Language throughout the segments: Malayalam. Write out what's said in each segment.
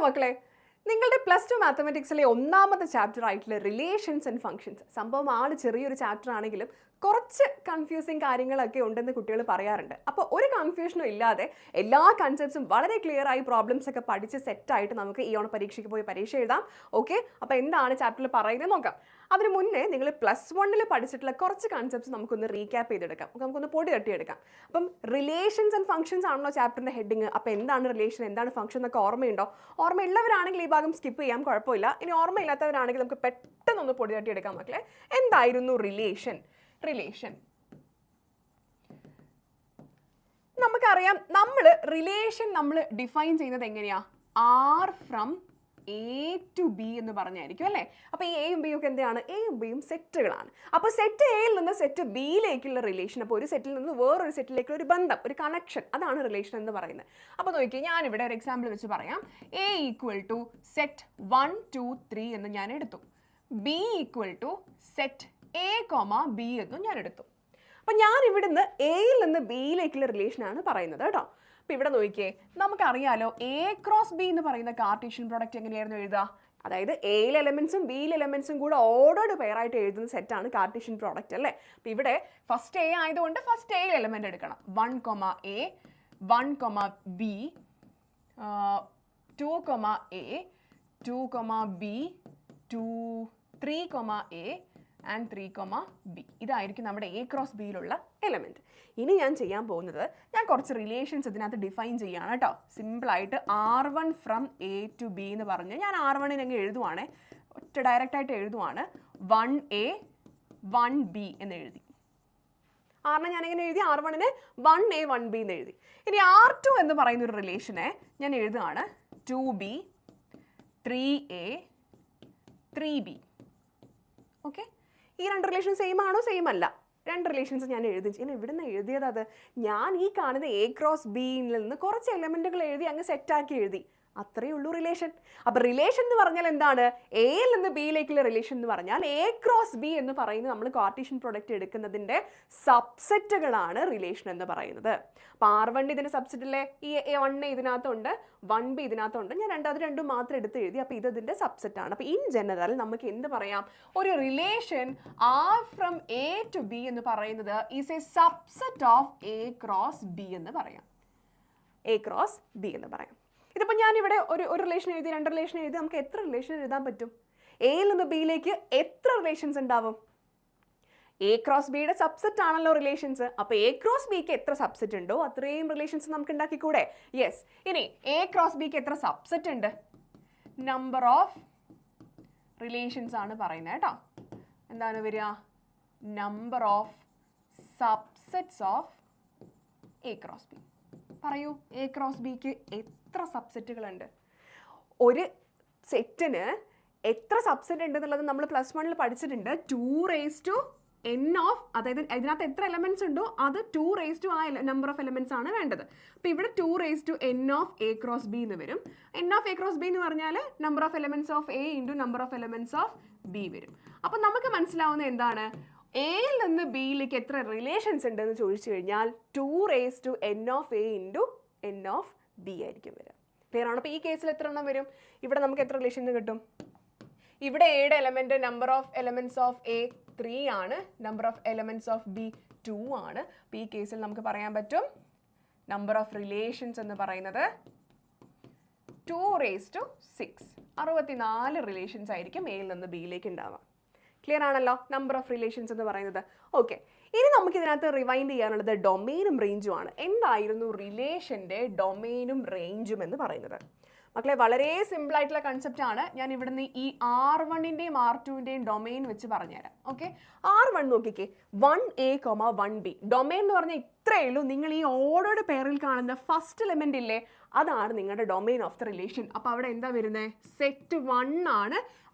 മക്കളെ, നിങ്ങളുടെ +2 മാത്തമാറ്റിക്സിലെ ഒന്നാമത്തെ ചാപ്റ്റർ ആയിട്ടുള്ള റിലേഷൻസ് ആൻഡ് ഫംഗ്ഷൻസ് സംഭവം ചെറിയൊരു ചാപ്റ്റർ ആണെങ്കിലും കുറച്ച് കൺഫ്യൂസിങ് കാര്യങ്ങളൊക്കെ ഉണ്ടെന്ന് കുട്ടികൾ പറയാറുണ്ട്. അപ്പോൾ ഒരു കൺഫ്യൂഷനും ഇല്ലാതെ എല്ലാ കൺസെപ്റ്റ്സും വളരെ ക്ലിയർ ആയി പ്രോബ്ലംസ് ഒക്കെ പഠിച്ച് സെറ്റായിട്ട് നമുക്ക് ഈ ഓണ പരീക്ഷയ്ക്ക് പോയി പരീക്ഷ എഴുതാം. ഓക്കെ, അപ്പോൾ എന്താണ് ചാപ്റ്ററിൽ പറയുന്നത് നോക്കാം. അതിന് മുന്നേ നിങ്ങൾ +1 പഠിച്ചിട്ടുള്ള കുറച്ച് കൺസെപ്റ്റ്സ് നമുക്കൊന്ന് റീക്യാപ്പ് ചെയ്തെടുക്കാം, നമുക്കൊന്ന് പൊടി തട്ടിയെടുക്കാം. അപ്പം റിലേഷൻസ് ആൻഡ് ഫംഗ്ഷൻസ് ആണല്ലോ ചാപ്റ്ററിൻ്റെ ഹെഡിങ്. അപ്പോൾ എന്താണ് റിലേഷൻ, എന്താണ് ഫംഗ്ഷൻ എന്നൊക്കെ ഓർമ്മയുണ്ടോ? ഓർമ്മയുള്ളവരാണെങ്കിൽ ഈ ഭാഗം സ്കിപ്പ് ചെയ്യാം, കുഴപ്പമില്ല. ഇനി ഓർമ്മയില്ലാത്തവരാണെങ്കിൽ നമുക്ക് പെട്ടെന്നൊന്ന് പൊടി തട്ടിയെടുക്കാം മക്കളെ. എന്തായിരുന്നു റിലേഷൻ? നമുക്കറിയാം, റിലേഷൻ നമ്മൾ ഡിഫൈൻ ചെയ്യുന്നത് എങ്ങനെയാ? R from A to B എന്ന് പറഞ്ഞായിരിക്കും അല്ലേ. അപ്പോൾ ഈ എയും ബിയും ഒക്കെ എന്താണ്? എയും ബിയും സെറ്റുകളാണ്. അപ്പോൾ സെറ്റ് എയിൽ നിന്ന് സെറ്റ് ബിയിലേക്കുള്ള റിലേഷൻ, അപ്പോൾ ഒരു സെറ്റിൽ നിന്ന് വേറൊരു സെറ്റിലേക്കുള്ള ഒരു ബന്ധം, ഒരു കണക്ഷൻ, അതാണ് റിലേഷൻ എന്ന് പറയുന്നത്. അപ്പോൾ നോക്കിയാൽ ഞാനിവിടെ ഒരു എക്സാമ്പിൾ വെച്ച് പറയാം. എ ഈക്വൽ ടു സെറ്റ് 1 2 3 എന്ന് ഞാൻ എടുത്തു. B equal to set A comma B എന്നും ഞാൻ എടുത്തു. അപ്പം ഞാൻ ഇവിടുന്ന് എയിൽ നിന്ന് ബിയിലേക്കുള്ള റിലേഷനാണ് പറയുന്നത് കേട്ടോ. അപ്പോൾ ഇവിടെ നോക്കിയേ, നമുക്കറിയാലോ എ ക്രോസ് ബി എന്ന് പറയുന്ന കാർട്ടീഷ്യൻ പ്രോഡക്റ്റ് എങ്ങനെയായിരുന്നു എഴുതുക? അതായത് എയിലെ എലമെൻസും ബിയിലെ എലമെൻസും കൂടെ ഓർഡേർഡ് പെയറായിട്ട് എഴുതുന്ന സെറ്റാണ് കാർട്ടീഷ്യൻ പ്രോഡക്റ്റ് അല്ലേ. അപ്പോൾ ഇവിടെ ഫസ്റ്റ് എ ആയതുകൊണ്ട് ഫസ്റ്റ് എയിൽ എലമെൻ്റ് എടുക്കണം. 1 A 1 B 2 A 2 B 2 3 A and 3 B. ഇതായിരിക്കും നമ്മുടെ എ ക്രോസ് ബിയിലുള്ള എലമെൻറ്റ്. ഇനി ഞാൻ ചെയ്യാൻ പോകുന്നത്, ഞാൻ കുറച്ച് റിലേഷൻസ് ഇതിനകത്ത് ഡിഫൈൻ ചെയ്യുകയാണ് കേട്ടോ. സിമ്പിളായിട്ട് R1 from A to B എന്ന് പറഞ്ഞ് ഞാൻ R1 അങ്ങ് എഴുതുവാണേ, ഡയറക്റ്റായിട്ട് എഴുതുവാണ്. 1A 1B എന്ന് എഴുതി. ആറിനെ ഞാൻ എങ്ങനെ എഴുതി? R1 1A 1B എന്ന് എഴുതി. ഇനി R2 എന്ന് പറയുന്ന ഒരു റിലേഷനെ ഞാൻ എഴുതുകയാണ് 2B 3A 3B. ഓക്കെ, ഈ രണ്ട് റിലേഷൻ സെയിം ആണോ? സെയിം അല്ല. രണ്ട് റിലേഷൻസ് ഞാൻ എഴുതി. ഞാൻ എവിടെ നിന്ന് എഴുതിയത്? അത് ഞാൻ ഈ കാണുന്ന എ ക്രോസ് ബിയിൽ നിന്ന് കുറച്ച് എലമെൻറ്റുകൾ എഴുതി അങ്ങ് സെറ്റാക്കി എഴുതി. അത്രയേ ഉള്ളൂ റിലേഷൻ. അപ്പോൾ റിലേഷൻ എന്ന് പറഞ്ഞാൽ എന്താണ്? എയിൽ നിന്ന് ബിയിലേക്കുള്ള റിലേഷൻ എന്ന് പറഞ്ഞാൽ എ ക്രോസ് ബി എന്ന് പറയുന്നത് നമ്മൾ കാർട്ടീഷ്യൻ പ്രൊഡക്റ്റ് എടുക്കുന്നതിൻ്റെ സബ്സെറ്റുകളാണ് റിലേഷൻ എന്ന് പറയുന്നത്. അപ്പോൾ R1 ഇതിൻ്റെ സബ്സെറ്റിലെ ഈ A1 ഇതിനകത്തുണ്ട്, 1B ഇതിനകത്തുണ്ട്. ഞാൻ രണ്ടും മാത്രം എടുത്ത് എഴുതി. അപ്പോൾ ഇതിൻ്റെ സബ്സെറ്റാണ്. അപ്പോൾ ഇൻ ജനറൽ നമുക്ക് എന്ത് പറയാം? ഒരു relation R from A to B എന്ന് പറയുന്നത് is a subset of A cross B എന്ന് പറയാം. എ ക്രോസ് ബി എന്ന് പറയാം. ഇതിപ്പോൾ ഞാനിവിടെ ഒരു റിലേഷൻ എഴുതി, രണ്ട് റിലേഷൻ എഴുതി. നമുക്ക് എത്ര റിലേഷൻ എഴുതാൻ പറ്റും? എയിൽ നിന്ന് ബിയിലേക്ക് എത്ര റിലേഷൻസ് ഉണ്ടാവും? എ ക്രോസ് ബിയുടെ സബ്സെറ്റ് ആണല്ലോ റിലേഷൻസ്. അപ്പോൾ എ ക്രോസ് ബിക്ക് എത്ര സബ്സെറ്റ് ഉണ്ടോ അത്രയും റിലേഷൻസ് നമുക്ക് ഉണ്ടാക്കിക്കൂടെ? യെസ്. ഇനി എ ക്രോസ് ബിക്ക് എത്ര സബ്സെറ്റ് ഉണ്ട്? നമ്പർ ഓഫ് റിലേഷൻസ് ആണ് പറയുന്നത് കേട്ടോ. എന്താണ് വരിക? Number of subsets of A cross B. പറയൂ, എ ക്രോസ് ബിക്ക് എത്ര സബ്സെറ്റുകളുണ്ട്? ഒരു സെറ്റിന് എത്ര സബ്സെറ്റ് ഉണ്ട് എന്നുള്ളത് നമ്മൾ +1 പഠിച്ചിട്ടുണ്ട്. 2n ഓഫ്, അതായത് ഇതിനകത്ത് എത്ര എലമെൻറ്റ്സ് ഉണ്ടോ അത് 2 ആ നമ്പർ ഓഫ് എലമെൻറ്റ്സ് ആണ് വേണ്ടത്. അപ്പോൾ ഇവിടെ 2n of A cross B എന്ന് വരും. n of A cross B എന്ന് പറഞ്ഞാൽ number of elements of A into number of elements of B വരും. അപ്പോൾ നമുക്ക് മനസ്സിലാവുന്നത് എന്താണ്? എയിൽ നിന്ന് ബിയിലേക്ക് എത്ര റിലേഷൻസ് ഉണ്ടെന്ന് ചോദിച്ചു കഴിഞ്ഞാൽ 2n of A into n of B ആയിരിക്കും വരിക. ക്ലിയർ ആണ്? അപ്പോൾ ഈ കേസിൽ എത്ര എണ്ണം വരും? ഇവിടെ നമുക്ക് എത്ര റിലേഷൻ കിട്ടും? ഇവിടെ എയുടെ element number of elements of A 3 ആണ്, number of elements of B 2 ആണ്. അപ്പോൾ ഈ കേസിൽ നമുക്ക് പറയാൻ പറ്റും നമ്പർ ഓഫ് റിലേഷൻസ് എന്ന് പറയുന്നത് 2 6. 64 റിലേഷൻസ് ആയിരിക്കും എയിൽ നിന്ന് ബിയിലേക്ക് ഉണ്ടാവുക. ക്ലിയർ ആണല്ലോ നമ്പർ ഓഫ് റിലേഷൻസ് എന്ന് പറയുന്നത്? ഓക്കെ, ഇനി നമുക്ക് ഇതിനകത്ത് റിവൈൻഡ് ചെയ്യാനുള്ളത് ഡൊമെയിനും റേഞ്ചും ആണ്. എന്തായിരുന്നു റിലേഷൻ്റെ ഡൊമെയിനും റേഞ്ചും എന്ന് പറയുന്നത്? മക്കളെ, വളരെ സിമ്പിൾ ആയിട്ടുള്ള കൺസെപ്റ്റ് ആണ്. ഞാൻ ഇവിടുന്ന് ഈ R1ൻ്റെയും R2ൻ്റെയും ഡൊമെയിൻ വെച്ച് പറഞ്ഞുതരാം. ഓക്കെ, R1 നോക്കിക്കേ, 1A 1B. ഡൊമെയിൻ എന്ന് പറഞ്ഞാൽ ഇത്രയേ ഉള്ളൂ. നിങ്ങൾ ഈ ഓർഡേർഡ് പെയറിൽ കാണുന്ന ഫസ്റ്റ് എലമെൻ്റ് ഇല്ലേ, അതാണ് നിങ്ങളുടെ ഡൊമെയിൻ ഓഫ് ദ റിലേഷൻ. അപ്പോൾ അവിടെ എന്താ വരുന്നത്? സെറ്റ് 1 ആണ്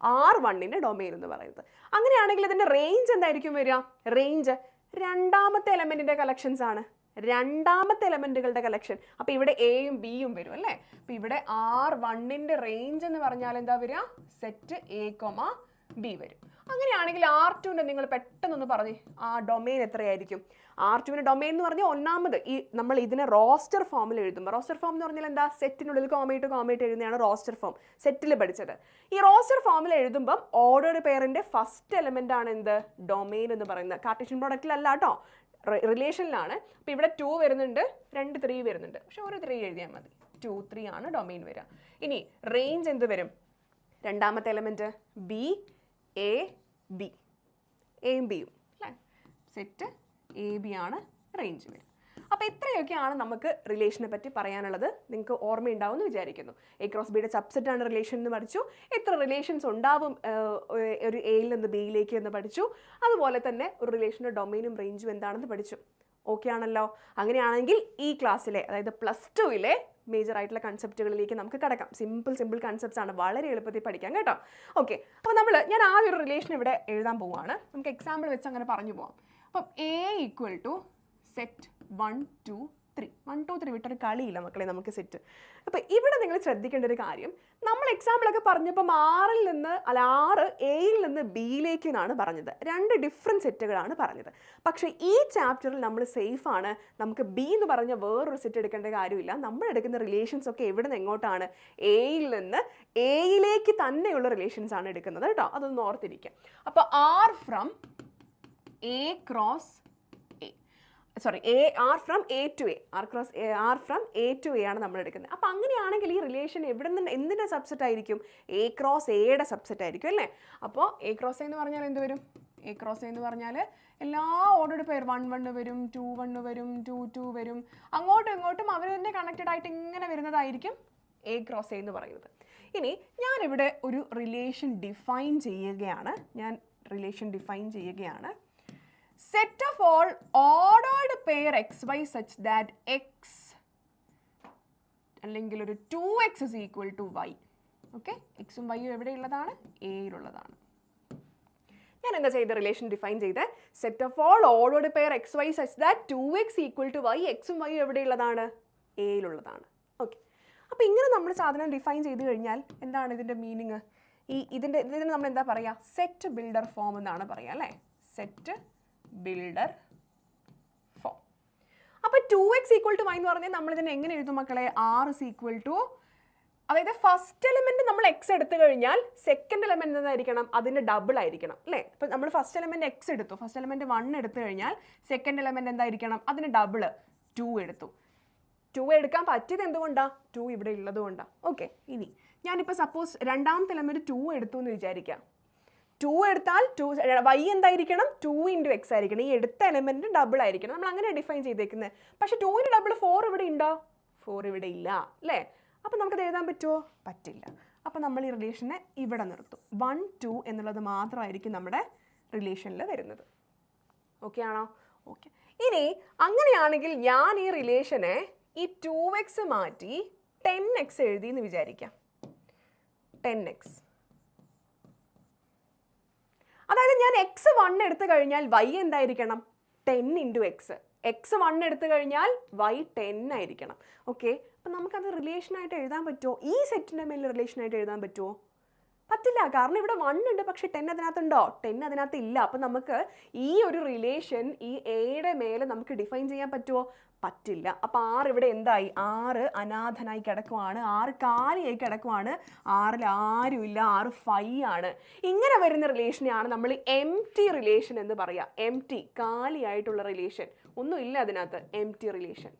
R1ൻ്റെ ഡൊമെയിൻ എന്ന് പറയുന്നത്. അങ്ങനെയാണെങ്കിൽ ഇതിൻ്റെ റേഞ്ച് എന്തായിരിക്കും വരിക? റേഞ്ച് രണ്ടാമത്തെ എലമെൻറ്റിൻ്റെ കളക്ഷൻസ് ആണ്, രണ്ടാമത്തെ എലമെൻറ്റുകളുടെ കളക്ഷൻ. അപ്പോൾ ഇവിടെ എയും ബിയും വരും അല്ലേ. അപ്പോൾ ഇവിടെ R1ൻ്റെ റേഞ്ച് എന്ന് പറഞ്ഞാൽ എന്താ വരിക? സെറ്റ് A, B വരും. അങ്ങനെയാണെങ്കിൽ R2ൻ്റെ നിങ്ങൾ പെട്ടെന്നൊന്ന് പറഞ്ഞേ ആ ഡൊമെയിൻ എത്രയായിരിക്കും? R2ൻ്റെ ഡൊമെയിൻ എന്ന് പറഞ്ഞാൽ ഒന്നാമത് ഈ നമ്മൾ ഇതിനെ റോസ്റ്റർ ഫോമിൽ എഴുതുമ്പോൾ, റോസ്റ്റർ ഫോം എന്ന് പറഞ്ഞാൽ എന്താ? സെറ്റിനുള്ളിൽ കോമയിട്ട് എഴുതുന്നതാണ് റോസ്റ്റർ ഫോം, സെറ്റിൽ പഠിച്ചത്. ഈ റോസ്റ്റർ ഫോമിൽ എഴുതുമ്പം ഓർഡേർഡ് പെയറിൻ്റെ ഫസ്റ്റ് എലമെൻ്റ് ആണ് എന്ത്? ഡൊമെയിൻ എന്ന് പറയുന്നത്. കാർട്ടീഷ്യൻ പ്രോഡക്റ്റിലല്ല കേട്ടോ, റിലേഷനിലാണ്. അപ്പോൾ ഇവിടെ 2 വരുന്നുണ്ട്, 2 3 വരുന്നുണ്ട്, പക്ഷെ ഒരു 3 എഴുതിയാൽ മതി. 2 3 ആണ് ഡൊമെയിൻ വരിക. ഇനി റേഞ്ച് എന്ത് വരും? രണ്ടാമത്തെ എലമെൻറ്റ് ബി എ ബി, എയും ബിയും അല്ലേ? സെറ്റ് എ ബി ആണ് റേഞ്ച് വരും. അപ്പോൾ ഇത്രയൊക്കെയാണ് നമുക്ക് റിലേഷനെ പറ്റി പറയാനുള്ളത്. നിങ്ങൾക്ക് ഓർമ്മയുണ്ടാവും എന്ന് വിചാരിക്കുന്നു. എ ക്രോസ് ബിയുടെ സബ്സെറ്റ് ആണ് റിലേഷൻ എന്ന് പഠിച്ചു. എത്ര റിലേഷൻസ് ഉണ്ടാവും ഒരു എയിൽ നിന്ന് ബിയിലേക്ക് എന്ന് പഠിച്ചു. അതുപോലെ തന്നെ ഒരു റിലേഷൻ്റെ ഡൊമെയിനും റേഞ്ചും എന്താണെന്ന് പഠിച്ചു. ഓക്കെ ആണല്ലോ? അങ്ങനെയാണെങ്കിൽ ഈ ക്ലാസ്സിലെ, അതായത് +2-ലെ മേജർ ആയിട്ടുള്ള കൺസെപ്റ്റുകളിലേക്ക് നമുക്ക് കിടക്കാം. സിമ്പിൾ കൺസെപ്റ്റ്സ് ആണ്, വളരെ എളുപ്പത്തിൽ പഠിക്കാം കേട്ടോ. ഓക്കെ, അപ്പോൾ ഞാൻ ആദ്യം ഒരു റിലേഷൻ ഇവിടെ എഴുതാൻ പോവുകയാണ്. നമുക്ക് എക്സാമ്പിൾ വെച്ച് അങ്ങനെ പറഞ്ഞു പോവാം. അപ്പം A = സെറ്റ് 1 2 3. 1 2 3 വിട്ടൊരു കളിയില്ല മക്കളെ നമുക്ക് സെറ്റ്. അപ്പോൾ ഇവിടെ നിങ്ങൾ ശ്രദ്ധിക്കേണ്ട ഒരു കാര്യം, നമ്മൾ എക്സാമ്പിളൊക്കെ പറഞ്ഞപ്പം 6 എയിൽ നിന്ന് ബിയിലേക്ക് എന്നാണ് പറഞ്ഞത്. 2 ഡിഫറെൻറ്റ് സെറ്റുകളാണ് പറഞ്ഞത്. പക്ഷേ ഈ ചാപ്റ്ററിൽ നമ്മൾ സേഫ് ആണ്. നമുക്ക് ബി എന്ന് പറഞ്ഞ വേറൊരു സെറ്റ് എടുക്കേണ്ട കാര്യമില്ല. നമ്മൾ എടുക്കുന്ന റിലേഷൻസ് ഒക്കെ എവിടെ നിന്ന് എങ്ങോട്ടാണ്? എയിൽ നിന്ന് എയിലേക്ക് തന്നെയുള്ള റിലേഷൻസ് ആണ് എടുക്കുന്നത് കേട്ടോ. അതൊന്ന് ഓർത്തിരിക്കുക. അപ്പോൾ R from A cross R from A to A, R from A to A ആണ് നമ്മൾ എടുക്കുന്നത്. അപ്പോൾ അങ്ങനെയാണെങ്കിൽ ഈ റിലേഷൻ എവിടെ നിന്ന് എന്തിൻ്റെ സബ്സെറ്റ് ആയിരിക്കും? A cross Aയുടെ സബ്സെറ്റ് ആയിരിക്കും അല്ലേ? അപ്പോൾ A cross A എന്ന് പറഞ്ഞാൽ എന്ത് വരും? A cross A എന്ന് പറഞ്ഞാൽ എല്ലാ ഓർഡേർഡ് പെയർ 1 1 വരും, 2 1 വരും, 2 2 വരും, അങ്ങോട്ടും ഇങ്ങോട്ടും അവർ തന്നെ കണക്റ്റഡ് ആയിട്ട് ഇങ്ങനെ വരുന്നതായിരിക്കും A cross A എന്ന് പറയുന്നത്. ഇനി ഞാനിവിടെ ഒരു റിലേഷൻ ഡിഫൈൻ ചെയ്യുകയാണ്. Set of all ordered pair xy such that x അല്ലെങ്കിൽ ഒരു 2x is equal to y. Okay, എക്സും വൈയും എവിടെയുള്ളതാണ്? എയിലുള്ളതാണ്. ഞാൻ എന്താ ചെയ്ത? റിലേഷൻ ഡിഫൈൻ ചെയ്ത് set of all ordered pair xy such that 2x equal to y, എക്സും വൈയും എവിടെയുള്ളതാണ്? എയിലുള്ളതാണ്. ഓക്കെ, അപ്പോൾ ഇങ്ങനെ നമ്മൾ സാധനം ഡിഫൈൻ ചെയ്ത് കഴിഞ്ഞാൽ എന്താണ് ഇതിൻ്റെ മീനിങ്? ഇതിന് നമ്മൾ എന്താ പറയുക? സെറ്റ് ബിൽഡർ ഫോം എന്നാണ് പറയുക അല്ലേ? Set builder form. അപ്പോൾ 2x = y എന്ന് പറഞ്ഞാൽ നമ്മൾ ഇതിനെ എങ്ങനെ എഴുതും മക്കളെ? R = അതായത് ഫസ്റ്റ് എലിമെന്റ് നമ്മൾ x എടുത്തു കഴിഞ്ഞാൽ സെക്കൻഡ് എലിമെന്റ് എന്തായിരിക്കണം? അതിന്റെ ഡബിൾ ആയിരിക്കണം അല്ലേ? ഇപ്പം നമ്മൾ ഫസ്റ്റ് എലിമെന്റ് x എടുത്തു, ഫസ്റ്റ് എലിമെന്റ് 1 എടുത്തു കഴിഞ്ഞാൽ സെക്കൻഡ് എലിമെന്റ് എന്തായിരിക്കണം? അതിന് ഡബിൾ 2 എടുത്തു. 2 എടുക്കാൻ പറ്റിയത് എന്തുകൊണ്ടാണ്? 2 ഇവിടെ ഉള്ളത് കൊണ്ടാണ്. ഓക്കെ, ഇനി ഞാനിപ്പോൾ സപ്പോസ് രണ്ടാമത്തെ എലിമെന്റ് 2 എടുത്തു എന്ന് വിചാരിക്കാം. 2 എടുത്താൽ y എന്തായിരിക്കണം? 2 × x ആയിരിക്കണം. ഈ എടുത്ത എലിമെന്റ് ഡബിൾ ആയിരിക്കണം. നമ്മൾ അങ്ങനെ ഡിഫൈൻ ചെയ്തേക്കുന്നത്. പക്ഷേ 2ന് ഡബിൾ 4 ഇവിടെ ഉണ്ടോ? 4 ഇവിടെ ഇല്ല അല്ലേ? അപ്പോൾ നമുക്കത് എഴുതാൻ പറ്റുമോ? പറ്റില്ല. അപ്പോൾ നമ്മൾ ഈ റിലേഷനെ ഇവിടെ നിർത്തും. 1 2 എന്നുള്ളത് മാത്രമായിരിക്കും നമ്മുടെ റിലേഷനിൽ വരുന്നത്. ഓക്കെ ആണോ? ഓക്കെ, ഇനി അങ്ങനെയാണെങ്കിൽ ഞാൻ ഈ റിലേഷനെ ഈ 2x മാറ്റി 10x എഴുതി എന്ന് വിചാരിക്കാം. 10x, അതായത് ഞാൻ x1 എടുത്തു കഴിഞ്ഞാൽ y എന്തായിരിക്കണം? 10 × x. x1 എടുത്തു കഴിഞ്ഞാൽ y 10 ആയിരിക്കണം. ഓക്കെ, അപ്പം നമുക്കത് റിലേഷനായിട്ട് എഴുതാൻ പറ്റുമോ? ഈ സെറ്റിൻ്റെ മേലെ റിലേഷനായിട്ട് എഴുതാൻ പറ്റുമോ? പറ്റില്ല. കാരണം ഇവിടെ 1 ഉണ്ട്, പക്ഷേ 10 അതിനകത്തുണ്ടോ? 10 അതിനകത്ത് ഇല്ല. അപ്പം നമുക്ക് ഈ ഒരു റിലേഷൻ ഈ എയുടെ മേലെ നമുക്ക് ഡിഫൈൻ ചെയ്യാൻ പറ്റുമോ? പറ്റില്ല. അപ്പോൾ R ഇവിടെ എന്തായി? R അനാഥനായി കിടക്കുവാണ്, R കാലിയായി കിടക്കുവാണ്, Rൽ ആരുമില്ല, R 5 ആണ്. ഇങ്ങനെ വരുന്ന റിലേഷനെയാണ് നമ്മൾ എംപ്റ്റി റിലേഷൻ എന്ന് പറയുക. എംപ്റ്റി, കാലിയായിട്ടുള്ള റിലേഷൻ, ഒന്നുമില്ല അതിനകത്ത്, എംപ്റ്റി റിലേഷൻ.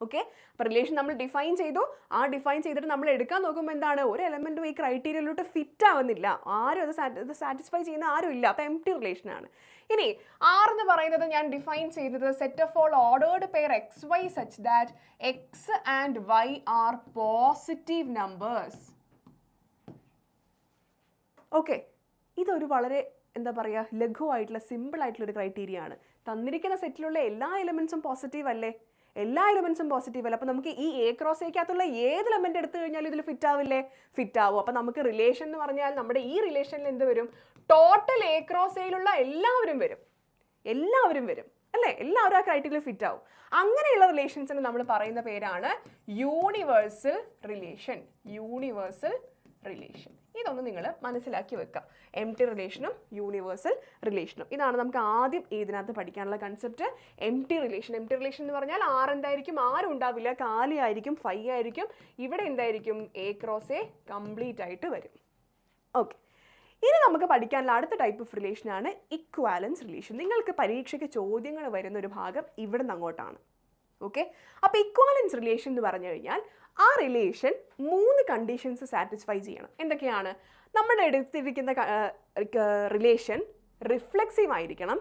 ഓക്കെ, അപ്പോൾ റിലേഷൻ നമ്മൾ ഡിഫൈൻ ചെയ്തു. ആ ഡിഫൈൻ ചെയ്തിട്ട് നമ്മൾ എടുക്കാൻ നോക്കുമ്പോൾ എന്താണ്? ഒരു എലമെൻറ്റും ഈ ക്രൈറ്റീരിയയിലോട്ട് ഫിറ്റ് ആവുന്നില്ല, ആരും അത് സാറ്റിസ്ഫൈ ചെയ്യുന്ന ആരും ഇല്ല. അപ്പോൾ എംപ്റ്റി റിലേഷനാണ്. ഇനി R എന്ന് പറയുന്നത് ഞാൻ ഡിഫൈൻ ചെയ്തത് set of all ordered pair xy such that x and y are positive numbers. Okay, ഇതൊരു വളരെ എന്താ പറയുക, ലഘുവായിട്ടുള്ള സിമ്പിൾ ആയിട്ടുള്ള ഒരു ക്രൈറ്റീരിയ ആണ്. തന്നിരിക്കുന്ന സെറ്റിലുള്ള എല്ലാ എലിമെൻസും പോസിറ്റീവ് അല്ലേ? എല്ലാ എലിമെൻസും പോസിറ്റീവ് അല്ല. അപ്പോൾ നമുക്ക് ഈ A cross Aക്കകത്തുള്ള ഏത് എലിമെന്റ് എടുത്തു കഴിഞ്ഞാലും ഇതിൽ ഫിറ്റ് ആവില്ലേ? ഫിറ്റ് ആവും. അപ്പോൾ നമുക്ക് റിലേഷൻ എന്ന് പറഞ്ഞാൽ നമ്മുടെ ഈ റിലേഷനിൽ എന്ത് വരും? ടോട്ടൽ A cross Aയിലുള്ള എല്ലാവരും വരും അല്ലേ? എല്ലാവരും ആ ക്രൈറ്റീരിയയിൽ ഫിറ്റ് ആവും. അങ്ങനെയുള്ള റിലേഷൻസിന് നമ്മൾ പറയുന്ന പേരാണ് യൂണിവേഴ്സൽ റിലേഷൻ. ഇതൊന്ന് നിങ്ങൾ മനസ്സിലാക്കി വെക്കുക. എം ടി റിലേഷനും യൂണിവേഴ്സൽ റിലേഷനും, ഇതാണ് നമുക്ക് ആദ്യം ഇതിനകത്ത് പഠിക്കാനുള്ള കൺസെപ്റ്റ്. എം ടി റിലേഷൻ എന്ന് പറഞ്ഞാൽ ആർ എന്തായിരിക്കും? ആരും ഉണ്ടാവില്ല, കാലിയായിരിക്കും, ഫൈ ആയിരിക്കും. ഇവിടെ എന്തായിരിക്കും? എ ക്രോസ് എ കംപ്ലീറ്റ് ആയിട്ട് വരും. ഓക്കെ, ഇനി നമുക്ക് പഠിക്കാനുള്ള അടുത്ത ടൈപ്പ് ഓഫ് റിലേഷനാണ് ഇക്വാലൻസ് റിലേഷൻ. നിങ്ങൾക്ക് പരീക്ഷയ്ക്ക് ചോദ്യങ്ങൾ വരുന്ന ഒരു ഭാഗം ഇവിടെ നിന്ന് അങ്ങോട്ടാണ്. ഓക്കെ, അപ്പോൾ ഇക്വാലൻസ് റിലേഷൻ എന്ന് പറഞ്ഞു കഴിഞ്ഞാൽ ആ റിലേഷൻ 3 കണ്ടീഷൻസ് സാറ്റിസ്ഫൈ ചെയ്യണം. എന്തൊക്കെയാണ്? നമ്മുടെ എടുത്തിരിക്കുന്ന റിലേഷൻ റിഫ്ലെക്സീവ് ആയിരിക്കണം,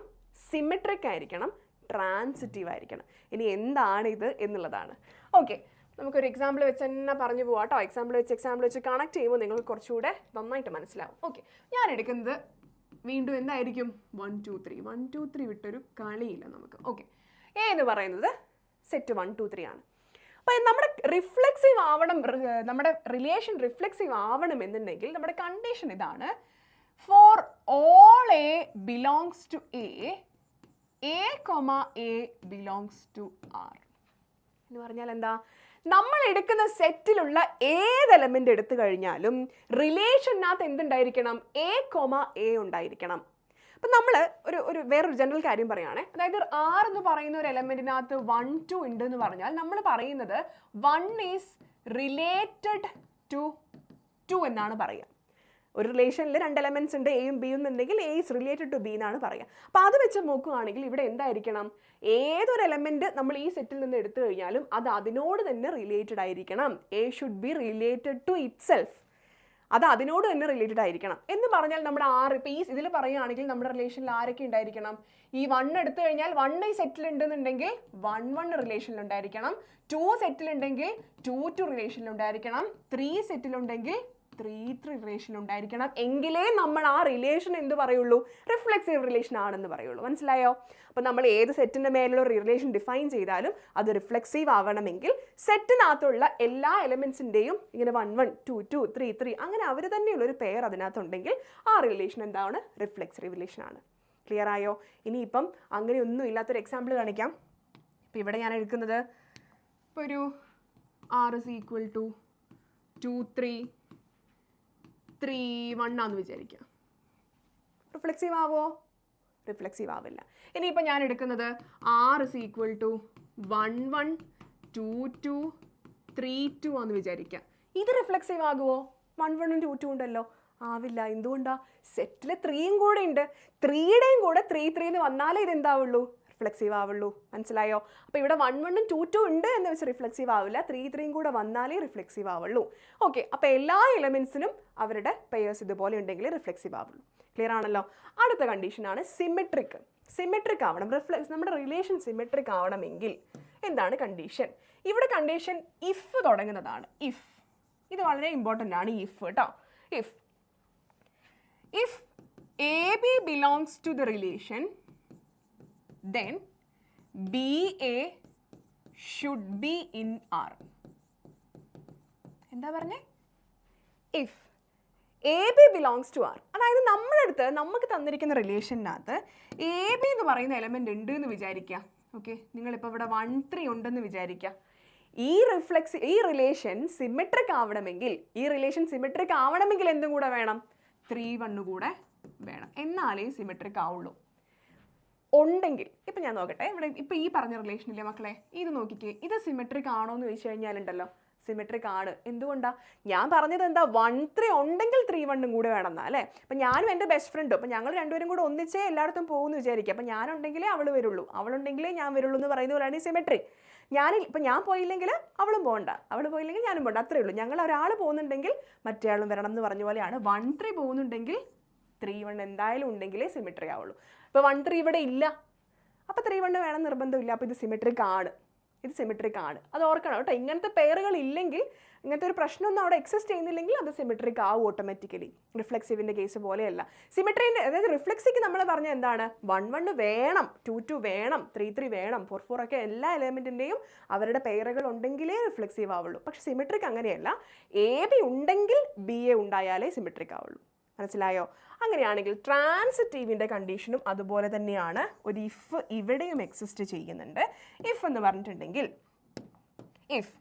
സിമെട്രിക് ആയിരിക്കണം, ട്രാൻസിറ്റീവ് ആയിരിക്കണം. ഇനി എന്താണ് ഇത് എന്നുള്ളതാണ്. ഓക്കെ, നമുക്കൊരു എക്സാമ്പിൾ വെച്ച് തന്നെ പറഞ്ഞു പോകാം കേട്ടോ. എക്സാമ്പിൾ വെച്ച് കണക്ട് ചെയ്യുമ്പോൾ നിങ്ങൾക്ക് കുറച്ചുകൂടെ നന്നായിട്ട് മനസ്സിലാവും. ഓക്കെ, ഞാൻ എടുക്കുന്നത് വീണ്ടും എന്തായിരിക്കും? 1 2 3. 1 2 3 വിട്ടൊരു കളിയില്ല നമുക്ക്. ഓക്കെ, എ എന്ന് പറയുന്നത് സെറ്റ് 1 2 3 ആണ്. അപ്പോൾ നമ്മുടെ റിഫ്ലെക്സീവ് ആവണം, നമ്മുടെ റിലേഷൻ റിഫ്ലെക്സീവ് ആവണം എന്നുണ്ടെങ്കിൽ നമ്മുടെ കണ്ടീഷൻ ഇതാണ്: for all A belongs to A, A belongs to R. എന്ന് പറഞ്ഞാൽ എന്താ? നമ്മൾ എടുക്കുന്ന സെറ്റിലുള്ള ഏത് എലമെന്റ് എടുത്തു കഴിഞ്ഞാലും റിലേഷനകത്ത് എന്തുണ്ടായിരിക്കണം? എ ഉണ്ടായിരിക്കണം. അപ്പം നമ്മൾ ഒരു വേറൊരു ജനറൽ കാര്യം പറയുകയാണെ, അതായത് ആർ എന്ന് പറയുന്ന ഒരു എലമെന്റിനകത്ത് 1 2 ഉണ്ട് എന്ന് പറഞ്ഞാൽ നമ്മൾ പറയുന്നത് 1 ഈസ് റിലേറ്റഡ് ടു 2 എന്നാണ് പറയുക. ഒരു റിലേഷനിൽ 2 എലമെന്റ്സ് ഉണ്ട്, എയും ബിയും എന്നുണ്ടെങ്കിൽ A is related to B എന്നാണ് പറയുക. അപ്പോൾ അത് വെച്ച് നോക്കുകയാണെങ്കിൽ ഇവിടെ എന്തായിരിക്കണം? ഏതൊരു എലമെന്റ് നമ്മൾ ഈ സെറ്റിൽ നിന്ന് എടുത്തു കഴിഞ്ഞാലും അത് അതിനോട് തന്നെ റിലേറ്റഡ് ആയിരിക്കണം. A should be related to itself. അത് അതിനോട് തന്നെ റിലേറ്റഡ് ആയിരിക്കണം എന്ന് പറഞ്ഞാൽ നമ്മുടെ ആർ, ഇപ്പോൾ ഈ ഇതിൽ പറയുകയാണെങ്കിൽ നമ്മുടെ റിലേഷനിൽ ആരൊക്കെ ഉണ്ടായിരിക്കണം? ഈ 1 എടുത്തു കഴിഞ്ഞാൽ 1 ഈ സെറ്റിൽ ഉണ്ടെന്നുണ്ടെങ്കിൽ 1 1 റിലേഷനിൽ ഉണ്ടായിരിക്കണം, 2 സെറ്റിലുണ്ടെങ്കിൽ 2 2 റിലേഷനിൽ ഉണ്ടായിരിക്കണം, 3 സെറ്റിലുണ്ടെങ്കിൽ 3 3 റിലേഷൻ ഉണ്ടായിരിക്കണം. എങ്കിലേ നമ്മൾ ആ റിലേഷൻ എന്ത് പറയുള്ളൂ? റിഫ്ലെക്സീവ് റിലേഷൻ ആണെന്ന് പറയുള്ളൂ. മനസ്സിലായോ? അപ്പോൾ നമ്മൾ ഏത് സെറ്റിൻ്റെ മേലുള്ള റിലേഷൻ ഡിഫൈൻ ചെയ്താലും അത് റിഫ്ലെക്സീവ് ആവണമെങ്കിൽ സെറ്റിനകത്തുള്ള എല്ലാ എലമെൻസിൻ്റെയും ഇങ്ങനെ 1 1 2 2 3 3 അങ്ങനെ അവർ തന്നെയുള്ളൊരു പെയർ അതിനകത്തുണ്ടെങ്കിൽ ആ റിലേഷൻ എന്താണ്? റിഫ്ലെക്സീവ് റിലേഷൻ ആണ്. ക്ലിയർ ആയോ? ഇനിയിപ്പം അങ്ങനെയൊന്നും ഇല്ലാത്തൊരു എക്സാമ്പിൾ കാണിക്കാം. ഇപ്പോൾ ഇവിടെ ഞാൻ എടുക്കുന്നത് ഇപ്പോൾ ഒരു R is equal to 2 3 3 1 ആണെന്ന് വിചാരിക്കുക. റിഫ്ലെക്സീവ് ആവോ? റിഫ്ലെക്സീവ് ആവില്ല. ഇനിയിപ്പോൾ ഞാൻ എടുക്കുന്നത് R is equal to 1 1 2 2 3 2 ആണെന്ന് വിചാരിക്കുക. ഇത് റിഫ്ലെക്സീവ് ആകുമോ? 1 1 2 2 ഉണ്ടല്ലോ. ആവില്ല. എന്തുകൊണ്ടാ? സെറ്റിൽ 3യും കൂടെ ഉണ്ട്. 3യുടെയും കൂടെ 3 3 എന്ന് വന്നാലേ ഇത് എന്താവുള്ളൂ? റിഫ്ലെക്സീവ് ആവുള്ളൂ. മനസ്സിലായോ? അപ്പോൾ ഇവിടെ 1 1 2 2 ഉണ്ട് എന്ന് വെച്ച് റിഫ്ലെക്സീവ് ആവില്ല. 3 3യും കൂടെ വന്നാലേ റിഫ്ലെക്സീവ് ആവുള്ളൂ. ഓക്കെ, അപ്പോൾ എല്ലാ എലമെൻസിനും അവരുടെ പെയേഴ്സ് ഇതുപോലെ ഉണ്ടെങ്കിൽ റിഫ്ലെക്സീവ് ആവുള്ളൂ. ക്ലിയർ ആണല്ലോ? അടുത്ത കണ്ടീഷനാണ് സിമെട്രിക്. സിമെട്രിക് ആവണം, നമ്മുടെ റിലേഷൻ സിമെട്രിക് ആവണമെങ്കിൽ എന്താണ് കണ്ടീഷൻ? ഇവിടെ കണ്ടീഷൻ ഇഫ് തുടങ്ങുന്നതാണ്. ഇഫ്, ഇത് വളരെ ഇമ്പോർട്ടൻ്റ് ആണ്. ഇഫ് കേട്ടോ. If A B belongs to the relation then BA should be in R. എന്താ പറഞ്ഞേ? If AB belongs to R, അതായത് നമ്മുടെ അടുത്ത് നമുക്ക് തന്നിരിക്കുന്ന റിലേഷനകത്ത് AB എന്ന് പറയുന്ന എലമെന്റ് ഉണ്ട് എന്ന് വിചാരിക്കുക. ഓക്കെ, നിങ്ങളിപ്പോൾ ഇവിടെ 1 3 ഉണ്ടെന്ന് വിചാരിക്കുക. ഈ റിലേഷൻ സിമെട്രിക് ആവണമെങ്കിൽ എന്തും കൂടെ വേണം? 3 1 കൂടെ വേണം. എന്നാലേ സിമെട്രിക് ആവുള്ളൂ. ഉണ്ടെങ്കിൽ ഇപ്പം ഞാൻ നോക്കട്ടെ, ഇവിടെ ഇപ്പം ഈ പറഞ്ഞ റിലേഷനില്ലേ മക്കളെ, ഇത് നോക്കിക്കേ. ഇത് സിമെട്രിക് ആണോ എന്ന് ചോദിച്ചു കഴിഞ്ഞാലുണ്ടല്ലോ, സിമെട്രിക് ആണ്. എന്തുകൊണ്ടാണ്? ഞാൻ പറഞ്ഞത് എന്താ? 1 3 ഉണ്ടെങ്കിൽ 3 1 കൂടെ വേണം എന്നാ അല്ലേ? അപ്പം ഞാനും എൻ്റെ ബെസ്റ്റ് ഫ്രണ്ടും, അപ്പം ഞങ്ങൾ രണ്ടുപേരും കൂടെ ഒന്നിച്ചേ എല്ലായിടത്തും പോകുമെന്ന് വിചാരിക്കുക. അപ്പം ഞാനുണ്ടെങ്കിലേ അവൾ വരുള്ളൂ, അവളുണ്ടെങ്കിലേ ഞാൻ വരുള്ളൂ എന്ന് പറയുന്ന പോലെയാണ് ഈ സിമെട്രി. ഇപ്പം ഞാൻ പോയില്ലെങ്കിൽ അവളും പോകണ്ട, അവൾ പോയില്ലെങ്കിൽ ഞാനും പോകണ്ട, അത്രയേ ഉള്ളൂ. ഞങ്ങൾ ഒരാൾ പോകുന്നുണ്ടെങ്കിൽ മറ്റേ ആളും വരണം എന്ന് പറഞ്ഞ പോലെയാണ്. 1 3 പോകുന്നുണ്ടെങ്കിൽ 3 1 എന്തായാലും ഉണ്ടെങ്കിലേ സിമെട്രി ആവുള്ളൂ. ഇപ്പോൾ 1 3 ഇവിടെ ഇല്ല, അപ്പോൾ 3 1 വേണം നിർബന്ധമില്ല. അപ്പോൾ ഇത് സിമെട്രിക് ആണ്. അത് ഓർക്കണം കേട്ടോ. ഇങ്ങനത്തെ പെയറുകൾ ഇല്ലെങ്കിൽ, ഇങ്ങനത്തെ ഒരു പ്രശ്നമൊന്നും അവിടെ എക്സിസ്റ്റ് ചെയ്യുന്നില്ലെങ്കിൽ അത് സിമെട്രിക് ആവും ഓട്ടോമാറ്റിക്കലി. റിഫ്ലെക്സീവിൻ്റെ കേസ് പോലെയല്ല. സിമെട്രീൻ്റെ, അതായത് റിഫ്ലെക്സിക്ക് നമ്മൾ പറഞ്ഞ എന്താണ്? 1 1 വേണം, 2 2 വേണം, 3 3 വേണം, 4 4 ഒക്കെ എല്ലാ എലമെൻറ്റിൻ്റെയും അവരുടെ പെയറുകൾ ഉണ്ടെങ്കിലേ റിഫ്ലെക്സീവ് ആവുള്ളൂ. പക്ഷെ സിമെട്രിക് അങ്ങനെയല്ല. എ ബി ഉണ്ടെങ്കിൽ ബി എ ഉണ്ടായാലേ സിമെട്രിക് ആവുള്ളൂ. മനസ്സിലായോ? അങ്ങനെയാണെങ്കിൽ ട്രാൻസിറ്റീവിൻ്റെ കണ്ടീഷനും അതുപോലെ തന്നെയാണ്. ഒരു ഇഫ് ഇവിടെയും എക്സിസ്റ്റ് ചെയ്യുന്നുണ്ട്. ഇഫ് എന്ന് പറഞ്ഞിട്ടുണ്ടെങ്കിൽ, if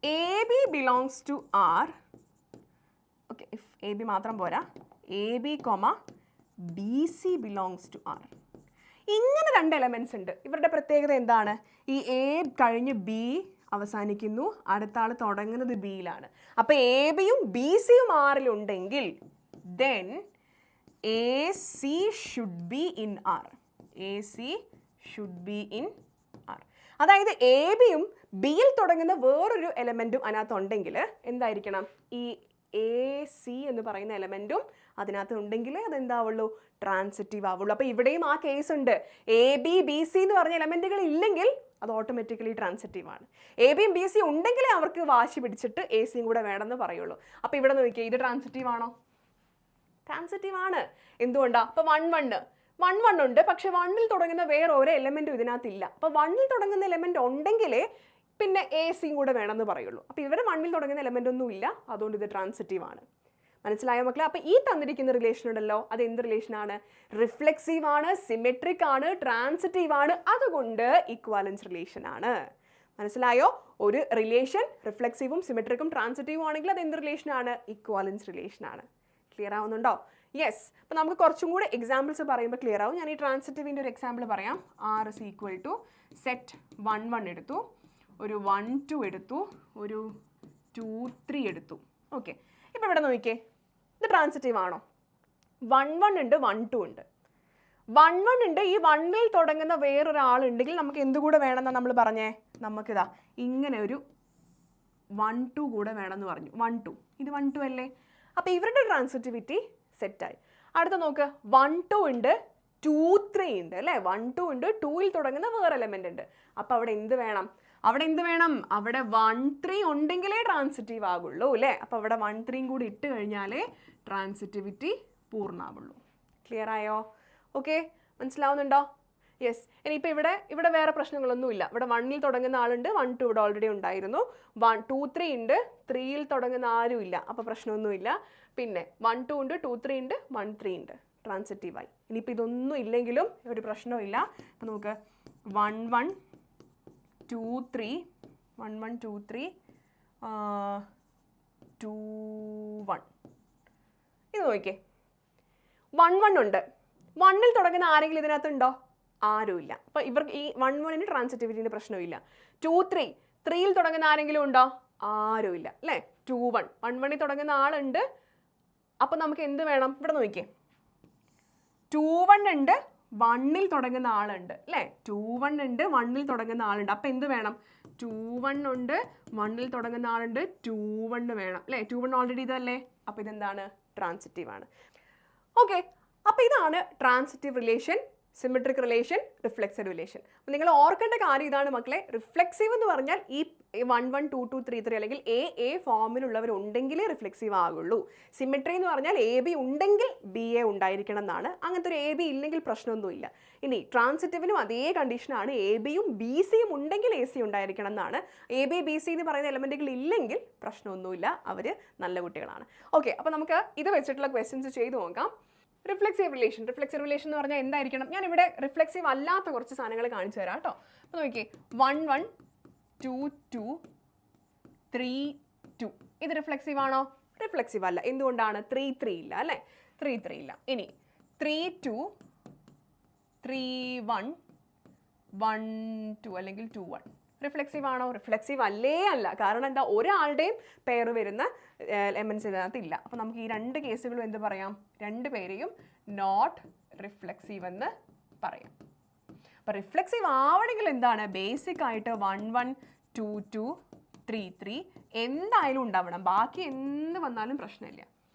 A B belongs to R, okay, if A B മാത്രം പോരാ, A B comma B C belongs to R. ഇങ്ങനെ രണ്ട് എലമെൻറ്റ്സ് ഉണ്ട്. ഇവരുടെ പ്രത്യേകത എന്താണ്? ഈ എ കഴിഞ്ഞ് ബി അവസാനിക്കുന്നു, അടുത്ത ആൾ തുടങ്ങുന്നത് ബിയിലാണ്. അപ്പോൾ എ ബിയും ബി സിയും ആറിലുണ്ടെങ്കിൽ then a c should be in R. A c should be in R. അതായത് എ ബിയും ബിയിൽ തുടങ്ങുന്ന വേറൊരു എലമെൻറ്റും അതിനകത്തുണ്ടെങ്കിൽ എന്തായിരിക്കണം? ഈ എ സി എന്ന് പറയുന്ന എലമെൻറ്റും അതിനകത്ത് ഉണ്ടെങ്കിൽ അതെന്താവുള്ളൂ? ട്രാൻസിറ്റീവ് ആവുള്ളൂ. അപ്പോൾ ഇവിടെയും ആ കേസ് ഉണ്ട്. എ ബി ബി സി എന്ന് പറഞ്ഞ എലമെൻറ്റുകൾ ഇല്ലെങ്കിൽ അത് ഓട്ടോമാറ്റിക്കലി ട്രാൻസിറ്റീവ് ആണ്. എ ബിയും ബി സി ഉണ്ടെങ്കിലേ അവർക്ക് വാശി പിടിച്ചിട്ട് എ സിയും കൂടെ വേണമെന്ന് പറയുള്ളൂ. അപ്പോൾ ഇവിടെ നോക്കിയേ, ഇത് ട്രാൻസിറ്റീവ് ആണോ? ട്രാൻസിറ്റീവ് ആണ്. എന്തുകൊണ്ടാണ്? അപ്പോൾ 1 ഉണ്ട്, പക്ഷെ 1ൽ തുടങ്ങുന്ന വേറെ ഒരു എലമെൻറ്റും ഇതിനകത്തില്ല. അപ്പോൾ 1ൽ തുടങ്ങുന്ന എലമെൻറ്റ് ഉണ്ടെങ്കിലേ പിന്നെ എ സിയും കൂടെ വേണമെന്ന് പറയുള്ളൂ. അപ്പോൾ ഇവർ 1ൽ തുടങ്ങുന്ന എലമെൻ്റ് ഒന്നും ഇല്ല, അതുകൊണ്ട് ഇത് ട്രാൻസിറ്റീവ് ആണ്. മനസ്സിലായോ മക്കളെ? അപ്പോൾ ഈ തന്നിരിക്കുന്ന റിലേഷൻ ഉണ്ടല്ലോ, അത് എന്ത് റിലേഷനാണ്? റിഫ്ലെക്സീവ് ആണ്, സിമെട്രിക് ആണ്, ട്രാൻസിറ്റീവ് ആണ്, അതുകൊണ്ട് ഇക്വാലൻസ് റിലേഷൻ ആണ്. മനസ്സിലായോ? ഒരു റിലേഷൻ റിഫ്ലെക്സീവും സിമെട്രിക്കും ട്രാൻസിറ്റീവും ആണെങ്കിൽ അത് എന്ത് റിലേഷനാണ്? ഇക്വാലൻസ് റിലേഷൻ ആണ്. ക്ലിയർ ആവുന്നുണ്ടോ? യെസ്. അപ്പോൾ നമുക്ക് കുറച്ചും കൂടെ എക്സാമ്പിൾസ് പറയുമ്പോൾ ക്ലിയർ ആവും. ഞാൻ ഈ ട്രാൻസിറ്റീവിൻ്റെ ഒരു എക്സാമ്പിൾ പറയാം. R is equal to set 1 എടുത്തു, ഒരു 1 2 എടുത്തു, ഒരു 2 3 എടുത്തു. ഓക്കെ, ഇപ്പോൾ ഇവിടെ നോക്കിക്കേ, ഇത് ട്രാൻസിറ്റീവ് ആണോ? 1 ഉണ്ട്, 1 2 ഉണ്ട്. 1 ഉണ്ട്, ഈ 1ൽ തുടങ്ങുന്ന വേറൊരാളുണ്ടെങ്കിൽ നമുക്ക് എന്തുകൂടെ വേണമെന്നാണ് നമ്മൾ പറഞ്ഞേ? നമുക്കിതാ ഇങ്ങനെ ഒരു 1 2 കൂടെ വേണമെന്ന് പറഞ്ഞു. 1 2, ഇത് 1 2 അല്ലേ? അപ്പോൾ ഇവരുടെ ട്രാൻസിറ്റിവിറ്റി സെറ്റായി. അടുത്ത നോക്ക്, 1 2 ഉണ്ട്, 2 3 ഉണ്ട് അല്ലേ? 1 2 ഉണ്ട്, 2ൽ തുടങ്ങുന്ന വേറെ എലമെൻ്റ് ഉണ്ട്. അപ്പോൾ അവിടെ എന്ത് വേണം? അവിടെ 1 3 ഉണ്ടെങ്കിലേ ട്രാൻസിറ്റീവ് ആകുള്ളൂ അല്ലേ? അപ്പോൾ അവിടെ 1 3 കൂടി ഇട്ട് കഴിഞ്ഞാലേ ട്രാൻസിറ്റിവിറ്റി പൂർണ്ണമാവുള്ളൂ. ക്ലിയർ ആയോ? ഓക്കെ, മനസ്സിലാവുന്നുണ്ടോ? യെസ്. ഇനിയിപ്പോൾ ഇവിടെ വേറെ പ്രശ്നങ്ങളൊന്നുമില്ല. ഇവിടെ 1ൽ തുടങ്ങുന്ന ആളുണ്ട്, 1 2 ഇവിടെ ഓൾറെഡി ഉണ്ടായിരുന്നു. 1 2 3 ഉണ്ട്, 3ൽ തുടങ്ങുന്ന ആരും ഇല്ല, അപ്പോൾ പ്രശ്നമൊന്നുമില്ല. പിന്നെ 1 2 ഉണ്ട്, 2 3 ഉണ്ട്, 1 3 ഉണ്ട്, ട്രാൻസിറ്റീവായി. ഇനിയിപ്പോൾ ഇതൊന്നും ഇല്ലെങ്കിലും ഒരു പ്രശ്നമില്ല. അപ്പോൾ നമുക്ക് 1 1 2 3 1 1 2 3 2 1. ഇത് നോക്കിക്കേ, 1 1 ഉണ്ട്. 1ൽ തുടങ്ങുന്ന ആരെങ്കിലും ഇതിനകത്തുണ്ടോ? ആരുമില്ല. അപ്പോൾ ഇവർക്ക് ഈ 1 1ന് ട്രാൻസിറ്റിവിറ്റിൻ്റെ പ്രശ്നമില്ല. 2 3 3ൽ തുടങ്ങുന്ന ആരെങ്കിലും ഉണ്ടോ? ആരുമില്ല അല്ലേ? 2 1 1 1ൽ തുടങ്ങുന്ന ആളുണ്ട്. അപ്പോൾ നമുക്ക് എന്ത് വേണം? ഇവിടെ നോക്കിക്കേ, 2 1 ഉണ്ട്, 1ൽ തുടങ്ങുന്ന ആളുണ്ട് അല്ലേ? 2 1 ഉണ്ട്, 1ൽ തുടങ്ങുന്ന ആളുണ്ട്. അപ്പോൾ എന്ത് വേണം? 2 1 ഉണ്ട്, 1ൽ തുടങ്ങുന്ന ആളുണ്ട്, 2 1 വേണം അല്ലേ? 2 1 ഓൾറെഡി ഇതല്ലേ? അപ്പോൾ ഇതെന്താണ്? ട്രാൻസിറ്റീവ് ആണ്. ഓക്കെ, അപ്പോൾ ഇതാണ് transitive relation, symmetric relation, reflexive relation. അപ്പോൾ നിങ്ങൾ ഓർക്കേണ്ട കാര്യം ഇതാണ് മക്കളെ, റിഫ്ലെക്സീവ് എന്ന് പറഞ്ഞാൽ ഈ 1 1 2 2 3 3 അല്ലെങ്കിൽ എ ഫോമിലുള്ളവരുണ്ടെങ്കിലേ റിഫ്ലെക്സീവ് ആകുള്ളൂ. സിമെട്രി എന്ന് പറഞ്ഞാൽ എ ബി ഉണ്ടെങ്കിൽ ബി എ ഉണ്ടായിരിക്കണം എന്നാണ്. അങ്ങനത്തെ ഒരു എ ബി ഇല്ലെങ്കിൽ പ്രശ്നമൊന്നുമില്ല. ഇനി ട്രാൻസിറ്റീവിനും അതേ കണ്ടീഷനാണ്, എ ബിയും ബി സിയും ഉണ്ടെങ്കിൽ എ സി ഉണ്ടായിരിക്കണം എന്നാണ്. എ ബി ബി സി എന്ന് പറയുന്ന എലമെൻറ്റുകൾ ഇല്ലെങ്കിൽ പ്രശ്നമൊന്നുമില്ല, അവർ നല്ല കുട്ടികളാണ്. ഓക്കെ, അപ്പോൾ നമുക്ക് ഇത് വെച്ചിട്ടുള്ള ക്വസ്റ്റ്യൻസ് ചെയ്ത് നോക്കാം. റിഫ്ലെക്സീവ് റിലേഷൻ എന്ന് പറഞ്ഞാൽ എന്തായിരിക്കണം? ഞാൻ ഇവിടെ റിഫ്ലെക്സീവ് അല്ലാത്ത കുറച്ച് സാധനങ്ങൾ കാണിച്ചു തരാം കേട്ടോ. അപ്പോൾ നോക്കിയേ, 1 1 2 2 3 2, ഇത് റിഫ്ലെക്സീവ് ആണോ? റിഫ്ലെക്സീവ് അല്ല. എന്തുകൊണ്ടാണ്? 3 3 ഇല്ല അല്ലേ? 3 3 ഇല്ല. ഇനി 3 2 3 1 1 2 അല്ലെങ്കിൽ 2 1, റിഫ്ലെക്സീവ് ആണോ? റിഫ്ലെക്സീവ് അല്ലേ അല്ല. കാരണം എന്താ? ഒരാളുടെയും പെയർ വരുന്ന എലമെൻറ്റ്സ് ഇതിനകത്ത് ഇല്ല. അപ്പോൾ നമുക്ക് ഈ രണ്ട് കേസുകളും എന്ത് പറയാം? രണ്ട് പേരെയും നോട്ട് റിഫ്ലെക്സീവ് എന്ന് പറയാം. അപ്പോൾ റിഫ്ലെക്സീവ് ആവണമെങ്കിൽ എന്താണ്? ബേസിക് ആയിട്ട് 1 1 2 2 3 3 എന്തായാലും ഉണ്ടാവണം. ബാക്കി എന്ത് വന്നാലും പ്രശ്നമില്ല.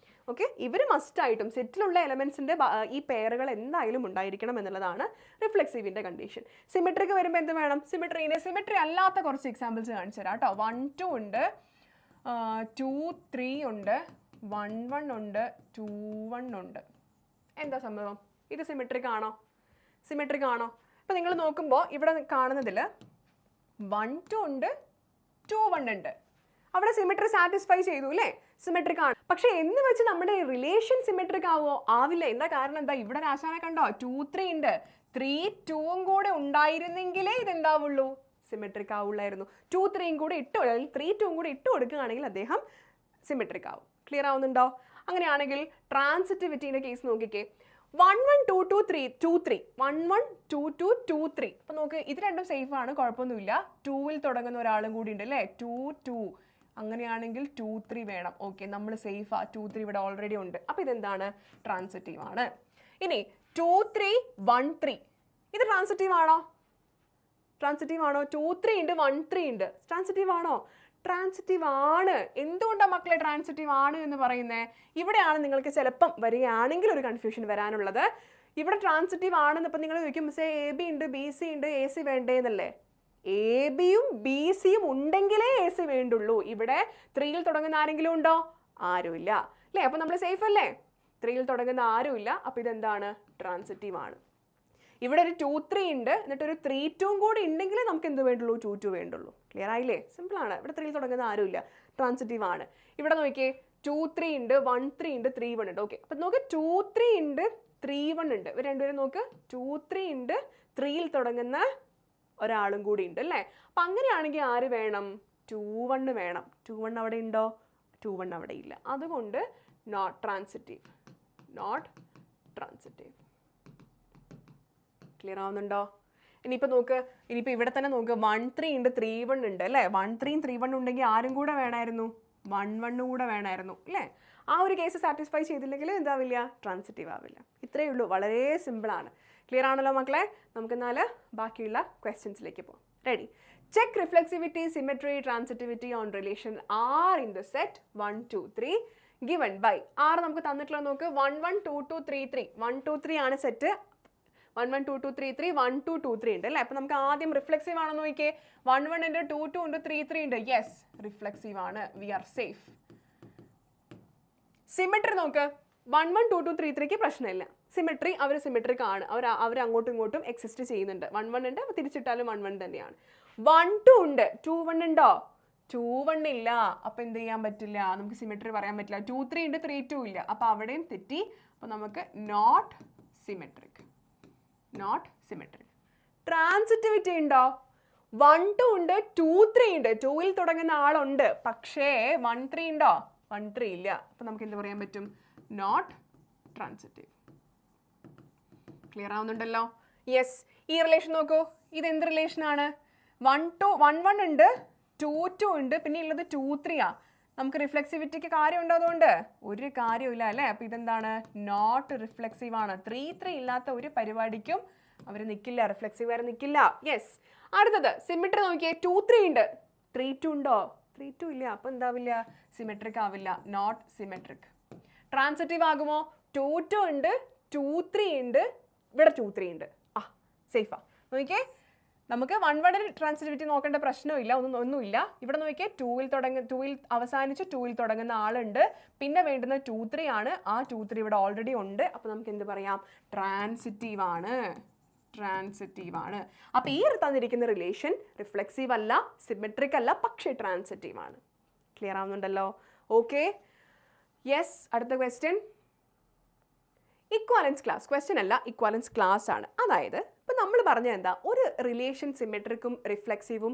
ഓക്കെ, ഇവർ മസ്റ്റായിട്ടും സെറ്റിലുള്ള എലമെൻസിൻ്റെ ഈ പെയറുകൾ എന്തായാലും ഉണ്ടായിരിക്കണം എന്നുള്ളതാണ് റിഫ്ലെക്സീവിൻ്റെ കണ്ടീഷൻ. സിമെട്രിക്ക് വരുമ്പോൾ എന്ത് വേണം? സിമെട്രി അല്ലാത്ത കുറച്ച് എക്സാമ്പിൾസ് കാണിച്ചു തരാം കേട്ടോ. 1 2 ഉണ്ട്, 2 3 ഉണ്ട്, 1 1 ഉണ്ട്, 2 1 ഉണ്ട്. എന്താ സംഭവം? ഇത് സിമെട്രിക് ആണോ? ഇപ്പോൾ നിങ്ങൾ നോക്കുമ്പോൾ ഇവിടെ കാണുന്നതിൽ 1 2 ഉണ്ട്, 2 1 ഉണ്ട്. അവിടെ സിമെട്രി സാറ്റിസ്ഫൈ ചെയ്തു അല്ലേ? സിമെട്രിക് ആണ്. പക്ഷെ എന്ന് വെച്ച് നമ്മുടെ റിലേഷൻ സിമെട്രിക് ആവുമോ? ആവില്ല. എന്താ കാരണം? എന്താ ഇവിടെ രാശാനെ കണ്ടോ? 2 3 ഉണ്ട്, 3 2 കൂടെ ഉണ്ടായിരുന്നെങ്കിലേ ഇതെന്താവുള്ളൂ? സിമെട്രിക് ആവുള്ളായിരുന്നു. 2 3 കൂടെ ഇട്ട്, അല്ലെങ്കിൽ 3 2 കൂടെ ഇട്ട് കൊടുക്കുകയാണെങ്കിൽ അദ്ദേഹം സിമെട്രിക് ആവും. ക്ലിയർ ആവുന്നുണ്ടോ? അങ്ങനെയാണെങ്കിൽ ട്രാൻസിറ്റിവിറ്റിയുടെ കേസ് നോക്കിക്കേ 1 1 2 2 3 2 3 1 1 2 2 2 3. അപ്പോൾ നോക്ക് ഇത് രണ്ടും സേഫ് ആണ്, കുഴപ്പമൊന്നുമില്ല. 2ൽ തുടങ്ങുന്ന ഒരാളും കൂടി ഉണ്ട് അല്ലേ, 2 2. അങ്ങനെയാണെങ്കിൽ 2 3 വേണം. ഓക്കെ, നമ്മൾ സേഫാ, 2 3 ഇവിടെ ഓൾറെഡി ഉണ്ട്. അപ്പോൾ ഇതെന്താണ്, ട്രാൻസിറ്റീവ് ആണ്. ഇനി 2 3 1 3 ഇത് ട്രാൻസിറ്റീവ് ആണോ? ട്രാൻസിറ്റീവ് ആണോ? 2 3 ഉണ്ട് 1 3 ഉണ്ട്, ട്രാൻസിറ്റീവ് ആണോ? ട്രാൻസിറ്റീവ് ആണ്. എന്തുകൊണ്ടാണ് മക്കളെ ട്രാൻസിറ്റീവ് ആണ് എന്ന് പറയുന്നത്? ഇവിടെയാണ് നിങ്ങൾക്ക് ചിലപ്പം വരികയാണെങ്കിൽ ഒരു കൺഫ്യൂഷൻ വരാനുള്ളത്. ഇവിടെ ട്രാൻസിറ്റീവ് ആണെന്ന് ഇപ്പം നിങ്ങൾ ചോദിക്കും, മിസ്സേ എ ബി ഉണ്ട് ബി സി ഉണ്ട് എ സി വേണ്ടേന്നല്ലേ? എ ബിയും ബി സിയും ഉണ്ടെങ്കിലേ എ സി വേണ്ടുള്ളൂ. ഇവിടെ 3ൽ തുടങ്ങുന്ന ആരെങ്കിലും ഉണ്ടോ? ആരുമില്ല അല്ലേ? അപ്പം നമ്മൾ സേഫ് അല്ലേ? 3ൽ തുടങ്ങുന്ന ആരുമില്ല. അപ്പം ഇതെന്താണ്, ട്രാൻസിറ്റീവ് ആണ്. ഇവിടെ ഒരു 2 3 ഉണ്ട്, എന്നിട്ട് ഒരു 3 2 കൂടി ഉണ്ടെങ്കിലേ നമുക്ക് എന്ത് വേണ്ടുള്ളൂ, 2 2 വേണ്ടുള്ളൂ. ക്ലിയർ ആയില്ലേ? സിമ്പിളാണ്. ഇവിടെ 3ൽ തുടങ്ങുന്ന ആരുമില്ല, ട്രാൻസിറ്റീവ് ആണ്. ഇവിടെ നോക്കിയേ 2 3 ഉണ്ട് 1 3 ഉണ്ട് 3 1 ഉണ്ട്. ഓക്കെ, അപ്പം നോക്ക് 2 3 ഉണ്ട് 3 1 ഉണ്ട്. ഇവർ രണ്ടുപേരും നോക്ക് 2 3 ഉണ്ട് 3ൽ തുടങ്ങുന്ന ഒരാളും കൂടി ഉണ്ട് അല്ലേ? അപ്പം അങ്ങനെയാണെങ്കിൽ ആര് വേണം? 2 1 വേണം. 2 1 അവിടെ ഉണ്ടോ? 2 1 അവിടെ ഇല്ല. അതുകൊണ്ട് not transitive, not transitive. Clear ആവുന്നുണ്ടോ? ഇനിയിപ്പോൾ നോക്ക്, ഇനിയിപ്പോൾ ഇവിടെ തന്നെ നോക്ക് 1 3 ഉണ്ട് 3 1 ഉണ്ട് അല്ലേ? 1 3 3 1 ഉണ്ടെങ്കിൽ ആരും കൂടെ വേണമായിരുന്നു, 1 1 കൂടെ വേണമായിരുന്നു അല്ലേ? ആ ഒരു കേസ് സാറ്റിസ്ഫൈ ചെയ്തില്ലെങ്കിൽ എന്താവില്ല, ട്രാൻസിറ്റീവ് ആവില്ല. ഇത്രയേ ഉള്ളൂ, വളരെ സിമ്പിളാണ്. ക്ലിയർ ആണല്ലോ മക്കളെ? നമുക്കെന്നാൽ ബാക്കിയുള്ള ക്വസ്റ്റ്യൻസിലേക്ക് പോകാം. Ready? Check reflexivity, symmetry, transitivity on relation R in the set 1 2 3 given by. R നമുക്ക് തന്നിട്ടുള്ള നോക്ക് 1 1 2 2 3 3 1 2 3 ആണ് സെറ്റ്. 1 1 2 2 3 3 1 2 2 3 ഉണ്ട് അല്ലേ? അപ്പം നമുക്ക് ആദ്യം റിഫ്ലെക്സീവ് ആണെന്ന് നോക്കിയേ. 1 1 ഉണ്ട് 2 2 ഉണ്ട് 3 3 ഉണ്ട്. യെസ്, റിഫ്ലെക്സീവ് ആണ്. We are safe. സിമെട്രി നോക്ക്, 1 1 2 2 3 3ക്ക് പ്രശ്നമില്ല. സിമെട്രി അവർ സിമെട്രിക് ആണ്, അവർ അങ്ങോട്ടും ഇങ്ങോട്ടും എക്സിസ്റ്റ് ചെയ്യുന്നുണ്ട്. 1 1 ഉണ്ട്, തിരിച്ചിട്ടാലും 1 1 തന്നെയാണ്. 1 2 ഉണ്ട്, 2 1 ഉണ്ടോ? 2 1 ഇല്ല. അപ്പം എന്ത് ചെയ്യാൻ പറ്റില്ല, നമുക്ക് സിമെട്രി പറയാൻ പറ്റില്ല. 2 3 ഉണ്ട് 3 2 ഇല്ല. അപ്പം അവിടെയും തെറ്റി. അപ്പം നമുക്ക് not symmetric, not symmetric. Transitivity ഉണ്ടോ? 1 2 ഉണ്ട് 2 3 ഉണ്ട്, 2ൽ തുടങ്ങുന്ന ആളുണ്ട്. പക്ഷേ 1 3 ഉണ്ടോ? 1 3 ഇല്ല. അപ്പം നമുക്ക് എന്ത് പറയാൻ പറ്റും, നോട്ട് ട്രാൻസിറ്റീവ്. ക്ലിയർ ആവുന്നുണ്ടല്ലോ? യെസ്. ഈ റിലേഷൻ നോക്കൂ, ഇതെന്ത് റിലേഷനാണ്? 1 1 ഉണ്ട് 2 2 ഉണ്ട്, പിന്നെ ഉള്ളത് 2 3 ആ. നമുക്ക് റിഫ്ലെക്സിവിറ്റിക്ക് കാര്യമുണ്ടോ? അതുകൊണ്ട് ഒരു കാര്യമില്ല അല്ലേ? അപ്പം ഇതെന്താണ്, നോട്ട് റിഫ്ലെക്സീവ് ആണ്. 3 3 ഇല്ലാത്ത ഒരു പരിപാടിക്കും അവർ നിൽക്കില്ല, റിഫ്ലെക്സീവ് വരെ നിൽക്കില്ല. യെസ്. അടുത്തത് സിമെട്രി നോക്കിയേ, 2 3 ഉണ്ട്, 3 2 ഉണ്ടോ? 3 2 ഇല്ല. അപ്പം എന്താവില്ല, സിമെട്രിക് ആവില്ല, നോട്ട് സിമെട്രിക്. ട്രാൻസിറ്റീവ് ആകുമോ? 2 2 ഉണ്ട് 2 3 ഉണ്ട്, ഇവിടെ 2 3 ഉണ്ട്. ആ, സേഫാ. നോക്കിയേ, നമുക്ക് 1 1 ട്രാൻസിറ്റിവിറ്റി നോക്കേണ്ട പ്രശ്നമില്ല, ഒന്നുമില്ല. ഇവിടെ നോക്കിയാൽ 2ൽ അവസാനിച്ച് 2ൽ തുടങ്ങുന്ന ആളുണ്ട്. പിന്നെ വേണ്ടുന്ന 2 3 ആണ്. ആ 2 3 ഇവിടെ ഓൾറെഡി ഉണ്ട്. അപ്പോൾ നമുക്ക് എന്ത് പറയാം, ട്രാൻസിറ്റീവ് ആണ്, ട്രാൻസിറ്റീവ് ആണ്. അപ്പോൾ ഈ തന്നിരിക്കുന്ന റിലേഷൻ റിഫ്ലെക്സീവ് അല്ല, സിമെട്രിക് അല്ല, പക്ഷേ ട്രാൻസിറ്റീവ് ആണ്. ക്ലിയർ ആവുന്നുണ്ടല്ലോ? Okay, yes. അടുത്ത ക്വസ്റ്റ്യൻ, ഇക്വാലൻസ് ക്ലാസ്. ക്വസ്റ്റ്യൻ അല്ല, ഇക്വാലൻസ് ക്ലാസ് ആണ്. അതായത് ഇപ്പം നമ്മൾ പറഞ്ഞത് എന്താ, ഒരു റിലേഷൻ സിമെട്രിക്കും റിഫ്ലെക്സീവും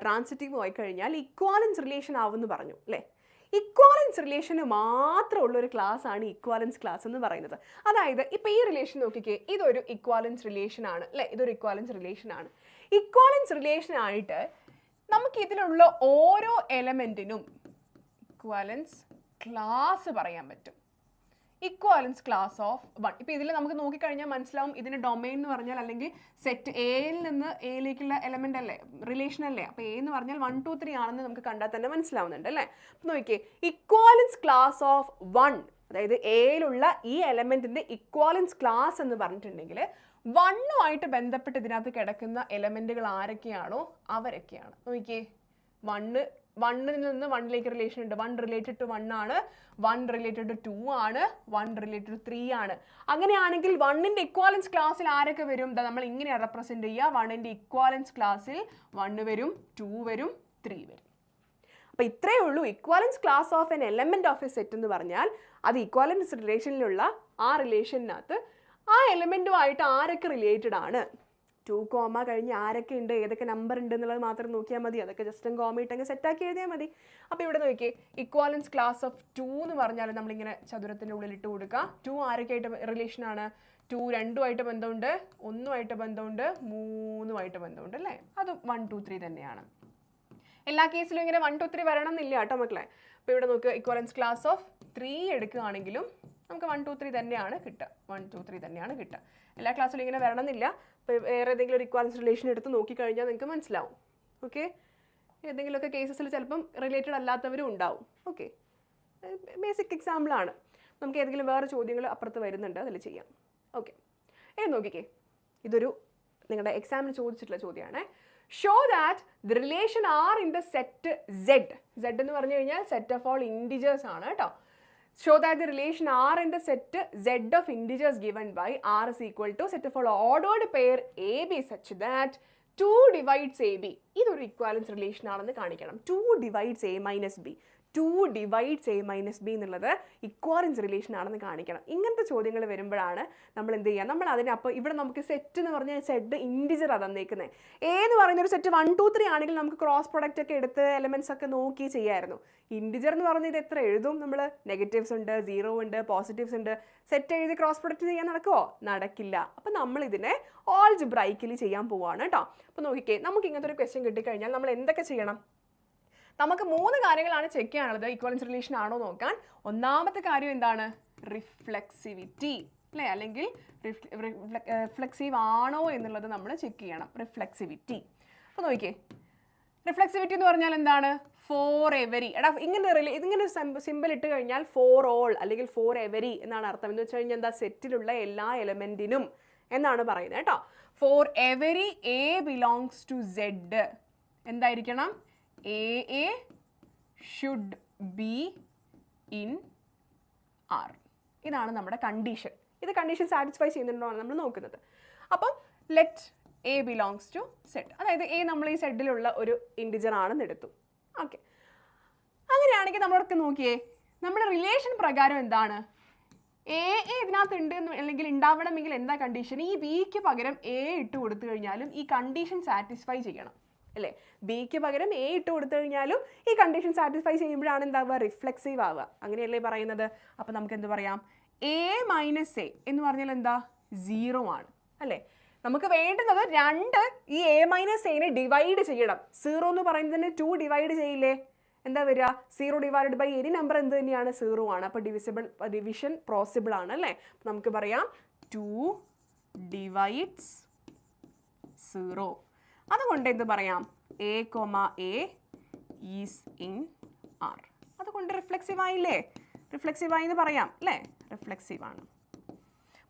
ട്രാൻസിറ്റീവും ആയി കഴിഞ്ഞാൽ ഇക്വാലൻസ് റിലേഷൻ ആവുമെന്ന് പറഞ്ഞു അല്ലേ? ഇക്വാലൻസ് റിലേഷന് മാത്രമുള്ള ഒരു ക്ലാസ് ആണ് ഇക്വാലൻസ് ക്ലാസ് എന്ന് പറയുന്നത്. അതായത് ഇപ്പം ഈ റിലേഷൻ നോക്കിക്കേ, ഇതൊരു ഇക്വാലൻസ് റിലേഷൻ ആണ് അല്ലേ? ഇതൊരു ഇക്വാലൻസ് റിലേഷൻ ആണ്. ഇക്വാലൻസ് റിലേഷൻ ആയിട്ട് നമുക്ക് ഇതിലുള്ള ഓരോ എലമെൻറ്റിനും ഇക്വാലൻസ് ക്ലാസ് പറയാൻ പറ്റും. Equivalence class of 1. ഇപ്പോൾ ഇതിൽ നമുക്ക് നോക്കിക്കഴിഞ്ഞാൽ മനസ്സിലാവും ഇതിൻ്റെ ഡൊമൈൻ എന്ന് പറഞ്ഞാൽ, അല്ലെങ്കിൽ സെറ്റ് എയിൽ നിന്ന് എയിലേക്കുള്ള എലമെൻ്റ് അല്ലേ, റിലേഷൻ അല്ലേ? അപ്പോൾ എ എന്ന് പറഞ്ഞാൽ 1 2 3 ആണെന്ന് നമുക്ക് കണ്ടാൽ തന്നെ മനസ്സിലാവുന്നുണ്ട് അല്ലേ? അപ്പോൾ നോക്കിയേ, ഇക്വാലൻസ് ക്ലാസ് ഓഫ് 1, അതായത് എയിലുള്ള ഈ എലമെൻറ്റിൻ്റെ ഇക്വാലൻസ് ക്ലാസ് എന്ന് പറഞ്ഞിട്ടുണ്ടെങ്കിൽ 1ഉമായിട്ട് ബന്ധപ്പെട്ട് ഇതിനകത്ത് കിടക്കുന്ന എലമെൻറ്റുകൾ ആരൊക്കെയാണോ അവരൊക്കെയാണ്. നോക്കിയേ, 1ൽ നിന്ന് 1ലേക്ക് റിലേഷൻ ഉണ്ട്. 1 റിലേറ്റഡ് ടു 1 ആണ്, 1 റിലേറ്റഡ് ടു 2 ആണ്, 1 റിലേറ്റഡ് ടു 3 ആണ്. അങ്ങനെയാണെങ്കിൽ 1ൻ്റെ ഇക്വാലൻസ് ക്ലാസ്സിൽ ആരൊക്കെ വരും? നമ്മൾ ഇങ്ങനെ റെപ്രസെൻറ്റ് ചെയ്യുക. 1ൻ്റെ ഇക്വാലൻസ് ക്ലാസ്സിൽ 1 വരും, 2 വരും, 3 വരും. അപ്പോൾ ഇത്രയേ ഉള്ളൂ equivalence class of N element of A set എന്ന് പറഞ്ഞാൽ. അത് ഇക്വാലൻസ് റിലേഷനിലുള്ള ആ റിലേഷനകത്ത് ആ എലമെൻറ്റുമായിട്ട് ആരൊക്കെ റിലേറ്റഡ് ആണ്. 2 കോമ കഴിഞ്ഞ് ആരൊക്കെ ഉണ്ട്, ഏതൊക്കെ നമ്പർ ഉണ്ട് എന്നുള്ളത് മാത്രം നോക്കിയാൽ മതി. അതൊക്കെ ജസ്റ്റ് കോമ ഇട്ടങ്ങ് സെറ്റാക്കി എഴുതിയാൽ മതി. അപ്പോൾ ഇവിടെ നോക്കിയേ, ഇക്വാലൻസ് ക്ലാസ് ഓഫ് 2 എന്ന് പറഞ്ഞാൽ നമ്മളിങ്ങനെ ചതുരത്തിൻ്റെ ഉള്ളിൽ ഇട്ട് കൊടുക്കുക. 2 ആരൊക്കെയായിട്ട് റിലേഷനാണ്? 2 2ആയിട്ട് ബന്ധമുണ്ട്, 1ആയിട്ട് ബന്ധമുണ്ട്, 3ആയിട്ട് ബന്ധമുണ്ട് അല്ലേ? അത് 1 2 3 തന്നെയാണ്. എല്ലാ കേസിലും ഇങ്ങനെ 1 2 3 വരണം എന്നില്ല കേട്ടോ മക്കളെ. അപ്പോൾ ഇവിടെ നോക്കുക, ഇക്വലൻസ് ക്ലാസ് ഓഫ് 3 എടുക്കുകയാണെങ്കിലും നമുക്ക് 1 2 3 തന്നെയാണ് കിട്ടുക. 1 2 3 തന്നെയാണ് കിട്ടുക. എല്ലാ ക്ലാസ്സിലും ഇങ്ങനെ വരണം എന്നില്ല. ഇപ്പോൾ വേറെ ഏതെങ്കിലും ഒരു ഇക്വാലൻസ് റിലേഷൻ എടുത്ത് നോക്കിക്കഴിഞ്ഞാൽ നിങ്ങൾക്ക് മനസ്സിലാവും. ഓക്കെ, ഏതെങ്കിലുമൊക്കെ കേസസിൽ ചിലപ്പം റിലേറ്റഡ് അല്ലാത്തവരും ഉണ്ടാവും. ഓക്കെ, ബേസിക് എക്സാമ്പിളാണ്. നമുക്ക് ഏതെങ്കിലും വേറെ ചോദ്യങ്ങൾ അപ്പുറത്ത് വരുന്നുണ്ട്, അതിൽ ചെയ്യാം. ഓക്കെ, ഇത് നോക്കിക്കേ, ഇതൊരു നിങ്ങളുടെ എക്സാമിന് ചോദിച്ചിട്ടുള്ള ചോദ്യമാണ്. Show that the relation R in the set Z. Z എന്ന് പറഞ്ഞു കഴിഞ്ഞാൽ സെറ്റ് ഓഫ് ഓൾ ഇൻഡിജേഴ്സ് ആണ് കേട്ടോ. Show that the relation R in the set Z of integers given by R is equal to set of all ordered pair A B such that 2 divides AB. ഇതൊരു ഇക്വാലൻസ് റിലേഷൻ ആണെന്ന് കാണിക്കണം. 2 divides A minus B. 2 divides A minus B എന്നുള്ളത് ഇക്വാലൻസ് റിലേഷൻ ആണെന്ന് കാണിക്കണം. ഇങ്ങനത്തെ ചോദ്യങ്ങൾ വരുമ്പോഴാണ് നമ്മൾ എന്ത് ചെയ്യുക, നമ്മൾ അതിനെ അപ്പോൾ ഇവിടെ നമുക്ക് സെറ്റ് എന്ന് പറഞ്ഞാൽ സെറ്റ് ഇൻഡിജർ ആണ് തന്നേക്കുന്നത്. എന്ന് പറയുന്ന ഒരു സെറ്റ് 1 2 3 ആണെങ്കിൽ നമുക്ക് ക്രോസ് പ്രൊഡക്റ്റ് ഒക്കെ എടുത്ത് എലമെന്റ്സ് ഒക്കെ നോക്കി ചെയ്യായിരുന്നു. ഇൻഡിജർ എന്ന് പറഞ്ഞാൽ ഇത് എത്ര എഴുതും നമ്മൾ? നെഗറ്റീവ്സ് ഉണ്ട്, 0 ഉണ്ട്, പോസിറ്റീവ്സ് ഉണ്ട്. സെറ്റ് എഴുതി ക്രോസ് പ്രൊഡക്റ്റ് ചെയ്യാൻ നടക്കുമോ? നടക്കില്ല. അപ്പം നമ്മൾ ഇതിനെ ഓൾജിബ്രൈക്കലി ചെയ്യാൻ പോവുകയാണ് കേട്ടോ. അപ്പോൾ നോക്കിക്കേ, നമുക്ക് ഇങ്ങനത്തെ ഒരു ക്വസ്റ്റ്യൻ കിട്ടിക്കഴിഞ്ഞാൽ നമ്മൾ എന്തൊക്കെ ചെയ്യണം? നമുക്ക് 3 കാര്യങ്ങളാണ് ചെക്ക് ചെയ്യാനുള്ളത് ഇക്വലൻസ് റിലേഷൻ ആണോ നോക്കാൻ. ഒന്നാമത്തെ കാര്യം എന്താണ്? റിഫ്ലെക്സിവിറ്റി അല്ലേ, അല്ലെങ്കിൽ റിഫ്ലെക്സീവ് ആണോ എന്നുള്ളത് നമ്മൾ ചെക്ക് ചെയ്യണം. റിഫ്ലെക്സിവിറ്റി. അപ്പോൾ നോക്കിക്കേ, റിഫ്ലെക്സിവിറ്റി എന്ന് പറഞ്ഞാൽ എന്താണ്? For every. എടാ ഇതിങ്ങനെ സിമ്പിൾ ഇട്ട് കഴിഞ്ഞാൽ ഫോർ ഓൾ അല്ലെങ്കിൽ ഫോർ എവരി എന്നാണ് അർത്ഥം. എന്ന് വെച്ച് കഴിഞ്ഞാൽ എന്താ? സെറ്റിലുള്ള എല്ലാ എലമെന്റിനും എന്നാണ് പറയുന്നത് കേട്ടോ. For every a belongs to Z എന്തായിരിക്കണം? A should be in R. ഇതാണ് നമ്മുടെ കണ്ടീഷൻ. ഇത് കണ്ടീഷൻ സാറ്റിസ്ഫൈ ചെയ്യുന്നുണ്ടോ ആണ് നമ്മൾ നോക്കുന്നത്. അപ്പം let A belongs to Z, അതായത് എ നമ്മൾ ഈ സെഡിലുള്ള ഒരു ഇൻഡിജർ ആണെന്ന് എടുത്തു. ഓക്കെ, അങ്ങനെയാണെങ്കിൽ നമ്മളൊക്കെ നോക്കിയേ, നമ്മുടെ റിലേഷൻ പ്രകാരം എന്താണ്? എ ഇതിനകത്ത് ഉണ്ട് എന്ന് അല്ലെങ്കിൽ ഉണ്ടാവണമെങ്കിൽ എന്താ കണ്ടീഷൻ? ഈ ബിക്ക് പകരം എ ഇട്ട് കൊടുത്തു കഴിഞ്ഞാലും ഈ കണ്ടീഷൻ സാറ്റിസ്ഫൈ ചെയ്യണം അല്ലേ? ബിക്ക് പകരം എ ഇട്ട് കൊടുത്തു കഴിഞ്ഞാലും ഈ കണ്ടീഷൻ സാറ്റിസ്ഫൈ ചെയ്യുമ്പോഴാണ് എന്താവുക? റിഫ്ലെക്സീവ് ആവുക. അങ്ങനെയല്ലേ പറയുന്നത്? അപ്പോൾ നമുക്ക് എന്ത് പറയാം? എ മൈനസ് എ എന്ന് പറഞ്ഞാൽ എന്താ? 0 ആണ് അല്ലേ? നമുക്ക് വേണ്ടുന്നത് 2 ഈ എ മൈനസ് എനെ ഡിവൈഡ് ചെയ്യണം. 0 എന്ന് പറയുന്നതിന് 2 ഡിവൈഡ് ചെയ്യില്ലേ? എന്താ വരിക? 0 ഡിവൈഡഡ് ബൈ എനി നമ്പർ എന്ത് തന്നെയാണ്? 0 ആണ്. അപ്പോൾ ഡിവിഷൻ പോസിബിൾ ആണ് അല്ലേ? നമുക്ക് പറയാം 2 divides 0. അതുകൊണ്ട് എന്ത് പറയാം? A comma A is in R. അതുകൊണ്ട് റിഫ്ലെക്സീവ് ആയില്ലേ? റിഫ്ലെക്സീവ് ആയി എന്ന് പറയാം അല്ലേ? റിഫ്ലെക്സീവ് ആണ്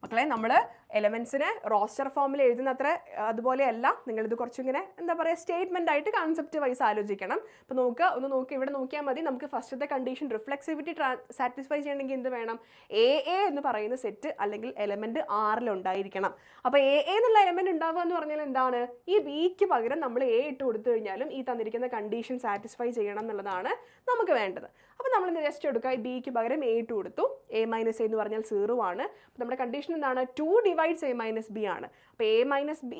മക്കളെ. നമ്മൾ എലമെന്റ്സിനെ റോസ്റ്റർ ഫോമിൽ എഴുതുന്നത്ര അതുപോലെയല്ല. നിങ്ങളിത് കുറച്ചിങ്ങനെ എന്താ പറയുക, സ്റ്റേറ്റ്മെന്റ് ആയിട്ട് കൺസെപ്റ്റ് വൈസ് ആലോചിക്കണം. അപ്പോൾ നോക്കുക, ഇവിടെ നോക്കിയാൽ മതി. നമുക്ക് ഫസ്റ്റത്തെ കണ്ടീഷൻ റിഫ്ലെക്സിവിറ്റി സാറ്റിസ്ഫൈ ചെയ്യണമെങ്കിൽ എന്ത് വേണം? എ എന്ന് പറയുന്ന സെറ്റ് അല്ലെങ്കിൽ എലമെന്റ് ആറിലുണ്ടായിരിക്കണം. അപ്പോൾ എ എന്നുള്ള എലമെന്റ് ഉണ്ടാവുക എന്ന് പറഞ്ഞാൽ എന്താണ്? ഈ ബിക്ക് പകരം നമ്മൾ എ ഇട്ട് കൊടുത്തു കഴിഞ്ഞാലും ഈ തന്നിരിക്കുന്ന കണ്ടീഷൻ സാറ്റിസ്ഫൈ ചെയ്യണം എന്നുള്ളതാണ് നമുക്ക് വേണ്ടത്. അപ്പോൾ നമ്മൾ ജസ്റ്റ് എടുക്കുക, ഈ ബിക്ക് പകരം എ ഇട്ട് കൊടുത്തു. എ മൈനസ് എ എന്ന് പറഞ്ഞാൽ 0 ആണ്. അപ്പോൾ നമ്മുടെ കണ്ടീഷൻ എന്താണ്? 2 divides a minus b ആണ്. അപ്പോൾ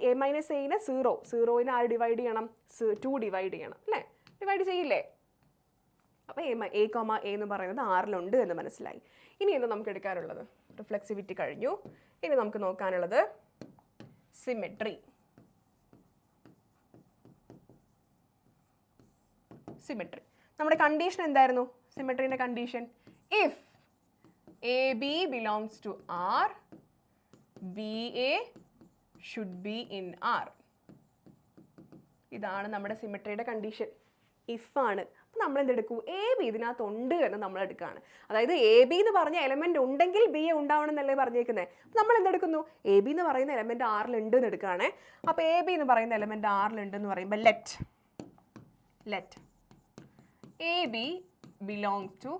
എ മൈനസ് എനെ 0നെ ആര് ഡിവൈഡ് ചെയ്യണം? 2 ഡിവൈഡ് ചെയ്യണം അല്ലേ? ഡിവൈഡ് ചെയ്യില്ലേ? അപ്പോൾ എ കോമ എ എന്ന് പറയുന്നത് ആറിലുണ്ട് എന്ന് മനസ്സിലായി. ഇനി എന്താ നമുക്ക് എടുക്കാനുള്ളത്? റിഫ്ലെക്സിവിറ്റി കഴിഞ്ഞു. ഇനി നമുക്ക് നോക്കാനുള്ളത് സിമെട്രി. സിമെട്രി നമ്മുടെ കണ്ടീഷൻ എന്തായിരുന്നു? സിമെട്രീൻ്റെ condition if A B belongs to R, BA should be in R. ഇതാണ് നമ്മുടെ സിമെട്രിയുടെ കണ്ടീഷൻ. ഇഫ് ആണ്. അപ്പോൾ നമ്മൾ എന്തെടുക്കും? എ ബി ഇതിനകത്തുണ്ട് എന്ന് നമ്മൾ എടുക്കുകയാണ്. അതായത് എ ബി എന്ന് പറഞ്ഞ എലമെന്റ് ഉണ്ടെങ്കിൽ ബി എ ഉണ്ടാവണം എന്നല്ലേ പറഞ്ഞേക്കുന്നത്. അപ്പോൾ നമ്മൾ എന്തെടുക്കുന്നു? എ ബി എന്ന് പറയുന്ന എലമെന്റ് ആറിലുണ്ട് എന്ന് എടുക്കുകയാണ്. അപ്പോൾ എ ബി എന്ന് പറയുന്ന എലമെന്റ് ആറിലുണ്ട് എന്ന് പറയുമ്പോൾ let A B belongs to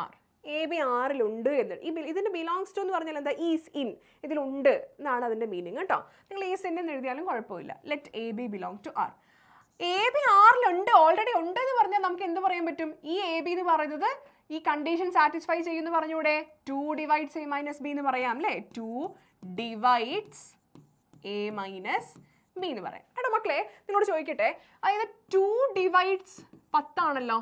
R. A b ആറിലുണ്ട് എന്ന്. ഇതിൻ്റെ ബിലോങ്സ് ടു എന്ന് പറഞ്ഞാൽ എന്താ? ഈസ് ഇൻ, ഇതിലുണ്ട് എന്നാണ് അതിൻ്റെ മീനിങ് കേട്ടോ. നിങ്ങൾ ഈസ് ഇൻ എന്ന് എഴുതിയാലും കുഴപ്പമില്ല. Let A B belong to R. A b ആറിലുണ്ട്, ഓൾറെഡി ഉണ്ട് എന്ന് പറഞ്ഞാൽ നമുക്ക് എന്ത് പറയാൻ പറ്റും? ഈ എ ബി എന്ന് പറയുന്നത് ഈ കണ്ടീഷൻ സാറ്റിസ്ഫൈ ചെയ്യുമെന്ന് പറഞ്ഞൂടെ? 2 divides a minus b എന്ന് പറയാം അല്ലേ? 2 divides a minus ബി എന്ന് പറയാം. എടാ മക്കളെ നിങ്ങളോട് ചോദിക്കട്ടെ, അതായത് 2 ഡിവൈഡ്സ് 10 ആണല്ലോ,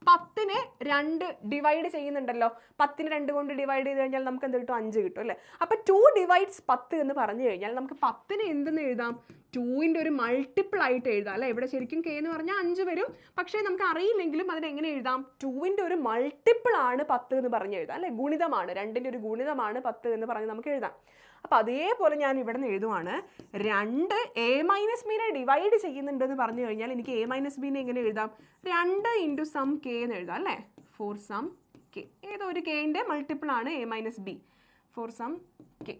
10നെ 2 ഡിവൈഡ് ചെയ്യുന്നുണ്ടല്ലോ, 10നെ 2 കൊണ്ട് ഡിവൈഡ് ചെയ്ത് കഴിഞ്ഞാൽ നമുക്ക് എന്ത് കിട്ടും? 5 കിട്ടും അല്ലേ? അപ്പോൾ 2 ഡിവൈഡ്സ് 10 എന്ന് പറഞ്ഞു കഴിഞ്ഞാൽ നമുക്ക് 10നെ എന്തെന്ന് എഴുതാം? 2ൻ്റെ ഒരു മൾട്ടിപ്പിൾ ആയിട്ട് എഴുതാം അല്ലേ? ഇവിടെ ശരിക്കും കെ എന്ന് പറഞ്ഞാൽ 5 വരും, പക്ഷേ നമുക്ക് അറിയില്ലെങ്കിലും അതിനെങ്ങനെ എഴുതാം? 2ൻ്റെ ഒരു മൾട്ടിപ്പിൾ ആണ് 10 എന്ന് പറഞ്ഞ് എഴുതാം അല്ലേ? ഗുണിതമാണ്, 2ൻ്റെ ഒരു ഗുണിതമാണ് 10 എന്ന് പറഞ്ഞ് നമുക്ക് എഴുതാം. അപ്പോൾ അതേപോലെ ഞാൻ ഇവിടെ നിന്ന് എഴുതുവാണ്, 2 a മൈനസ് ബിനെ ഡിവൈഡ് ചെയ്യുന്നുണ്ടെന്ന് പറഞ്ഞു കഴിഞ്ഞാൽ എനിക്ക് a മൈനസ് ബിനെ എങ്ങനെ എഴുതാം? 2 ഇൻറ്റു സം കെ എന്ന് എഴുതാം അല്ലേ? ഫോർ സം കെ, ഏതോ ഒരു കെൻ്റെ മൾട്ടിപ്പിൾ ആണ് a minus b, for some k.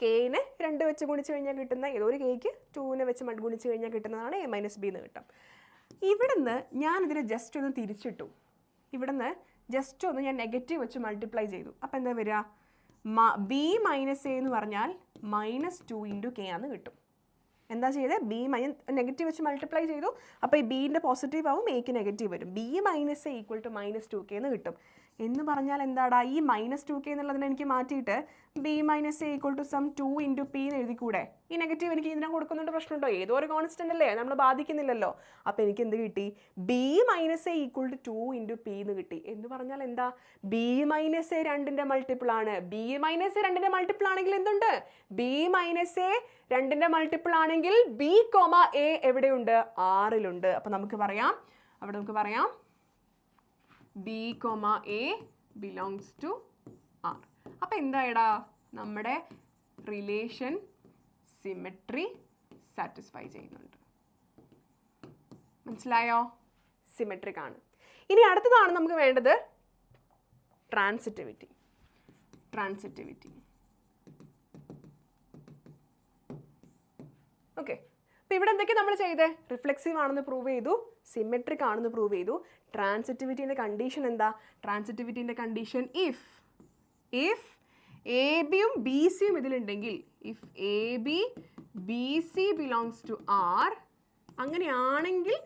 കെനെ 2 വെച്ച് ഗുണിച്ച് കഴിഞ്ഞാൽ കിട്ടുന്ന ഏതോ ഒരു കെക്ക് 2നെ വെച്ച് ഗുണിച്ച് കഴിഞ്ഞാൽ കിട്ടുന്നതാണ് a മൈനസ് ബി എന്ന് കിട്ടും. ഇവിടുന്ന് ഞാനിതിനെ ജസ്റ്റ് ഒന്ന് തിരിച്ചിട്ടു, ഇവിടുന്ന് ജസ്റ്റ് ഒന്ന് ഞാൻ നെഗറ്റീവ് വെച്ച് മൾട്ടിപ്ലൈ ചെയ്തു. അപ്പോൾ എന്താ വരിക? ബി മൈനസ് എ എന്ന് പറഞ്ഞാൽ -2 ഇൻറ്റു കെ ആണെന്ന് കിട്ടും. എന്താ ചെയ്തത്? ബി നെഗറ്റീവ് വെച്ച് മൾട്ടിപ്ലൈ ചെയ്തു, അപ്പോൾ ഈ ബീൻ്റെ പോസിറ്റീവ് ആവും, എക്ക് നെഗറ്റീവ് വരും. B minus A equal to -2k എന്ന് കിട്ടും. എന്ന് പറഞ്ഞാൽ എന്താടാ, ഈ -2k എന്നുള്ളതിനെ എനിക്ക് മാറ്റിയിട്ട് B minus A equal to some 2 into P എന്ന് എഴുതിക്കൂടെ? ഈ നെഗറ്റീവ് എനിക്ക് ഇതിനെ കൊടുക്കുന്നുണ്ട്, പ്രശ്നമുണ്ടോ? ഏതോ ഒരു കോൺസ്റ്റൻ്റ് അല്ലേ, നമ്മൾ ബാധിക്കുന്നില്ലല്ലോ. അപ്പോൾ എനിക്ക് എന്ത് കിട്ടി? B minus A equal to 2 into P എന്ന് കിട്ടി. എന്ന് പറഞ്ഞാൽ എന്താ? ബി മൈനസ് എ 2ൻ്റെ മൾട്ടിപ്പിൾ ആണ്. ബി മൈനസ് എ 2ൻ്റെ മൾട്ടിപ്പിൾ ആണെങ്കിൽ എന്തുണ്ട്? ബി മൈനസ് എ 2ൻ്റെ മൾട്ടിപ്പിൾ ആണെങ്കിൽ ബി കോമ എ എവിടെയുണ്ട്? ആറിലുണ്ട്. അപ്പോൾ നമുക്ക് പറയാം, അവിടെ നമുക്ക് പറയാം B comma A belongs to R. അപ്പോൾ എന്തായടാ, നമ്മുടെ റിലേഷൻ സിമെട്രി സാറ്റിസ്ഫൈ ചെയ്യുന്നുണ്ട്. മനസ്സിലായോ? സിമെട്രിക് ആണ്. ഇനി അടുത്തതാണ് നമുക്ക് വേണ്ടത് ട്രാൻസിറ്റിവിറ്റി. Transitivity okay. അപ്പോൾ ഇവിടെ എന്തൊക്കെ നമ്മൾ ചെയ്തേ? റിഫ്ലെക്സീവ് ആണെന്ന് പ്രൂവ് ചെയ്തു, സിമെട്രിക് ആണെന്ന് പ്രൂവ് ചെയ്തു. ട്രാൻസിറ്റിവിറ്റിൻ്റെ കണ്ടീഷൻ എന്താ? ട്രാൻസിറ്റിവിറ്റിൻ്റെ കണ്ടീഷൻ ഇഫ് എ ബിയും ബി സിയും ഇതിലുണ്ടെങ്കിൽ, if A B B C belongs to R, അങ്ങനെയാണെങ്കിൽ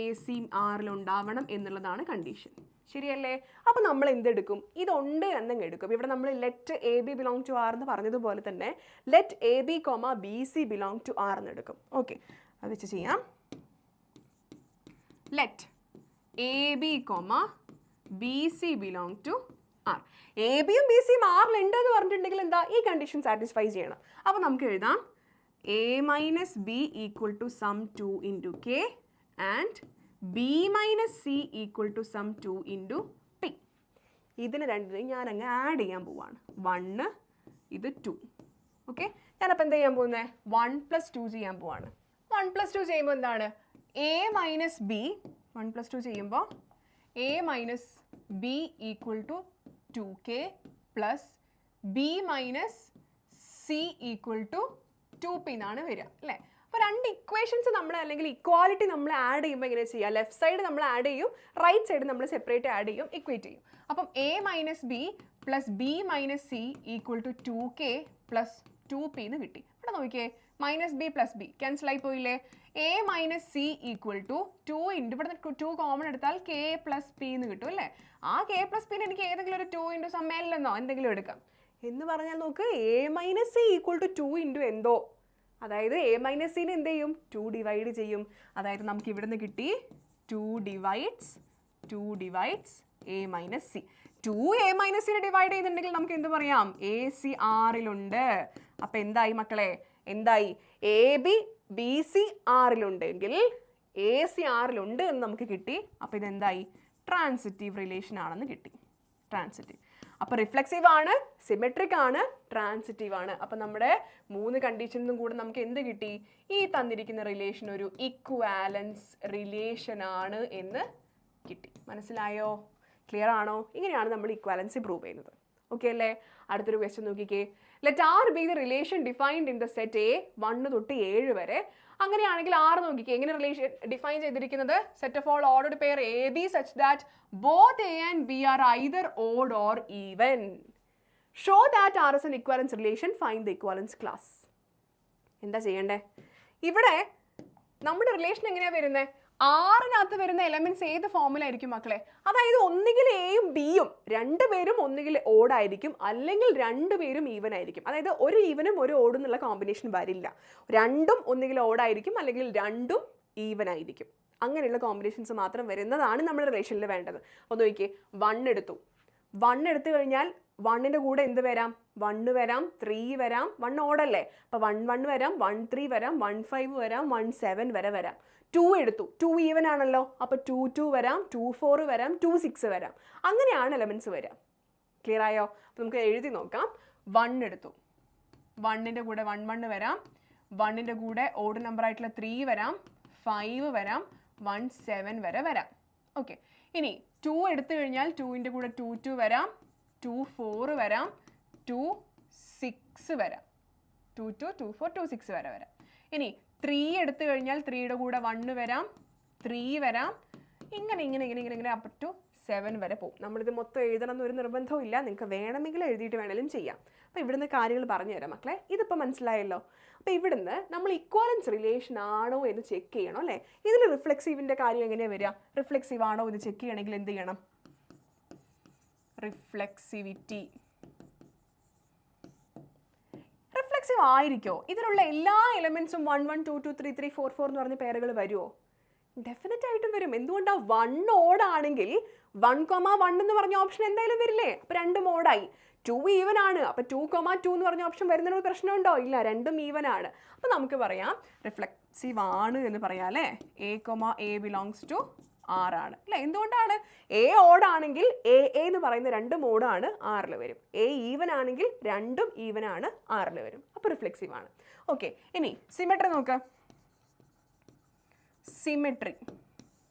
എ സിയും ആറിലുണ്ടാവണം എന്നുള്ളതാണ് കണ്ടീഷൻ. ശരിയല്ലേ? അപ്പോൾ നമ്മൾ എന്തെടുക്കും? ഇതുണ്ട് എന്നങ്ങ് എടുക്കും. ഇവിടെ നമ്മൾ let A B belong to R എന്ന് പറഞ്ഞതുപോലെ തന്നെ let A B comma B C belong to R എന്ന് എടുക്കും. ഓക്കെ, അത് വെച്ച് ചെയ്യാം. Let A B comma B C belong to R. A ബിയും ബി സിയും ആറിലുണ്ട് എന്ന് പറഞ്ഞിട്ടുണ്ടെങ്കിൽ എന്താ? ഈ കണ്ടീഷൻ സാറ്റിസ്ഫൈ ചെയ്യണം. അപ്പോൾ നമുക്ക് എഴുതാം A minus B equal to some 2 into K and B minus C equal to some 2 into P. ഇതിന് രണ്ടിനെയും ഞാൻ അങ്ങ് ആഡ് ചെയ്യാൻ പോവാണ്. 1 ഇത് 2. ഓക്കെ, ഞാനപ്പോൾ എന്താ ചെയ്യാൻ പോകുന്നത്? 1 + 2 ചെയ്യാൻ പോവാണ്. 1 + 2 ചെയ്യുമ്പോൾ എന്താണ്? എ മൈനസ് ബി, 1 + 2 ചെയ്യുമ്പോൾ A minus B equal to 2k plus B minus C equal to 2p എന്നാണ് വരിക അല്ലേ? അപ്പോൾ രണ്ട് ഇക്വേഷൻസ് നമ്മൾ അല്ലെങ്കിൽ ഇക്വാലിറ്റി നമ്മൾ ആഡ് ചെയ്യുമ്പോൾ എങ്ങനെ ചെയ്യുക? ലെഫ്റ്റ് സൈഡ് നമ്മൾ ആഡ് ചെയ്യും, റൈറ്റ് സൈഡ് നമ്മൾ സെപ്പറേറ്റ് ആഡ് ചെയ്യും, ഇക്വേറ്റ് ചെയ്യും. അപ്പം A minus B plus B minus C equal to 2k plus 2p എന്ന് കിട്ടി. ഇവിടെ നോക്കിയേ, minus B plus B cancel ആയി പോയില്ലേ? A minus C equal to 2 into ഇവിടെ 2 കോമൺ എടുത്താൽ കെ പ്ലസ് പി എന്ന് കിട്ടും അല്ലേ? ആ കെ പ്ലസ് പിന്ന് എനിക്ക് ഏതെങ്കിലും ഒരു 2 ഇൻറ്റു സമ്മേലെന്നോ എന്തെങ്കിലും എടുക്കാം. എന്ന് പറഞ്ഞാൽ നോക്ക്, A minus C equal to 2 into എന്തോ, അതായത് എ മൈനസ് സിനെ എന്ത് ചെയ്യും? 2 ഡിവൈഡ് ചെയ്യും. അതായത് നമുക്ക് ഇവിടെ നിന്ന് കിട്ടി 2 divides a minus c. 2 a minus സിനെ ഡിവൈഡ് ചെയ്യുന്നുണ്ടെങ്കിൽ നമുക്ക് എന്ത് പറയാം? എ സി ആറിലുണ്ട്. അപ്പം എന്തായി മക്കളെ? എന്തായി? എ ബി ബി സി ആറിലുണ്ടെങ്കിൽ എ സി ആറിലുണ്ട് എന്ന് നമുക്ക് കിട്ടി. അപ്പോൾ ഇതെന്തായി? ട്രാൻസിറ്റീവ് റിലേഷൻ ആണെന്ന് കിട്ടി. ട്രാൻസിറ്റീവ്. അപ്പോൾ റിഫ്ലെക്സീവ് ആണ്, സിമെട്രിക് ആണ്, ട്രാൻസിറ്റീവ് ആണ്. അപ്പോൾ നമ്മുടെ 3 കണ്ടീഷൻസും കൂടെ നമുക്ക് എന്ത് കിട്ടി? ഈ തന്നിരിക്കുന്ന റിലേഷൻ ഒരു ഇക്വാലൻസ് റിലേഷൻ ആണ് എന്ന് കിട്ടി. മനസ്സിലായോ? ക്ലിയർ ആണോ? ഇങ്ങനെയാണ് നമ്മൾ ഇക്വാലൻസി പ്രൂവ് ചെയ്യുന്നത്. ഓക്കെ അല്ലേ? അടുത്തൊരു ക്വസ്റ്റ്യൻ നോക്കിക്കേ. Let R be the relation defined in the set A 1 തൊട്ട് 7 വരെ. അങ്ങനെയാണെങ്കിൽ ആർ നോക്കിക്കേ, എങ്ങനെ റിലേഷൻ ഡിഫൈൻ ചെയ്തിരിക്കുന്നത്? Set of all ordered pair A B such that both A and B are either odd or even. Show that R is an equivalence relation, find the equivalence class. എന്താ ചെയ്യണ്ടേ? ഇവിടെ നമ്മുടെ റിലേഷൻ എങ്ങനെയാണ് വരുന്നത്? ആറിനകത്ത് വരുന്ന എലമെന്റ്സ് ഏത് ഫോമിലായിരിക്കും മക്കളെ? അതായത് ഒന്നുകിൽ എയും ബിയും രണ്ടുപേരും ഒന്നുകിൽ ഓടായിരിക്കും, അല്ലെങ്കിൽ രണ്ടുപേരും ഈവൻ ആയിരിക്കും. അതായത് ഒരു ഈവനും ഒരു ഓടും എന്നുള്ള കോമ്പിനേഷൻ വരില്ല. രണ്ടും ഒന്നുകിൽ ഓടായിരിക്കും, അല്ലെങ്കിൽ രണ്ടും ഈവൻ ആയിരിക്കും. അങ്ങനെയുള്ള കോമ്പിനേഷൻസ് മാത്രം വരുന്നതാണ് നമ്മുടെ റിലേഷനിൽ വേണ്ടത്. ഒന്ന് നോക്കിയേ, 1 എടുത്തു. 1 എടുത്തു കഴിഞ്ഞാൽ 1ന്റെ കൂടെ എന്ത് വരാം? 1 വരാം, 3 വരാം. 1 ഓടല്ലേ, അപ്പോൾ 1 വരാം, 1 3 വരാം, 1 5 വരാം, 1 7 വരെ വരാം. 2 എടുത്തു, 2 ഈവൻ ആണല്ലോ, അപ്പോൾ 2 2 വരാം, 2 4 വരാം, 2 6 വരാം. അങ്ങനെയാണ് എലമെന്റ്സ് വരിക. ക്ലിയർ ആയോ? അപ്പോൾ നമുക്ക് എഴുതി നോക്കാം. 1 എടുത്തു, 1ന്റെ കൂടെ 1 1 വരാം, 1ന്റെ കൂടെ ഓഡ് നമ്പർ ആയിട്ടുള്ള 3 വരാം, 5 വരാം, 1 7 വരെ വരാം. ഓക്കെ, ഇനി 2 എടുത്തു കഴിഞ്ഞാൽ 2ന്റെ കൂടെ 2 2 വരാം, 2 4 വരാം, 2 6 വരാം, 2 2 2 4 2 6 വരെ വരാം. ഇനി 3 എടുത്തു കഴിഞ്ഞാൽ 3യുടെ കൂടെ 1 വരാം, 3 വരാം, ഇങ്ങനെ ഇങ്ങനെ ഇങ്ങനെ ഇങ്ങനെ ഇങ്ങനെ അപ്പ് ടു 7 വരെ പോകും. നമ്മളിത് മൊത്തം എഴുതണം എന്നൊരു നിർബന്ധവും ഇല്ല, നിങ്ങൾക്ക് വേണമെങ്കിൽ എഴുതിയിട്ട് വേണമെങ്കിലും ചെയ്യാം. അപ്പോൾ ഇവിടുന്ന് കാര്യങ്ങൾ പറഞ്ഞു തരാം മക്കളെ. ഇതിപ്പോൾ മനസ്സിലായല്ലോ. അപ്പോൾ ഇവിടുന്ന് നമ്മൾ ഇക്വാലൻസ് റിലേഷൻ ആണോ എന്ന് ചെക്ക് ചെയ്യണം അല്ലേ? ഇതിൽ റിഫ്ലെക്സീവിൻ്റെ കാര്യം എങ്ങനെയാണ് വരിക? റിഫ്ലെക്സീവ് ആണോ എന്ന് ചെക്ക് ചെയ്യണമെങ്കിൽ എന്ത് ചെയ്യണം? റിഫ്ലെക്സിവിറ്റി. റിഫ്ലെക്സീവ് ആയിരിക്കോ? ഇതിലുള്ള എല്ലാ എലമെന്റ്സും 1 1 2 2 3 3 4 4 എന്ന് പറഞ്ഞ പേരുകൾ വരുമോ? ഡെഫിനറ്റ് ആയിട്ടും വരും. എന്തുകൊണ്ടാണ്? 1 ഓടാണെങ്കിൽ 1,1 എന്ന് പറഞ്ഞ ഓപ്ഷൻ എന്തായാലും വരില്ലേ? അപ്പോൾ രണ്ടും ഓടായി. 2 ഈവൻ ആണ്, അപ്പോൾ 2,2 എന്ന് പറഞ്ഞ ഓപ്ഷൻ വരുന്നതിന് പ്രശ്നമുണ്ടോ? ഇല്ല, രണ്ടും ഈവൻ ആണ്. അപ്പോൾ നമുക്ക് പറയാം റിഫ്ലെക്സീവ് ആണ് എന്ന് പറയാം അല്ലേ? A, ബിലോങ്സ് ടു R ആണ് അല്ലേ? എന്തുകൊണ്ടാണ്? എ ഓടാണെങ്കിൽ എ എന്ന് പറയുന്ന രണ്ടും ഓടാണ്, ആറിൽ വരും. എ ഈവൻ ആണെങ്കിൽ രണ്ടും ഈവൻ ആണ്, ആറിൽ വരും. അപ്പോൾ റിഫ്ലെക്സീവ് ആണ്. ഓക്കെ, ഇനി സിമെട്രി നോക്ക്. സിമെട്രി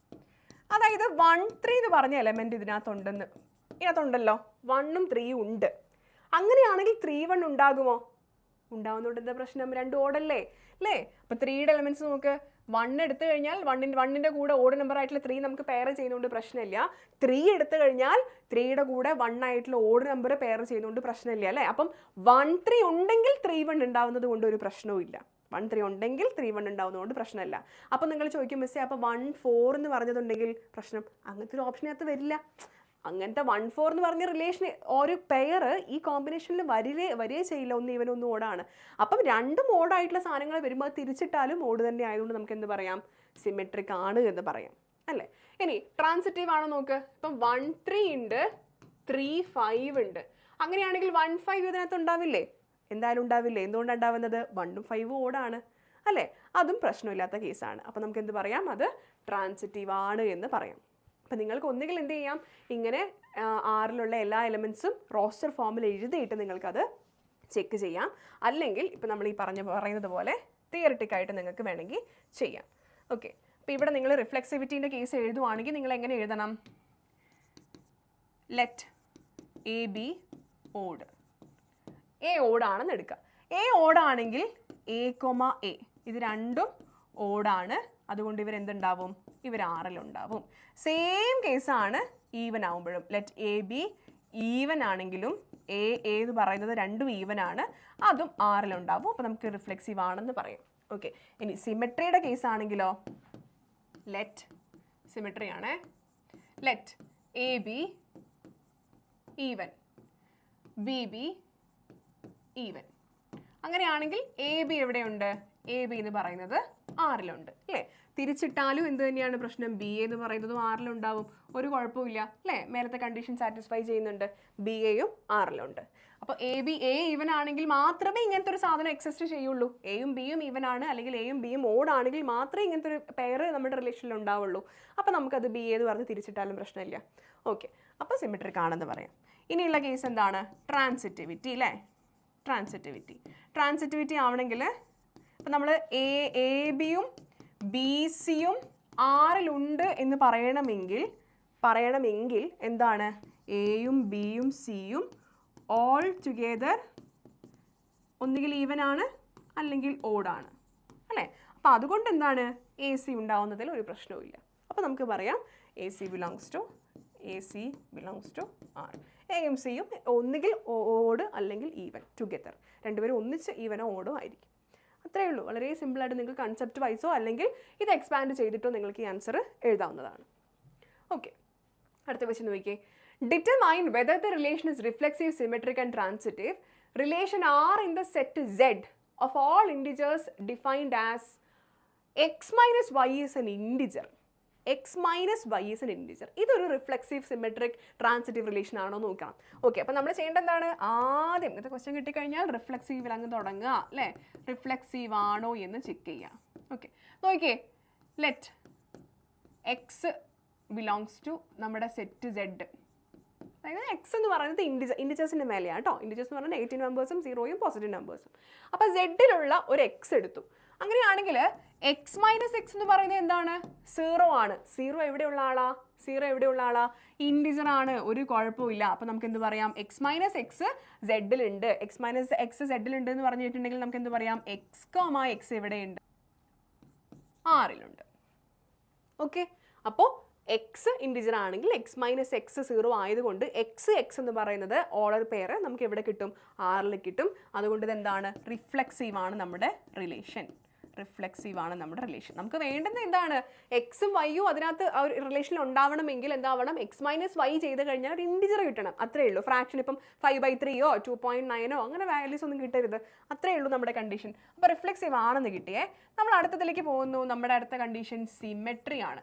അതായത് 1 3 എന്ന് പറഞ്ഞ എലമെന്റ് ഇതിനകത്തുണ്ടല്ലോ. 1ഉം 3ഉം ഉണ്ട്. അങ്ങനെയാണെങ്കിൽ 3 1 ഉണ്ടാകുമോ? ഉണ്ടാവുന്നതുകൊണ്ട് എന്താ പ്രശ്നം? രണ്ടും ഓടല്ലേ അല്ലേ? അപ്പോൾ 3യുടെ എലമെന്റ്സ് നോക്ക്. 1 എടുത്തു കഴിഞ്ഞാൽ 1ന്റെ കൂടെ ഓഡ് നമ്പർ ആയിട്ടുള്ള 3 നമുക്ക് പെയർ ചെയ്യുന്നതുകൊണ്ട് പ്രശ്നമില്ല. 3 എടുത്തു കഴിഞ്ഞാൽ 3യുടെ കൂടെ 1 ആയിട്ടുള്ള ഓഡ് നമ്പർ പെയർ ചെയ്യുന്നതുകൊണ്ട് പ്രശ്നമില്ല അല്ലേ? അപ്പം 1 3 ഉണ്ടെങ്കിൽ 3 1 ഉണ്ടാവുന്നത് കൊണ്ട് ഒരു പ്രശ്നവും ഇല്ല. 1 3 ഉണ്ടെങ്കിൽ 3 1 ഉണ്ടാവുന്നതുകൊണ്ട് പ്രശ്നമില്ല. അപ്പം നിങ്ങൾ ചോദിക്കും മിസ്സേ, അപ്പോൾ 1 4 എന്ന് പറഞ്ഞതുണ്ടെങ്കിൽ പ്രശ്നം? അങ്ങനത്തെ ഒരു ഓപ്ഷനകത്ത് വരില്ല. അങ്ങനത്തെ 1 4 എന്ന് പറഞ്ഞ റിലേഷൻ ഒരു പെയർ ഈ കോമ്പിനേഷനിൽ വരികയേ ചെയ്യില്ല. ഒന്ന് ഈവൻ ഒന്ന് ഓടാണ്. അപ്പം രണ്ടും ഓടായിട്ടുള്ള സാധനങ്ങൾ വരുമ്പോൾ തിരിച്ചിട്ടാലും ഓട് തന്നെ ആയതുകൊണ്ട് നമുക്ക് എന്ത് പറയാം? സിമെട്രിക് ആണ് എന്ന് പറയാം അല്ലേ? ഇനി ട്രാൻസിറ്റീവ് ആണോ നോക്ക്. ഇപ്പം 1 3 ഉണ്ട്, 3 5 ഉണ്ട്. അങ്ങനെയാണെങ്കിൽ 1 5 ഇതിനകത്ത് ഉണ്ടാവില്ലേ? എന്തായാലും ഉണ്ടാവില്ലേ? എന്തുകൊണ്ടാണ് ഉണ്ടാവുന്നത്? 1ഉം 5ഉം ഓടാണ് അല്ലേ? അതും പ്രശ്നമില്ലാത്ത കേസാണ്. അപ്പം നമുക്ക് എന്ത് പറയാം? അത് ട്രാൻസിറ്റീവ് ആണ് എന്ന് പറയാം. അപ്പം നിങ്ങൾക്ക് ഒന്നുകിൽ എന്ത് ചെയ്യാം, ഇങ്ങനെ ആറിലുള്ള എല്ലാ എലമെൻറ്റ്സും റോസ്റ്റർ ഫോമിൽ എഴുതിയിട്ട് നിങ്ങൾക്കത് ചെക്ക് ചെയ്യാം. അല്ലെങ്കിൽ ഇപ്പം നമ്മൾ ഈ പറയുന്നത് പോലെ തിയറിറ്റിക്കായിട്ട് നിങ്ങൾക്ക് വേണമെങ്കിൽ ചെയ്യാം. ഓക്കെ, അപ്പോൾ ഇവിടെ നിങ്ങൾ റിഫ്ലെക്സിവിറ്റീൻ്റെ കേസ് എഴുതുവാണെങ്കിൽ നിങ്ങൾ എങ്ങനെ എഴുതണം? Let A b odd. A ഓടാണെന്ന് എടുക്കുക. എ ഓടാണെങ്കിൽ എ ഇത് രണ്ടും ഓടാണ്. അതുകൊണ്ട് ഇവരെന്തുണ്ടാവും? ഇവർ ആറിലുണ്ടാവും. സെയിം കേസാണ് ഈവൻ ആവുമ്പോഴും. ലെറ്റ് എ ബി ഈവൻ ആണെങ്കിലും എ എന്ന് പറയുന്നത് രണ്ടും ഈവൻ ആണ്, അതും ആറിലുണ്ടാവും. അപ്പോൾ നമുക്ക് റിഫ്ലെക്സീവ് ആണെന്ന് പറയാം. ഓക്കെ, ഇനി സിമെട്രിയുടെ കേസ് ആണെങ്കിലോ, ലെറ്റ് സിമെട്രി ആണേ. Let A b even, B B even. അങ്ങനെയാണെങ്കിൽ എ ബി എവിടെയുണ്ട്? എ ബി എന്ന് പറയുന്നത് ആറിലുണ്ട് അല്ലേ? തിരിച്ചിട്ടാലും എന്ത് തന്നെയാണ് പ്രശ്നം? ബി എന്ന് പറയുന്നതും ആറിലുണ്ടാവും. ഒരു കുഴപ്പമില്ല അല്ലേ? മേലത്തെ കണ്ടീഷൻ സാറ്റിസ്ഫൈ ചെയ്യുന്നുണ്ട്. ബി എയും ആറിലുണ്ട്. അപ്പോൾ എ ബി എ ഈവൻ ആണെങ്കിൽ മാത്രമേ ഇങ്ങനത്തെ ഒരു സാധനം എക്സിസ്റ്റ് ചെയ്യുള്ളൂ. എയും ബിയും ഈവൻ ആണ്, അല്ലെങ്കിൽ എയും ബിയും ഓഡ് ആണെങ്കിൽ മാത്രമേ ഇങ്ങനത്തെ ഒരു പെയർ നമ്മുടെ റിലേഷനിൽ ഉണ്ടാവുള്ളൂ. അപ്പോൾ നമുക്കത് ബി എന്ന് പറഞ്ഞ് തിരിച്ചിട്ടാലും പ്രശ്നമില്ല. ഓക്കെ, അപ്പോൾ സിമെട്രിക് ആണെന്ന് പറയാം. ഇനിയുള്ള കേസ് എന്താണ്? ട്രാൻസിറ്റിവിറ്റി അല്ലേ? ട്രാൻസിറ്റിവിറ്റി ആവണമെങ്കിൽ ഇപ്പം നമ്മൾ എ ബിയും ബി സിയും ആറിലുണ്ട് എന്ന് പറയണമെങ്കിൽ എന്താണ്? എയും ബിയും സിയും ഓൾ ടുഗെദർ ഒന്നുകിൽ ഈവൻ ആണ്, അല്ലെങ്കിൽ ഓടാണ് അല്ലേ? അപ്പോൾ അതുകൊണ്ട് എന്താണ്? എ സി ഉണ്ടാവുന്നതിൽ ഒരു പ്രശ്നവും. അപ്പോൾ നമുക്ക് പറയാം A C belongs to R. എയും സിയും ഒന്നുകിൽ ഓഡ് അല്ലെങ്കിൽ ഈവൻ ടുഗെദർ, രണ്ടുപേരും ഒന്നിച്ച് ഈവനോ ഓടോ ആയിരിക്കും. അത്രയേ ഉള്ളൂ. വളരെ സിമ്പിളായിട്ട് നിങ്ങൾക്ക് കൺസെപ്റ്റ് വൈസോ അല്ലെങ്കിൽ ഇത് എക്സ്പാൻഡ് ചെയ്തിട്ടോ നിങ്ങൾക്ക് ഈ ആൻസർ എഴുതാവുന്നതാണ്. ഓക്കെ, അടുത്ത ക്വസ്റ്റ്യൻ നോക്കിയേ. Determine whether the relation is reflexive, symmetric and transitive. Relation R in the set Z of all integers defined as x minus y is an integer. x minus y is an integer. ഇതൊരു റിഫ്ലെക്സീവ്, സിമെട്രിക്, ട്രാൻസിറ്റീവ് റിലേഷൻ ആണോ നോക്കണം. ഓക്കെ, അപ്പോൾ നമ്മൾ ചെയ്യേണ്ടത് എന്താണ്? ആദ്യം ഇങ്ങനത്തെ ക്വസ്റ്റ്യൻ കിട്ടിക്കഴിഞ്ഞാൽ റിഫ്ലെക്സീവിൽ അങ്ങ് തുടങ്ങുക അല്ലേ? റിഫ്ലെക്സീവ് ആണോ എന്ന് ചെക്ക് ചെയ്യുക. ഓക്കെ, നോക്കിയേ. ലെറ്റ് എക്സ് ബിലോങ്സ് ടു നമ്മുടെ സെറ്റ് Z. അതായത് എക്സ് എന്ന് പറയുന്നത് ഇൻഡിജേഴ്സിൻ്റെ മേലെയാണ് കേട്ടോ. ഇൻഡിജേഴ്സ് എന്ന് പറഞ്ഞാൽ നെഗറ്റീവ് നമ്പേഴ്സും സീറോയും പോസിറ്റീവ് നമ്പേഴ്സും. അപ്പോൾ സെഡിലുള്ള ഒരു എക്സ് എടുത്തു. അങ്ങനെയാണെങ്കിൽ എക്സ് മൈനസ് എക്സ് എന്ന് പറയുന്നത് എന്താണ്? 0 ആണ്. സീറോ എവിടെയുള്ള ആളാ? ഇൻഡിജർ ആണ്, ഒരു കുഴപ്പമില്ല. അപ്പോൾ നമുക്ക് എന്ത് പറയാം? എക്സ് മൈനസ് എക്സ് സെഡിലുണ്ട്. എക്സ് മൈനസ് എക്സ് സെഡിലുണ്ട് എന്ന് പറഞ്ഞിട്ടുണ്ടെങ്കിൽ നമുക്ക് എന്ത് പറയാം? എക്സ് കോമ എക്സ് എവിടെയുണ്ട്? ആറിലുണ്ട്. ഓക്കെ, അപ്പോൾ എക്സ് ഇൻഡിജർ ആണെങ്കിൽ എക്സ് മൈനസ് എക്സ് 0 ആയതുകൊണ്ട് എക്സ് എന്ന് പറയുന്നത് ഓർഡർ പെയർ നമുക്ക് എവിടെ കിട്ടും? ആറിൽ കിട്ടും. അതുകൊണ്ട് ഇതെന്താണ്? റിഫ്ലെക്സീവ് ആണ് നമ്മുടെ റിലേഷൻ. നമുക്ക് വേണ്ടുന്നത് എന്താണ്? എക്സും വൈയും അതിനകത്ത് റിലേഷനിൽ ഉണ്ടാവണമെങ്കിൽ എന്താവണം? എക്സ് മൈനസ് വൈ ചെയ്ത് കഴിഞ്ഞാൽ ഒരു ഇൻഡിജർ കിട്ടണം. അത്രേ ഉള്ളൂ. ഫ്രാക്ഷൻ ഇപ്പം 5/3 2.9 അങ്ങനെ വാല്യൂസ് ഒന്നും കിട്ടരുത്. അത്രേ ഉള്ളൂ നമ്മുടെ കണ്ടീഷൻ. അപ്പോൾ റിഫ്ലെക്സീവ് ആണെന്ന് കിട്ടിയേ. നമ്മൾ അടുത്തതിലേക്ക് പോകുന്നു. നമ്മുടെ അടുത്ത കണ്ടീഷൻ സിമെട്രി ആണ്.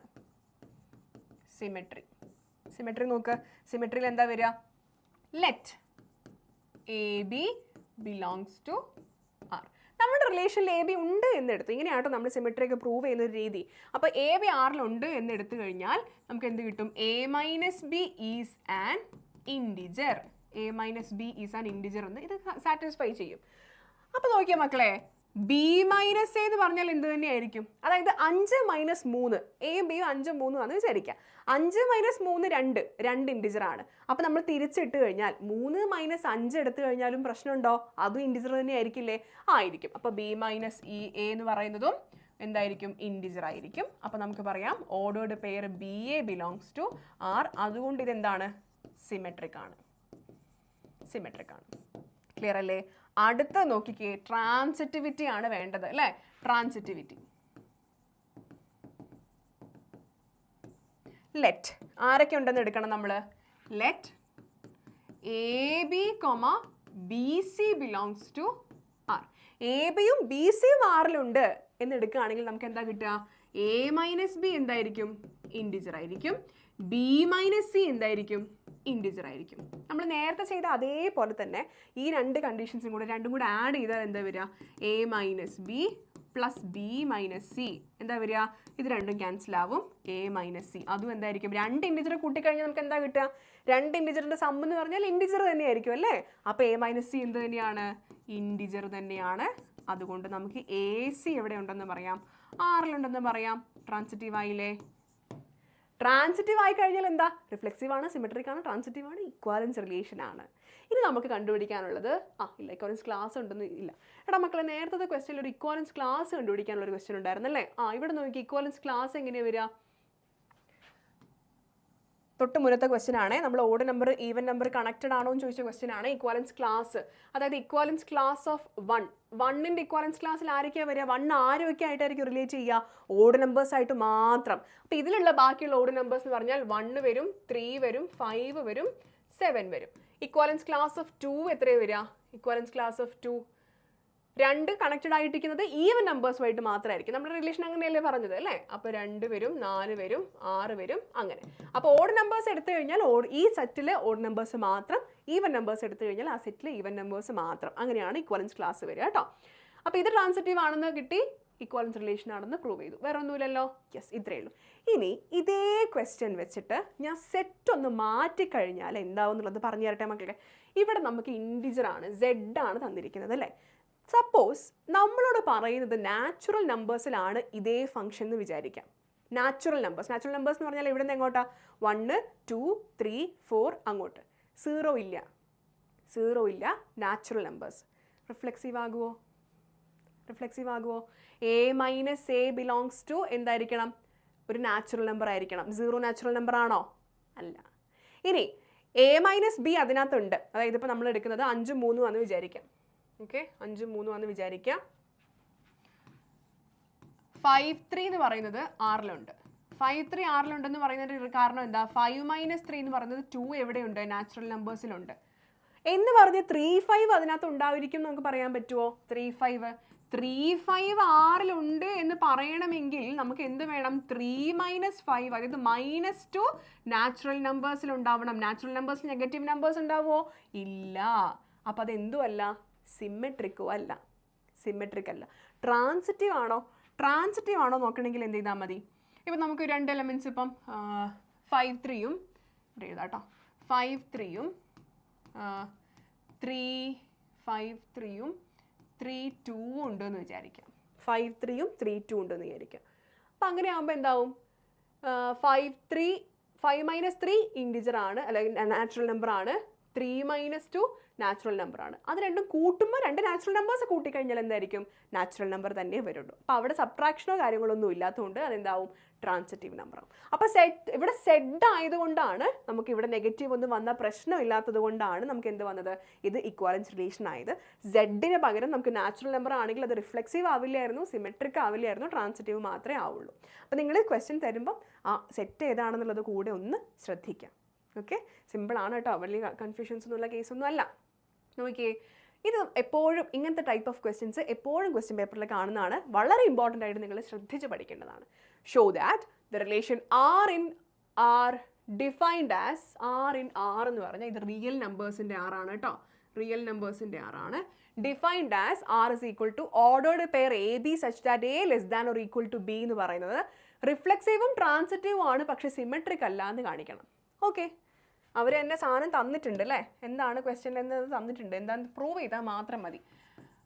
സിമെട്രി നോക്ക്. സിമെട്രിയിൽ എന്താ വരിക? Let A B belongs to R. നമ്മുടെ റിലേഷനിൽ എ ബി ഉണ്ട് എന്നെടുത്തു. ഇങ്ങനെയാട്ടോ നമ്മൾ സിമെട്രിയൊക്കെ പ്രൂവ് ചെയ്യുന്ന ഒരു രീതി. അപ്പോൾ എ ബി ആറിലുണ്ട് എന്നെടുത്തു കഴിഞ്ഞാൽ നമുക്ക് എന്ത് കിട്ടും? A minus B is an integer. എന്ന് ഇത് സാറ്റിസ്ഫൈ ചെയ്യും. അപ്പോൾ നോക്കിയാൽ മക്കളെ, ബി മൈനസ് എ എന്ന് പറഞ്ഞാൽ എന്ത് തന്നെയായിരിക്കും? അതായത് 5 - 3, എയും ബിയും 5 3 ആണെന്ന് വിചാരിക്കാം. 5 - 3 2 ഇൻഡിജർ ആണ്. അപ്പോൾ നമ്മൾ തിരിച്ചിട്ട് കഴിഞ്ഞാൽ 3 - 5 എടുത്തു കഴിഞ്ഞാലും പ്രശ്നമുണ്ടോ? അതും ഇൻഡിജർ തന്നെ ആയിരിക്കില്ലേ? ആയിരിക്കും. അപ്പോൾ ബി മൈനസ് എ എന്ന് പറയുന്നതും എന്തായിരിക്കും? ഇൻഡിജർ ആയിരിക്കും. അപ്പോൾ നമുക്ക് പറയാം ordered pair B A belongs to R. അതുകൊണ്ട് ഇതെന്താണ്? സിമെട്രിക് ആണ്. ക്ലിയർ അല്ലേ? അടുത്ത നോക്കിക്കേ, ട്രാൻസിറ്റിവിറ്റി ആണ് വേണ്ടത് അല്ലേ? ട്രാൻസിറ്റിവിറ്റി. ലെറ്റ് ആരൊക്കെ ഉണ്ടെന്ന് എടുക്കണം നമ്മൾ? Let A B B C belongs to R. A ബിയും ബി സിയും ആറിലുണ്ട് എന്ന് എടുക്കുകയാണെങ്കിൽ നമുക്ക് എന്താ കിട്ടുക? എ മൈനസ് ബി എന്തായിരിക്കും? ഇൻഡിജർ ആയിരിക്കും. ബി മൈനസ് സി എന്തായിരിക്കും? ഇൻഡിജർ ആയിരിക്കും. നമ്മൾ നേരത്തെ ചെയ്ത അതേപോലെ തന്നെ ഈ രണ്ട് കണ്ടീഷൻസും കൂടെ രണ്ടും കൂടെ ആഡ് ചെയ്താൽ എന്താ വരിക? A minus B plus B minus C എന്താ വരിക? ഇത് രണ്ടും ക്യാൻസൽ ആവും. എ മൈനസ് സി അതും എന്തായിരിക്കും? 2 ഇൻഡിജർ കൂട്ടിക്കഴിഞ്ഞാൽ നമുക്ക് എന്താ കിട്ടുക? 2 ഇൻഡിജറിന്റെ സം എന്ന് പറഞ്ഞാൽ ഇൻഡിജർ തന്നെയായിരിക്കും അല്ലേ? അപ്പോൾ എ മൈനസ് സി എന്ത് തന്നെയാണ്? ഇൻഡിജർ തന്നെയാണ്. അതുകൊണ്ട് നമുക്ക് എ സി എവിടെ ഉണ്ടെന്ന് പറയാം? ആറിലുണ്ടെന്ന് പറയാം. ട്രാൻസിറ്റീവ് ആയില്ലേ? ട്രാൻസിറ്റീവ് ആയി കഴിഞ്ഞാൽ എന്താ? റിഫ്ലെക്സീവ് ആണ്, സിമെട്രിക് ആണ്, ട്രാൻസിറ്റീവ് ആണ്, ഇക്വാലൻസ് റിലേഷൻ ആണ്. ഇനി നമുക്ക് കണ്ടുപിടിക്കാനുള്ളത് ഇല്ല ഇക്വാലൻസ് ക്ലാസ് ഉണ്ടെന്ന് ഇല്ല. എടാ മക്കളെ, നേരത്തെ ക്വസ്റ്റ്യനിൽ ഒരു ഇക്വാലൻസ് ക്ലാസ് കണ്ടുപിടിക്കാനുള്ള ഒരു ക്വസ്റ്റ്യൻ ഉണ്ടായിരുന്നല്ലേ? ഇവിടെ നോക്കി ഇക്വാലൻസ് ക്ലാസ് എങ്ങനെയാണ് വരിക? തൊട്ട് മുന്നത്തെ ക്വസ്റ്റ്യൻ ആണ്. നമ്മൾ odd number even number connected ആണോ എന്ന് ചോദിച്ച ക്വസ്റ്റ്യൻ ആണ് ഇക്വാലൻസ് ക്ലാസ്. അതായത് ഇക്വാലൻസ് ക്ലാസ് ഓഫ് 1ന്റെ ഇക്വാലൻസ് ക്ലാസ്സിൽ ആരൊക്കെയാണ് വരിക? 1 ആരൊക്കെ ആയിട്ടായിരിക്കും റിലേറ്റ് ചെയ്യുക? ഓഡ് നമ്പേഴ്സ് ആയിട്ട് മാത്രം. അപ്പോൾ ഇതിലുള്ള ബാക്കിയുള്ള ഓഡ് നമ്പേഴ്സ് എന്ന് പറഞ്ഞാൽ 1 വരും, 3 വരും, 5 വരും, 7 വരും. ഇക്വാലൻസ് ക്ലാസ് ഓഫ് 2 എത്രയാണ് വരിക? ഇക്വാലൻസ് ക്ലാസ് ഓഫ് 2 2 കണക്റ്റഡ് ആയിട്ടിരിക്കുന്നത് ഈവൻ നമ്പേഴ്സുമായിട്ട് മാത്രമായിരിക്കും. നമ്മുടെ റിലേഷൻ അങ്ങനെയല്ലേ പറഞ്ഞത് അല്ലേ? അപ്പോൾ 2 വരും, 4 വരും, 6 വരും, അങ്ങനെ. അപ്പോൾ ഓഡ് നമ്പേഴ്സ് എടുത്തു കഴിഞ്ഞാൽ ഈ സെറ്റിൽ ഓഡ് നമ്പേഴ്സ് മാത്രം, ഈവൻ നമ്പേഴ്സ് എടുത്തു കഴിഞ്ഞാൽ ആ സെറ്റിൽ ഈവൻ നമ്പേഴ്സ് മാത്രം. അങ്ങനെയാണ് ഇക്വാലൻസ് ക്ലാസ് വരിക കേട്ടോ. അപ്പോൾ ഇത് ട്രാൻസിറ്റീവ് ആണെന്ന് കിട്ടി, ഇക്വാലൻസ് റിലേഷൻ ആണെന്ന് പ്രൂവ് ചെയ്തു. വേറെ ഒന്നുമില്ലല്ലോ? യെസ്, ഇത്രയേ ഉള്ളൂ. ഇനി ഇതേ ക്വസ്റ്റ്യൻ വെച്ചിട്ട് ഞാൻ സെറ്റ് ഒന്ന് മാറ്റിക്കഴിഞ്ഞാൽ എന്താവും എന്നുള്ളത് പറഞ്ഞു തരട്ടെ മക്കളെ. ഇവിടെ നമുക്ക് ഇൻഡിജർ ആണ്, Z ആണ് തന്നിരിക്കുന്നത് അല്ലേ? സപ്പോസ് നമ്മളോട് പറയുന്നത് നാച്ചുറൽ നമ്പേഴ്സിലാണ് ഇതേ ഫംഗ്ഷൻ എന്ന് വിചാരിക്കാം. നാച്ചുറൽ നമ്പേഴ്സ് എന്ന് പറഞ്ഞാൽ ഇവിടെ നിന്ന് എങ്ങോട്ടാ? 1 2 3 4 അങ്ങോട്ട്. 0 ഇല്ല. നാച്ചുറൽ നമ്പേഴ്സ് റിഫ്ലെക്സീവ് ആകുമോ? A minus A belongs to എന്തായിരിക്കണം? ഒരു നാച്ചുറൽ നമ്പർ ആയിരിക്കണം. 0 നാച്ചുറൽ നമ്പർ ആണോ? അല്ല. ഇനി എ മൈനസ് ബി അതിനകത്തുണ്ട്. അതായത് ഇപ്പോൾ നമ്മൾ എടുക്കുന്നത് 5 3 ആണെന്ന് വിചാരിക്കാം. ഓക്കെ, 5 3 ആണെന്ന് വിചാരിക്കാം. 5 3 എന്ന് പറയുന്നത് ആറിലുണ്ട്. 5 3 ആറിലുണ്ടെന്ന് പറയുന്നതിൻ്റെ കാരണം എന്താ? 5 - 3 എന്ന് പറയുന്നത് 2 എവിടെയുണ്ട്? നാച്ചുറൽ നമ്പേഴ്സിലുണ്ട് എന്ന് പറഞ്ഞ് 3 5 അതിനകത്ത് ഉണ്ടായിരിക്കും നമുക്ക് പറയാൻ പറ്റുമോ? 3 5 ആറിലുണ്ട് എന്ന് പറയണമെങ്കിൽ നമുക്ക് എന്ത് വേണം? 3 - 5 അതായത് -2 നാച്ചുറൽ നമ്പേഴ്സിൽ ഉണ്ടാവണം. നാച്ചുറൽ നമ്പേഴ്സിൽ നെഗറ്റീവ് നമ്പേഴ്സ് ഉണ്ടാവുമോ? ഇല്ല. അപ്പം അതെന്തുമല്ല? സിമെട്രിക്കോ അല്ല. സിമെട്രിക് അല്ല. ട്രാൻസിറ്റീവ് ആണോ? ട്രാൻസിറ്റീവ് ആണോ നോക്കണമെങ്കിൽ എന്ത് ചെയ്താൽ മതി? ഇപ്പം നമുക്ക് 2 എലമെൻറ്റ്സ് ഇപ്പം 5 3 ഇവിടെ എഴുതാട്ടോ. 5 3 3 5 3 3 2 ഉണ്ടെന്ന് വിചാരിക്കാം. 5 3 3 2 ഉണ്ടെന്ന് വിചാരിക്കാം. അപ്പം അങ്ങനെ ആകുമ്പോൾ എന്താവും? 5 3 ഇൻഡിജർ ആണ്, അല്ലെങ്കിൽ നാച്ചുറൽ നമ്പർ ആണ്. 3 - 2 നാച്ചുറൽ നമ്പർ ആണ്. അത് രണ്ടും കൂട്ടുമ്പോൾ 2 നാച്ചുറൽ നമ്പേഴ്സ് കൂട്ടിക്കഴിഞ്ഞാൽ എന്തായിരിക്കും? നാച്ചുറൽ നമ്പർ തന്നെ വരുള്ളൂ. അപ്പോൾ അവിടെ സബ്ട്രാക്ഷനോ കാര്യങ്ങളൊന്നും ഇല്ലാത്തതുകൊണ്ട് അതെന്താവും? ട്രാൻസിറ്റീവ് നമ്പറാവും. അപ്പോൾ ഇവിടെ സെഡ് ആയതുകൊണ്ടാണ് നമുക്ക് ഇവിടെ നെഗറ്റീവ് ഒന്നും വന്ന പ്രശ്നമില്ലാത്തത് കൊണ്ടാണ് നമുക്ക് എന്ത് വന്നത്? ഇത് ഇക്വാലൻസ് റിലേഷൻ ആയത്. സെഡിന് പകരം നമുക്ക് നാച്ചുറൽ നമ്പർ ആണെങ്കിൽ അത് റിഫ്ലെക്സീവ് ആവില്ലായിരുന്നു, സിമെട്രിക് ആവില്ലായിരുന്നു, ട്രാൻസിറ്റീവ് മാത്രമേ ആവുള്ളൂ. അപ്പോൾ നിങ്ങൾ ക്വസ്റ്റ്യൻ തരുമ്പം ആ സെറ്റ് ഏതാണെന്നുള്ളത് കൂടെ ഒന്ന് ശ്രദ്ധിക്കാം. ഓക്കെ, സിമ്പിളാണ് കേട്ടോ, വലിയ കൺഫ്യൂഷൻസ് ഒന്നുമുള്ള കേസൊന്നും അല്ല. നോക്കിയേ, ഇത് എപ്പോഴും ഇങ്ങനത്തെ ടൈപ്പ് ഓഫ് ക്വസ്റ്റ്യൻസ് എപ്പോഴും ക്വസ്റ്റ്യൻ പേപ്പറിൽ കാണുന്നതാണ്. വളരെ ഇമ്പോർട്ടൻ്റ് ആയിട്ട് നിങ്ങൾ ശ്രദ്ധിച്ച് പഠിക്കേണ്ടതാണ്. Show that the relation R in R defined as R in R എന്ന് പറഞ്ഞാൽ ഇത് റിയൽ നമ്പേഴ്സിൻ്റെ ആറാണ് കേട്ടോ. റിയൽ നമ്പേഴ്സിൻ്റെ ആറാണ്. Defined as R is equal to ordered pair A B such that A less than or equal to B എന്ന് പറയുന്നത് റിഫ്ലെക്സീവും ട്രാൻസിറ്റീവും ആണ്, പക്ഷേ സിമെട്രിക് അല്ല എന്ന് കാണിക്കണം. ഓക്കെ, അവർ തന്നെ സാധനം തന്നിട്ടുണ്ട് അല്ലേ? എന്താണ് ക്വസ്റ്റ്യൻ എന്നത് തന്നിട്ടുണ്ട്, എന്താണെന്ന് പ്രൂവ് ചെയ്താൽ മാത്രം മതി.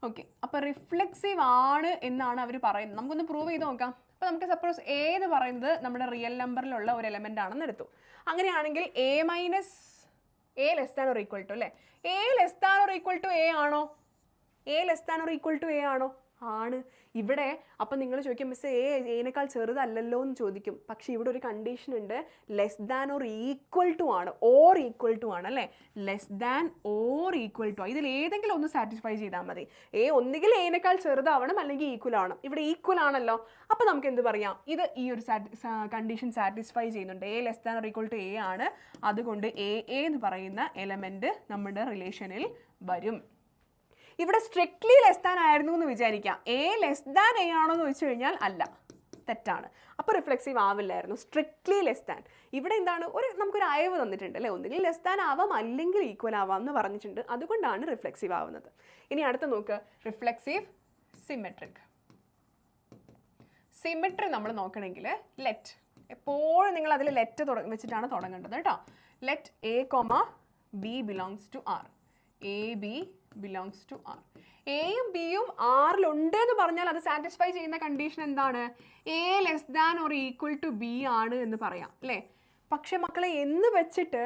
ഓക്കെ, അപ്പോൾ റിഫ്ലെക്സീവ് ആണ് എന്നാണ് അവർ പറയുന്നത്. നമുക്കൊന്ന് പ്രൂവ് ചെയ്ത് നോക്കാം. അപ്പോൾ നമുക്ക് സപ്പോസ് എ എന്ന് പറയുന്നത് നമ്മുടെ റിയൽ നമ്പറിലുള്ള ഒരു എലമെൻ്റ് ആണെന്ന് എടുത്തു. അങ്ങനെയാണെങ്കിൽ A less than or equal to അല്ലേ? A less than or equal to a ആണോ? A less than or equal to a ആണോ? ആണ്. ഇവിടെ അപ്പം നിങ്ങൾ ചോദിക്കും, മിസ് എനേക്കാൾ ചെറുതല്ലല്ലോ എന്ന് ചോദിക്കും. പക്ഷേ ഇവിടെ ഒരു കണ്ടീഷൻ ഉണ്ട്, less than or equal to ആണ്, ഓർ ഈക്വൽ ടു ആണ് അല്ലേ? Less than or equal to, ഇതിൽ ഏതെങ്കിലും ഒന്ന് സാറ്റിസ്ഫൈ ചെയ്താൽ മതി. ഒന്നുകിൽ എനേക്കാൾ ചെറുതാവണം അല്ലെങ്കിൽ ഈക്വൽ ആവണം. ഇവിടെ ഈക്വൽ ആണല്ലോ. അപ്പോൾ നമുക്ക് എന്ത് പറയാം? ഇത് ഈ ഒരു കണ്ടീഷൻ സാറ്റിസ്ഫൈ ചെയ്യുന്നുണ്ട്. A less than or equal to A ആണ്. അതുകൊണ്ട് എ എന്ന് പറയുന്ന എലമെൻറ്റ് നമ്മുടെ റിലേഷനിൽ വരും. ഇവിടെ സ്ട്രിക്ട്ലി ലെസ് ദാൻ ആയിരുന്നു എന്ന് വിചാരിക്കാം. എ ലെസ് ദാൻ എ ആണോ എന്ന് ചോദിച്ചു കഴിഞ്ഞാൽ അല്ല, തെറ്റാണ്. അപ്പോൾ റിഫ്ലെക്സീവ് ആവില്ലായിരുന്നു. Strictly less than. ഇവിടെ എന്താണ്? നമുക്കൊരു അയവ് തന്നിട്ടുണ്ട് അല്ലേ? ഒന്നുകിൽ ലെസ് ദാൻ ആവാം അല്ലെങ്കിൽ ഈക്വൽ ആവാം എന്ന് പറഞ്ഞിട്ടുണ്ട്. അതുകൊണ്ടാണ് റിഫ്ലെക്സീവ് ആവുന്നത്. ഇനി അടുത്ത് നോക്ക്, റിഫ്ലെക്സീവ് സിമെട്രിക്. സിമെട്രി നമ്മൾ നോക്കണമെങ്കിൽ ലെറ്റ്, എപ്പോഴും നിങ്ങൾ അതിൽ ലെറ്റ് വെച്ചിട്ടാണ് തുടങ്ങേണ്ടത് കേട്ടോ. Let A comma B belongs to R. A B belongs to R. എയും ബിയും ആറിലുണ്ട് എന്ന് പറഞ്ഞാൽ അത് സാറ്റിസ്ഫൈ ചെയ്യുന്ന കണ്ടീഷൻ എന്താണ്? A less than or equal to B ആണ് എന്ന് പറയാം അല്ലേ? പക്ഷെ മക്കളെ എന്ന് വെച്ചിട്ട്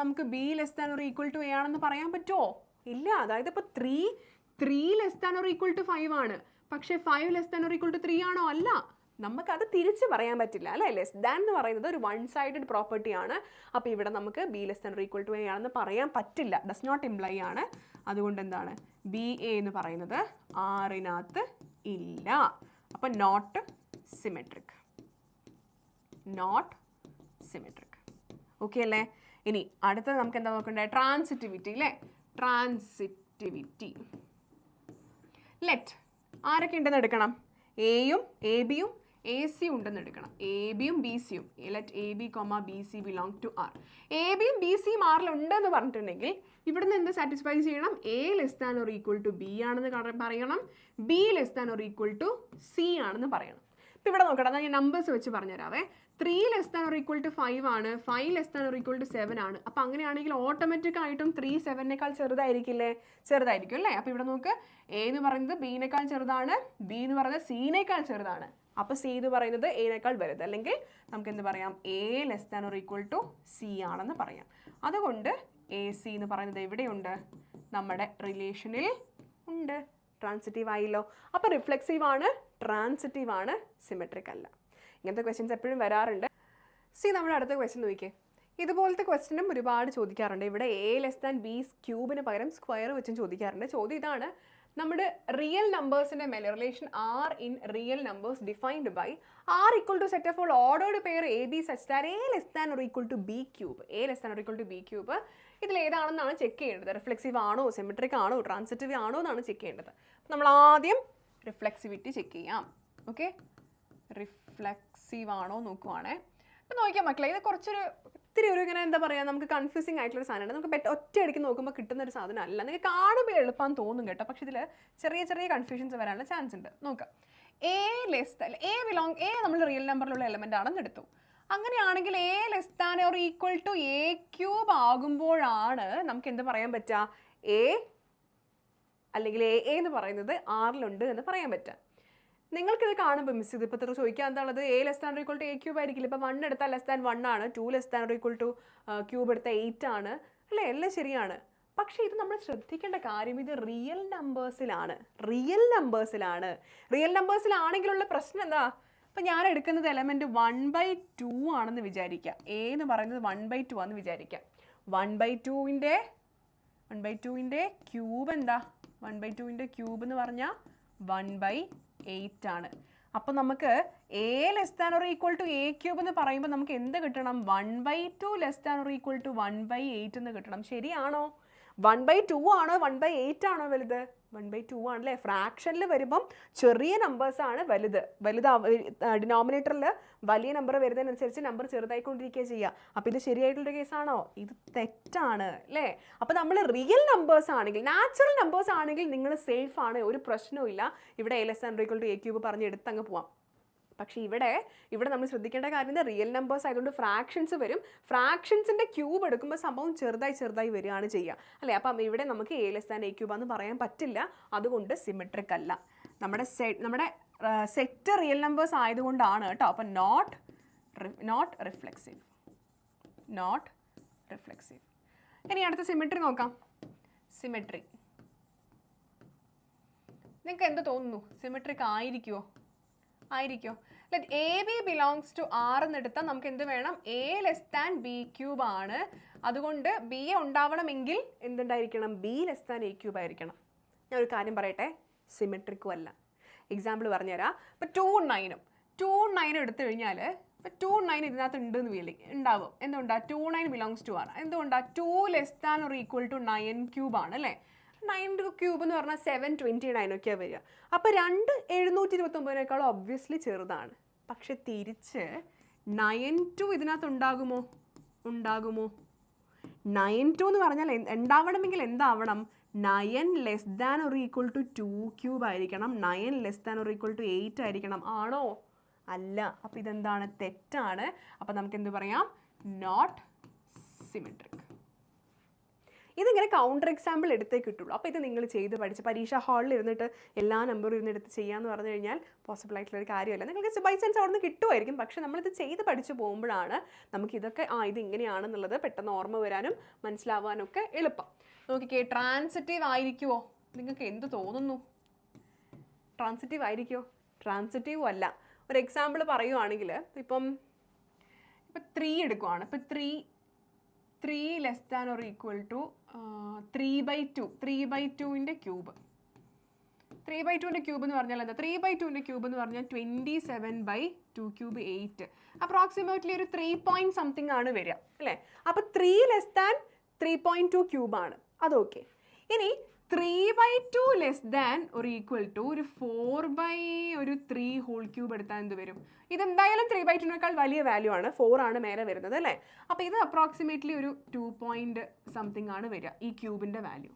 നമുക്ക് B less than or equal to A ആണെന്ന് പറയാൻ പറ്റുമോ? ഇല്ല. അതായത് ഇപ്പോൾ 3 less than or equal to 5 ആണ്, പക്ഷേ 5 less than or equal to 3 ആണോ? അല്ല. നമുക്കത് തിരിച്ച് പറയാൻ പറ്റില്ല അല്ലേ? ലെസ് ദാൻ എന്ന് പറയുന്നത് ഒരു വൺ സൈഡഡ് പ്രോപ്പർട്ടി ആണ്. അപ്പോൾ ഇവിടെ നമുക്ക് B less than or equal to A ആണെന്ന് പറയാൻ പറ്റില്ല. ഡസ് നോട്ട് ഇംപ്ലൈ ആണ്. അതുകൊണ്ട് എന്താണ്? ബി എ എന്ന് പറയുന്നത് ആറിനകത്ത് ഇല്ല. അപ്പം not symmetric. Not symmetric. Okay അല്ലേ? ഇനി അടുത്തത് നമുക്ക് എന്താ നോക്കണ്ടേ? ട്രാൻസിറ്റിവിറ്റി അല്ലേ? ട്രാൻസിറ്റിവിറ്റി. ലെറ്റ് ആരൊക്കെ ഉണ്ടെന്ന് എടുക്കണം? എയും എ ബിയും എ സി ഉണ്ടെന്ന് എടുക്കണം. എ ബിയും ബി സിയും. Let A B comma B C belong to R. A ബിയും ബി സിയും ആറിലുണ്ടെന്ന് പറഞ്ഞിട്ടുണ്ടെങ്കിൽ ഇവിടുന്ന് എന്ത് സാറ്റിസ്ഫൈ ചെയ്യണം? A less than or equal to B ആണെന്ന് പറയണം, B less than or equal to C ആണെന്ന് പറയണം. ഇപ്പം ഇവിടെ നോക്കട്ടെ, ഞാൻ നമ്പേഴ്സ് വെച്ച് പറഞ്ഞുതരാവേ. 3 less than or equal to 5 ആണ്, 5 less than or equal to 7 ആണ്. അപ്പം അങ്ങനെയാണെങ്കിൽ ഓട്ടോമാറ്റിക് ആയിട്ടും 3 7നേക്കാൾ ചെറുതായിരിക്കില്ലേ? ചെറുതായിരിക്കും അല്ലേ? അപ്പോൾ ഇവിടെ നോക്ക്, എ എന്ന് പറയുന്നത് ബിനേക്കാൾ ചെറുതാണ്, ബി എന്ന് പറയുന്നത് സിനേക്കാൾ ചെറുതാണ്. അപ്പോൾ സി എന്ന് പറയുന്നത് എനേക്കാൾ വലുത്. അല്ലെങ്കിൽ നമുക്ക് എന്ത് പറയാം? A less than or equal to C ആണെന്ന് പറയാം. അതുകൊണ്ട് എ സി എന്ന് പറയുന്നത് എവിടെയുണ്ട്? നമ്മുടെ റിലേഷനിൽ ഉണ്ട്. ട്രാൻസിറ്റീവ് ആയില്ലോ. അപ്പോൾ റിഫ്ലെക്സീവ് ആണ്, ട്രാൻസിറ്റീവ് ആണ്, സിമെട്രിക് അല്ല. ഇങ്ങനത്തെ ക്വസ്റ്റ്യൻസ് എപ്പോഴും വരാറുണ്ട്. സി നമ്മുടെ അടുത്ത ക്വസ്റ്റ്യൻ നോക്കിയേ. ഇതുപോലത്തെ ക്വസ്റ്റ്യനും ഒരുപാട് ചോദിക്കാറുണ്ട്. ഇവിടെ എ ലെസ് ദാൻ ബി ക്യൂബിന് പകരം സ്ക്വയർ വെച്ചും ചോദിക്കാറുണ്ട്. ചോദ്യം ഇതാണ്, നമ്മുടെ റിയൽ നമ്പേഴ്സിന്റെ relation R in real numbers defined by R equal to set of all ordered pair A B such that A less than or equal to b cube. A less than or equal to b cube ഇതിൽ ഏതാണെന്നാണ് ചെക്ക് ചെയ്യേണ്ടത്. റിഫ്ലെക്സീവ് ആണോ, സിമെട്രിക് ആണോ, ട്രാൻസിറ്റീവ് ആണോ എന്നാണ് ചെക്ക് ചെയ്യേണ്ടത്. നമ്മൾ ആദ്യം റിഫ്ലെക്സിവിറ്റി ചെക്ക് ചെയ്യാം. ഓക്കെ, റിഫ്ലെക്സീവ് ആണോ നോക്കുവാണേ. അപ്പം നോക്കിയാൽ മക്കളെ, ഇത് കുറച്ചൊരു ഇത്തിരി ഒരു ഇങ്ങനെ എന്താ പറയുക, നമുക്ക് കൺഫ്യൂസിങ് ആയിട്ടുള്ളൊരു സാധനമാണ്. നമുക്ക് ഒറ്റയടിക്ക് നോക്കുമ്പോൾ കിട്ടുന്ന ഒരു സാധനം അല്ല. നിങ്ങൾക്ക് കാണുമ്പോൾ എളുപ്പം തോന്നും കേട്ടോ, പക്ഷെ ഇതിൽ ചെറിയ ചെറിയ കൺഫ്യൂഷൻസ് വരാനുള്ള ചാൻസ് ഉണ്ട്. നോക്കാം, എ ലെസ് ദാൻ എ നമ്മൾ റിയൽ നമ്പറിലുള്ള എലമെൻ്റ് ആണെന്ന് എടുത്തു. അങ്ങനെയാണെങ്കിൽ A less than or equal to A cube ആകുമ്പോഴാണ് നമുക്ക് എന്ത് പറയാൻ പറ്റുക, എ അല്ലെങ്കിൽ എ എന്ന് പറയുന്നത് ആറിലുണ്ട് എന്ന് പറയാൻ പറ്റുക. നിങ്ങൾക്കിത് കാണുമ്പോൾ മിസ് ഇതിപ്പോൾ ഇത്ര ചോദിക്കുക എന്താണത്, A less than equal to A cube ആയിരിക്കില്ല. ഇപ്പോൾ 1 എടുത്താൽ ലെസ് ദാൻ 1 ആണ്, 2 less than equal to cube എടുത്താൽ 8 ആണ് അല്ലേ, എല്ലാം ശരിയാണ്. പക്ഷേ ഇത് നമ്മൾ ശ്രദ്ധിക്കേണ്ട കാര്യം, ഇത് റിയൽ നമ്പേഴ്സിലാണ്. റിയൽ നമ്പേഴ്സിലാണെങ്കിലുള്ള പ്രശ്നം എന്താ, ഇപ്പം ഞാൻ എടുക്കുന്നത് എലമെൻറ്റ് 1/2 ആണെന്ന് വിചാരിക്കുക. എ എന്ന് പറയുന്നത് 1/2 ആണെന്ന് വിചാരിക്കുക. 1/2ൻ്റെ ക്യൂബ് എന്താ, 1/2ൻ്റെ ക്യൂബ് എന്ന് പറഞ്ഞാൽ 1/8 ആണ്. അപ്പം നമുക്ക് A less than or equal to A cube എന്ന് പറയുമ്പോൾ നമുക്ക് എന്ത് കിട്ടണം, 1/2 less than or equal to 1/8 എന്ന് കിട്ടണം. ശരിയാണോ? 1/2 ആണോ 1/8 ആണോ വലുത്? 1/2 ആണല്ലേ. ഫ്രാക്ഷനിൽ വരുമ്പം ചെറിയ നമ്പേഴ്സാണ് വലുത്. ഡിനോമിനേറ്ററിൽ വലിയ നമ്പർ വരുന്നതിനനുസരിച്ച് നമ്പർ ചെറുതായിക്കൊണ്ടിരിക്കുക ചെയ്യുക. അപ്പോൾ ഇത് ശരിയായിട്ടുള്ളൊരു കേസാണോ? ഇത് തെറ്റാണ് അല്ലേ. അപ്പോൾ നമ്മൾ റിയൽ നമ്പേഴ്സ് ആണെങ്കിൽ, നാച്ചുറൽ നമ്പേഴ്സ് ആണെങ്കിൽ നിങ്ങൾ സേഫ് ആണ്, ഒരു പ്രശ്നവും ഇല്ല. ഇവിടെ A less than equal to A cube പറഞ്ഞ് എടുത്തങ്ങ് പോവാം. പക്ഷേ ഇവിടെ നമ്മൾ ശ്രദ്ധിക്കേണ്ട കാര്യം, റിയൽ നമ്പേഴ്സ് ആയതുകൊണ്ട് ഫ്രാക്ഷൻസ് വരും. ഫ്രാക്ഷൻസിൻ്റെ ക്യൂബ് എടുക്കുമ്പോൾ സംഭവം ചെറുതായി വരികയാണ് ചെയ്യുക അല്ലേ. അപ്പം ഇവിടെ നമുക്ക് A less than a cube എന്ന് പറയാൻ പറ്റില്ല. അതുകൊണ്ട് സിമെട്രിക് അല്ല. നമ്മുടെ സെറ്റ് റിയൽ നമ്പേഴ്സ് ആയതുകൊണ്ടാണ് കേട്ടോ. അപ്പം നോട്ട് റിഫ്ലെക്സീവ്. ഇനി അടുത്ത സിമെട്രി നോക്കാം. സിമെട്രി നിങ്ങൾക്ക് എന്ത് തോന്നുന്നു, സിമെട്രിക് ആയിരിക്കുമോ? Let A B belongs to R എന്നെടുത്താൽ നമുക്ക് എന്ത് വേണം, a less than b cube ആണ്. അതുകൊണ്ട് ബി എ ഉണ്ടാവണമെങ്കിൽ എന്തുണ്ടായിരിക്കണം, b less than a cube ആയിരിക്കണം. ഞാൻ ഒരു കാര്യം പറയട്ടെ, സിമെട്രിക്കും അല്ല. എക്സാമ്പിൾ പറഞ്ഞുതരാം. ഇപ്പോൾ 2 9 എടുത്തു കഴിഞ്ഞാൽ, ഇപ്പോൾ 2 9 ഇതിനകത്ത് ഉണ്ടെന്ന് ഉണ്ടാവും. എന്തുകൊണ്ടാണ്, 2 9 ബിലോങ്സ് ടു ആർ. എന്തുകൊണ്ടാണ്, 2 less than or equal to 9 cube ആണ് അല്ലേ. 9 ക്യൂബ് എന്ന് പറഞ്ഞാൽ 729 ഒക്കെയാണ് വരിക. അപ്പോൾ 2 729 ഒബ്വിയസ്ലി ചെറുതാണ്. പക്ഷെ തിരിച്ച് 9 ഇതിനകത്ത് ഉണ്ടാകുമോ? 9 എന്ന് പറഞ്ഞാൽ ഉണ്ടാവണമെങ്കിൽ എന്താവണം, 9 less than or equal to 2 cube ആയിരിക്കണം. 9 less than or equal to 8 ആയിരിക്കണം. ആണോ? അല്ല. അപ്പോൾ ഇതെന്താണ്, തെറ്റാണ്. അപ്പോൾ നമുക്ക് എന്ത് പറയാം, നോട്ട് സിമെട്രിക്. ഇതിങ്ങനെ കൗണ്ടർ എക്സാമ്പിൾ എടുത്തേ കിട്ടുള്ളൂ. അപ്പോൾ ഇത് നിങ്ങൾ ചെയ്ത് പഠിച്ച് പരീക്ഷാ ഹാളിൽ ഇരുന്നിട്ട് എല്ലാ നമ്പറും ഇരുന്നെടുത്ത് ചെയ്യാമെന്ന് പറഞ്ഞു കഴിഞ്ഞാൽ പോസിബിൾ ആയിട്ടുള്ളൊരു കാര്യമല്ല. നിങ്ങൾക്ക് ബൈ ചാൻസ് അവിടെ നിന്ന് കിട്ടുമായിരിക്കും, പക്ഷെ നമ്മളിത് ചെയ്ത് പഠിച്ച് പോകുമ്പോഴാണ് നമുക്കിതൊക്കെ ഇത് ഇങ്ങനെയാണെന്നുള്ളത് പെട്ടെന്ന് ഓർമ്മ വരാനും മനസ്സിലാവാനൊക്കെ എളുപ്പം. നോക്കിക്കേ, ട്രാൻസിറ്റീവ് ആയിരിക്കുമോ? നിങ്ങൾക്ക് എന്ത് തോന്നുന്നു, ട്രാൻസിറ്റീവ് ആയിരിക്കുമോ? ട്രാൻസിറ്റീവും അല്ല. ഒരു എക്സാമ്പിൾ പറയുവാണെങ്കിൽ, ഇപ്പം 3 എടുക്കുവാണ്. ഇപ്പോൾ 3 less than or equal to 3/2. 3/2ൻ്റെ ക്യൂബ്. 3/2ൻ്റെ ക്യൂബ് എന്ന് പറഞ്ഞാൽ എന്താ, 3/2ൻ്റെ ക്യൂബ് എന്ന് പറഞ്ഞാൽ 27/2 ക്യൂബ് 8. അപ്രോക്സിമേറ്റ്ലി ഒരു 3 പോയിന്റ് സംതിങ് ആണ് വരിക അല്ലേ. അപ്പോൾ 3 ലെസ് ദാൻ 3.2 ക്യൂബാണ്, അതൊക്കെ. ഇനി 3/2 ലെസ് ദാൻ ഒരു ഈക്വൽ ടു ഒരു 4/3 ഹോൾ ക്യൂബ് എടുത്താൽ എന്ത് വരും? ഇതെന്തായാലും 3/2 വലിയ വാല്യൂ ആണ്, 4 ആണ് മേലെ വരുന്നത് അല്ലേ. അപ്പോൾ ഇത് അപ്രോക്സിമേറ്റ്ലി ഒരു 2 പോയിന്റ് സംതിങ് ആണ് വരിക ഈ ക്യൂബിൻ്റെ വാല്യൂ.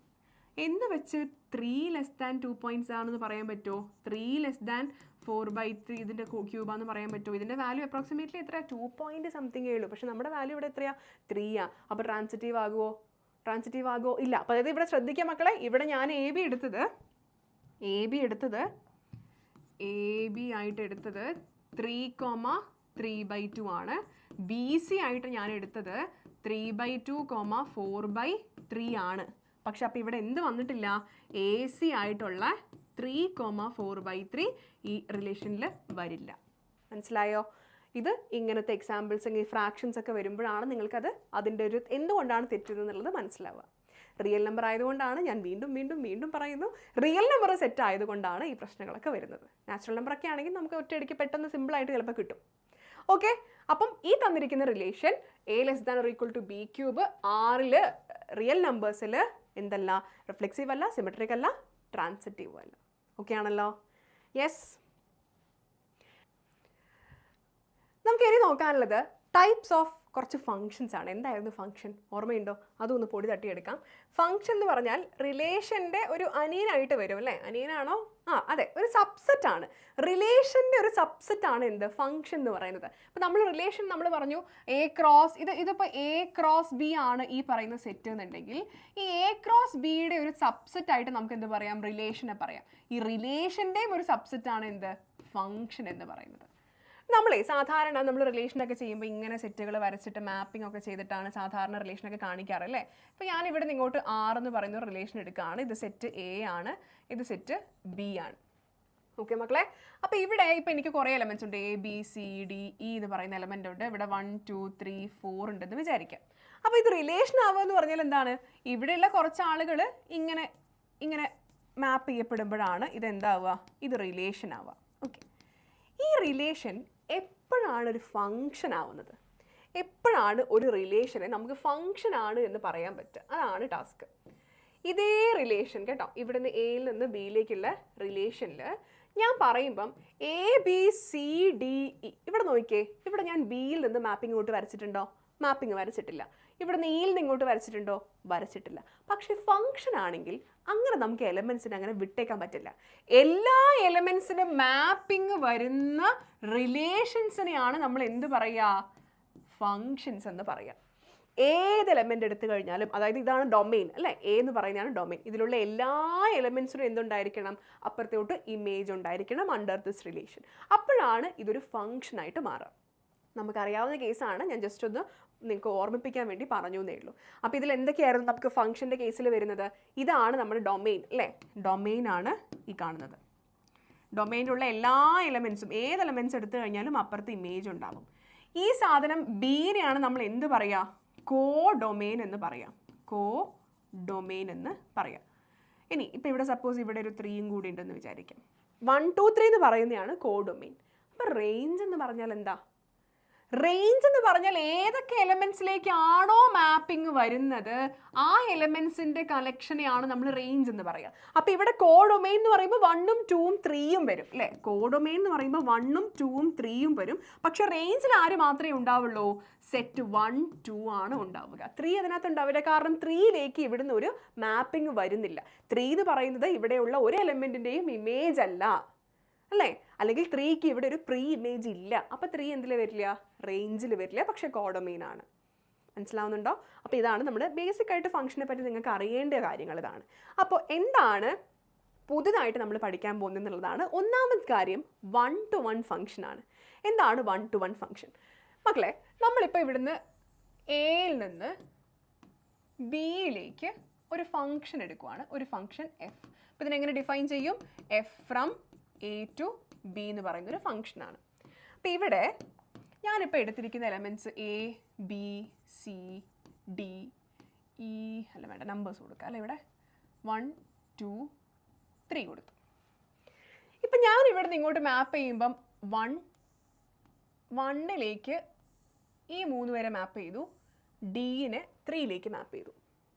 എന്ന് വെച്ച് 3 ലെസ് ദാൻ 2 പോയിന്റ്സ് ആണെന്ന് പറയാൻ പറ്റുമോ? 3 ലെസ് ദാൻ 4/3 ഇതിൻ്റെ ക്യൂബാന്ന് പറയാൻ പറ്റുമോ? ഇതിൻ്റെ വാല്യൂ അപ്രോക്സിമേറ്റ്ലി എത്രയാണ്? 2 പോയിന്റ് സംതിങ്ങേ ഉള്ളൂ. പക്ഷെ നമ്മുടെ വാല്യൂ ഇവിടെ എത്രയാണ്? 3 ആണ്. അപ്പോൾ ട്രാൻസിറ്റീവ് ആകുമോ? ഇല്ല. അപ്പോൾ അതായത് ഇവിടെ ശ്രദ്ധിക്കുക മക്കളെ, ഇവിടെ ഞാൻ എ ബി ആയിട്ട് എടുത്തത് 3,3/2 ആണ്. ബി സി ആയിട്ട് ഞാൻ എടുത്തത് 3/2, 4/3 ആണ്. പക്ഷെ അപ്പോൾ ഇവിടെ എന്ത് വന്നിട്ടില്ല, എ സി ആയിട്ടുള്ള 3,4/3 ഈ റിലേഷനിൽ വരില്ല. മനസ്സിലായോ? ഇത് ഇങ്ങനത്തെ എക്സാമ്പിൾസ് അല്ലെങ്കിൽ ഫ്രാക്ഷൻസ് ഒക്കെ വരുമ്പോഴാണ് നിങ്ങൾക്കത് അതിൻ്റെ ഒരു എന്തുകൊണ്ടാണ് തെറ്റുന്നത് എന്നുള്ളത് മനസ്സിലാവുക. റിയൽ നമ്പർ ആയതുകൊണ്ടാണ് ഞാൻ വീണ്ടും വീണ്ടും വീണ്ടും പറയുന്നു, റിയൽ നമ്പർ സെറ്റ് ആയതുകൊണ്ടാണ് ഈ പ്രശ്നങ്ങളൊക്കെ വരുന്നത്. നാച്ചുറൽ നമ്പറൊക്കെ ആണെങ്കിൽ നമുക്ക് ഒറ്റയടിക്ക് പെട്ടെന്ന് സിമ്പിളായിട്ട് ചിലപ്പോൾ കിട്ടും. ഓക്കെ, അപ്പം ഈ തന്നിരിക്കുന്ന റിലേഷൻ a< b³ ആറിൽ റിയൽ നമ്പേഴ്സിൽ എന്തല്ല, റിഫ്ലെക്സീവ് അല്ല, സിമെട്രിക് അല്ല, ട്രാൻസിറ്റീവ് അല്ല. ഓക്കെ ആണല്ലോ? യെസ്. നമുക്ക് ഇനി നോക്കാനുള്ളത് ടൈപ്സ് ഓഫ് കുറച്ച് ഫങ്ഷൻസ് ആണ്. എന്തായിരുന്നു ഫംഗ്ഷൻ? ഓർമ്മയുണ്ടോ? അതൊന്ന് പൊടി തട്ടിയെടുക്കാം. ഫംഗ്ഷൻ എന്ന് പറഞ്ഞാൽ റിലേഷൻ്റെ ഒരു അനിയനായിട്ട് വരും അല്ലേ? അനിയനാണോ? അതെ, ഒരു സബ്സെറ്റ് ആണ്. റിലേഷൻ്റെ ഒരു സബ്സെറ്റ് ആണ് എന്ത്? ഫംഗ്ഷൻ എന്ന് പറയുന്നത്. അപ്പോൾ നമ്മൾ റിലേഷൻ നമ്മൾ പറഞ്ഞു ഇതിപ്പോൾ A×B ആണ് ഈ പറയുന്ന സെറ്റ് എന്നുണ്ടെങ്കിൽ ഈ A×Bയുടെ ഒരു സബ്സെറ്റ് ആയിട്ട് നമുക്ക് എന്ത് പറയാം? റിലേഷനെ പറയാം. ഈ റിലേഷൻ്റെയും ഒരു സബ്സെറ്റ് ആണ് എന്ത്? ഫംഗ്ഷൻ എന്ന് പറയുന്നത്. സാധാരണ നമ്മൾ റിലേഷനൊക്കെ ചെയ്യുമ്പോൾ ഇങ്ങനെ സെറ്റുകൾ വരച്ചിട്ട് മാപ്പിംഗ് ഒക്കെ ചെയ്തിട്ടാണ് സാധാരണ റിലേഷനൊക്കെ കാണിക്കാറല്ലേ? ഇപ്പോൾ ഞാനിവിടെ നിന്ന് ഇങ്ങോട്ട് R എന്ന് പറയുന്ന റിലേഷൻ എടുക്കുകയാണ്. ഇത് സെറ്റ് A ആണ്, ഇത് സെറ്റ് B ആണ്. ഓക്കെ മക്കളെ, അപ്പോൾ ഇവിടെ ഇപ്പോൾ എനിക്ക് കുറേ എലമെൻറ്റ്സ് ഉണ്ട്. ABCDE എന്ന് പറയുന്ന എലമെൻ്റ് ഉണ്ട്. ഇവിടെ 1 2 3 4 ഉണ്ടെന്ന് വിചാരിക്കാം. അപ്പോൾ ഇത് റിലേഷൻ ആവുക എന്ന് പറഞ്ഞാൽ എന്താണ്? ഇവിടെയുള്ള കുറച്ച് ആളുകൾ ഇങ്ങനെ ഇങ്ങനെ മാപ്പ് ചെയ്യപ്പെടുമ്പോഴാണ് ഇതെന്താവുക? ഇത് റിലേഷൻ ആവുക. ഓക്കെ, ഈ റിലേഷൻ എപ്പോഴാണ് ഒരു ഫങ്ഷൻ ആവുന്നത്? എപ്പോഴാണ് ഒരു റിലേഷനെ നമുക്ക് ഫങ്ഷൻ ആണ് എന്ന് പറയാൻ പറ്റുക? അതാണ് ടാസ്ക്. ഇതേ റിലേഷൻ കേട്ടോ, ഇവിടുന്ന് എയിൽ നിന്ന് ബിയിലേക്കുള്ള റിലേഷനിൽ ഞാൻ പറയുമ്പം ABCDE, ഇവിടെ നോക്കിയേ, ഇവിടെ ഞാൻ ബിയിൽ നിന്ന് മാപ്പിംഗ് ഇങ്ങോട്ട് വരച്ചിട്ടുണ്ടോ? മാപ്പിംഗ് വരച്ചിട്ടില്ല. ഇവിടെ നിന്ന് ഇയിൽ നിന്ന് ഇങ്ങോട്ട് വരച്ചിട്ടുണ്ടോ? വരച്ചിട്ടില്ല. പക്ഷെ ഫങ്ഷൻ ആണെങ്കിൽ അങ്ങനെ നമുക്ക് എലമെൻസിന് അങ്ങനെ വിട്ടേക്കാൻ പറ്റില്ല. എല്ലാ എലമെൻസിനും മാപ്പിംഗ് വരുന്ന റിലേഷൻസിനെയാണ് നമ്മൾ എന്ത് പറയുക? ഫങ്ഷൻസ് എന്ന് പറയുക. ഏത് എലമെൻ്റ് എടുത്തു കഴിഞ്ഞാലും, അതായത് ഇതാണ് ഡൊമെയിൻ അല്ലേ? എ എന്ന് പറയുന്നതാണ് ഡൊമെയിൻ. ഇതിലുള്ള എല്ലാ എലമെൻസിനും എന്തുണ്ടായിരിക്കണം? അപ്പുറത്തോട്ട് ഇമേജ് ഉണ്ടായിരിക്കണം അണ്ടർ ദിസ് റിലേഷൻ. അപ്പോഴാണ് ഇതൊരു ഫങ്ഷനായിട്ട് മാറുക. നമുക്കറിയാവുന്ന കേസാണ്, ഞാൻ ജസ്റ്റ് ഒന്ന് നിങ്ങൾക്ക് ഓർമ്മിപ്പിക്കാൻ വേണ്ടി പറഞ്ഞു എന്നേ ഉള്ളൂ. അപ്പോൾ ഇതിൽ എന്തൊക്കെയായിരുന്നു നമുക്ക് ഫംഗ്ഷൻ്റെ കേസിൽ വരുന്നത്? ഇതാണ് നമ്മുടെ ഡൊമെയിൻ അല്ലേ? ഡൊമെയിനാണ് ഈ കാണുന്നത്. ഡൊമെയിനുള്ള എല്ലാ എലമെൻസും, ഏത് എലമെൻസ് എടുത്തു കഴിഞ്ഞാലും അപ്പുറത്ത് ഇമേജ് ഉണ്ടാകും. ഈ സാധനം ബീനെയാണ് നമ്മൾ എന്ത് പറയുക? കോ ഡൊമെയിൻ എന്ന് പറയാം. കോ ഡൊമെയിൻ എന്ന് പറയാം. ഇനി ഇപ്പോൾ ഇവിടെ സപ്പോസ് ഇവിടെ ഒരു 3 കൂടി ഉണ്ടെന്ന് വിചാരിക്കാം. 1 2 3 എന്ന് പറയുന്നതാണ് കോ ഡൊമെയിൻ. അപ്പോൾ റേഞ്ച് എന്ന് പറഞ്ഞാൽ എന്താ? റേഞ്ച് എന്ന് പറഞ്ഞാൽ ഏതൊക്കെ എലമെൻസിലേക്കാണോ മാപ്പിംഗ് വരുന്നത് ആ എലമെൻസിൻ്റെ കളക്ഷനെയാണ് നമ്മൾ റേഞ്ച് എന്ന് പറയുക. അപ്പോൾ ഇവിടെ കോഡൊമെയിൻ എന്ന് പറയുമ്പോൾ 1ഉം 2ഉം 3ഉം വരും അല്ലേ? കോഡൊമെയിൻ എന്ന് പറയുമ്പോൾ 1ഉം 2ഉം 3ഉം വരും. പക്ഷെ റേഞ്ചിൽ ആര് മാത്രമേ ഉണ്ടാവുള്ളൂ? സെറ്റ് 1 2 ആണ് ഉണ്ടാവുക. 3 അതിനകത്ത് ഉണ്ടാവില്ല. കാരണം 3ലേക്ക് ഇവിടുന്ന് ഒരു മാപ്പിംഗ് വരുന്നില്ല. 3 എന്ന് പറയുന്നത് ഇവിടെയുള്ള ഒരു എലമെൻറ്റിൻ്റെയും ഇമേജ് അല്ല അല്ലേ? അല്ലെങ്കിൽ 3ക്ക് ഇവിടെ ഒരു പ്രീ ഇമേജ് ഇല്ല. അപ്പോൾ 3 എന്തിൽ വരില്ല? റേഞ്ചിൽ വരില്ല. പക്ഷേ കോഡൊമെയിൻ ആണ്. മനസ്സിലാവുന്നുണ്ടോ? അപ്പോൾ ഇതാണ് നമ്മൾ ബേസിക് ആയിട്ട് ഫംഗ്ഷനെ പറ്റി നിങ്ങൾക്ക് അറിയേണ്ട കാര്യങ്ങൾ ഇതാണ്. അപ്പോൾ എന്താണ് പുതുതായിട്ട് നമ്മൾ പഠിക്കാൻ പോകുന്നത് എന്നുള്ളതാണ്. ഒന്നാമത്തെ കാര്യം 1 to 1 ഫംഗ്ഷനാണ്. എന്താണ് 1 to 1 ഫംഗ്ഷൻ? മക്കളെ, നമ്മളിപ്പോൾ ഇവിടുന്ന് എയിൽ നിന്ന് ബിയിലേക്ക് ഒരു ഫംഗ്ഷൻ എടുക്കുവാണ്. ഒരു ഫംഗ്ഷൻ എഫ്. അപ്പോൾ ഇതിനെങ്ങനെ ഡിഫൈൻ ചെയ്യും? F from A to B എന്ന് പറയുന്നൊരു ഫംഗ്ഷനാണ്. അപ്പോൾ ഇവിടെ ഞാനിപ്പോൾ എടുത്തിരിക്കുന്ന എലമെൻറ്റ്സ് ABCDE അല്ല വേണ്ട, നമ്പേഴ്സ് കൊടുക്കുക അല്ലേ? ഇവിടെ 1 2 3 കൊടുത്തു. ഇപ്പം ഞാൻ ഇവിടെ നിന്ന് ഇങ്ങോട്ട് മാപ്പ് ചെയ്യുമ്പം 1ലേക്ക് ഈ 3 വരെ മാപ്പ് ചെയ്തു, ഡിനെ 3ലേക്ക് മാപ്പ് ചെയ്തു.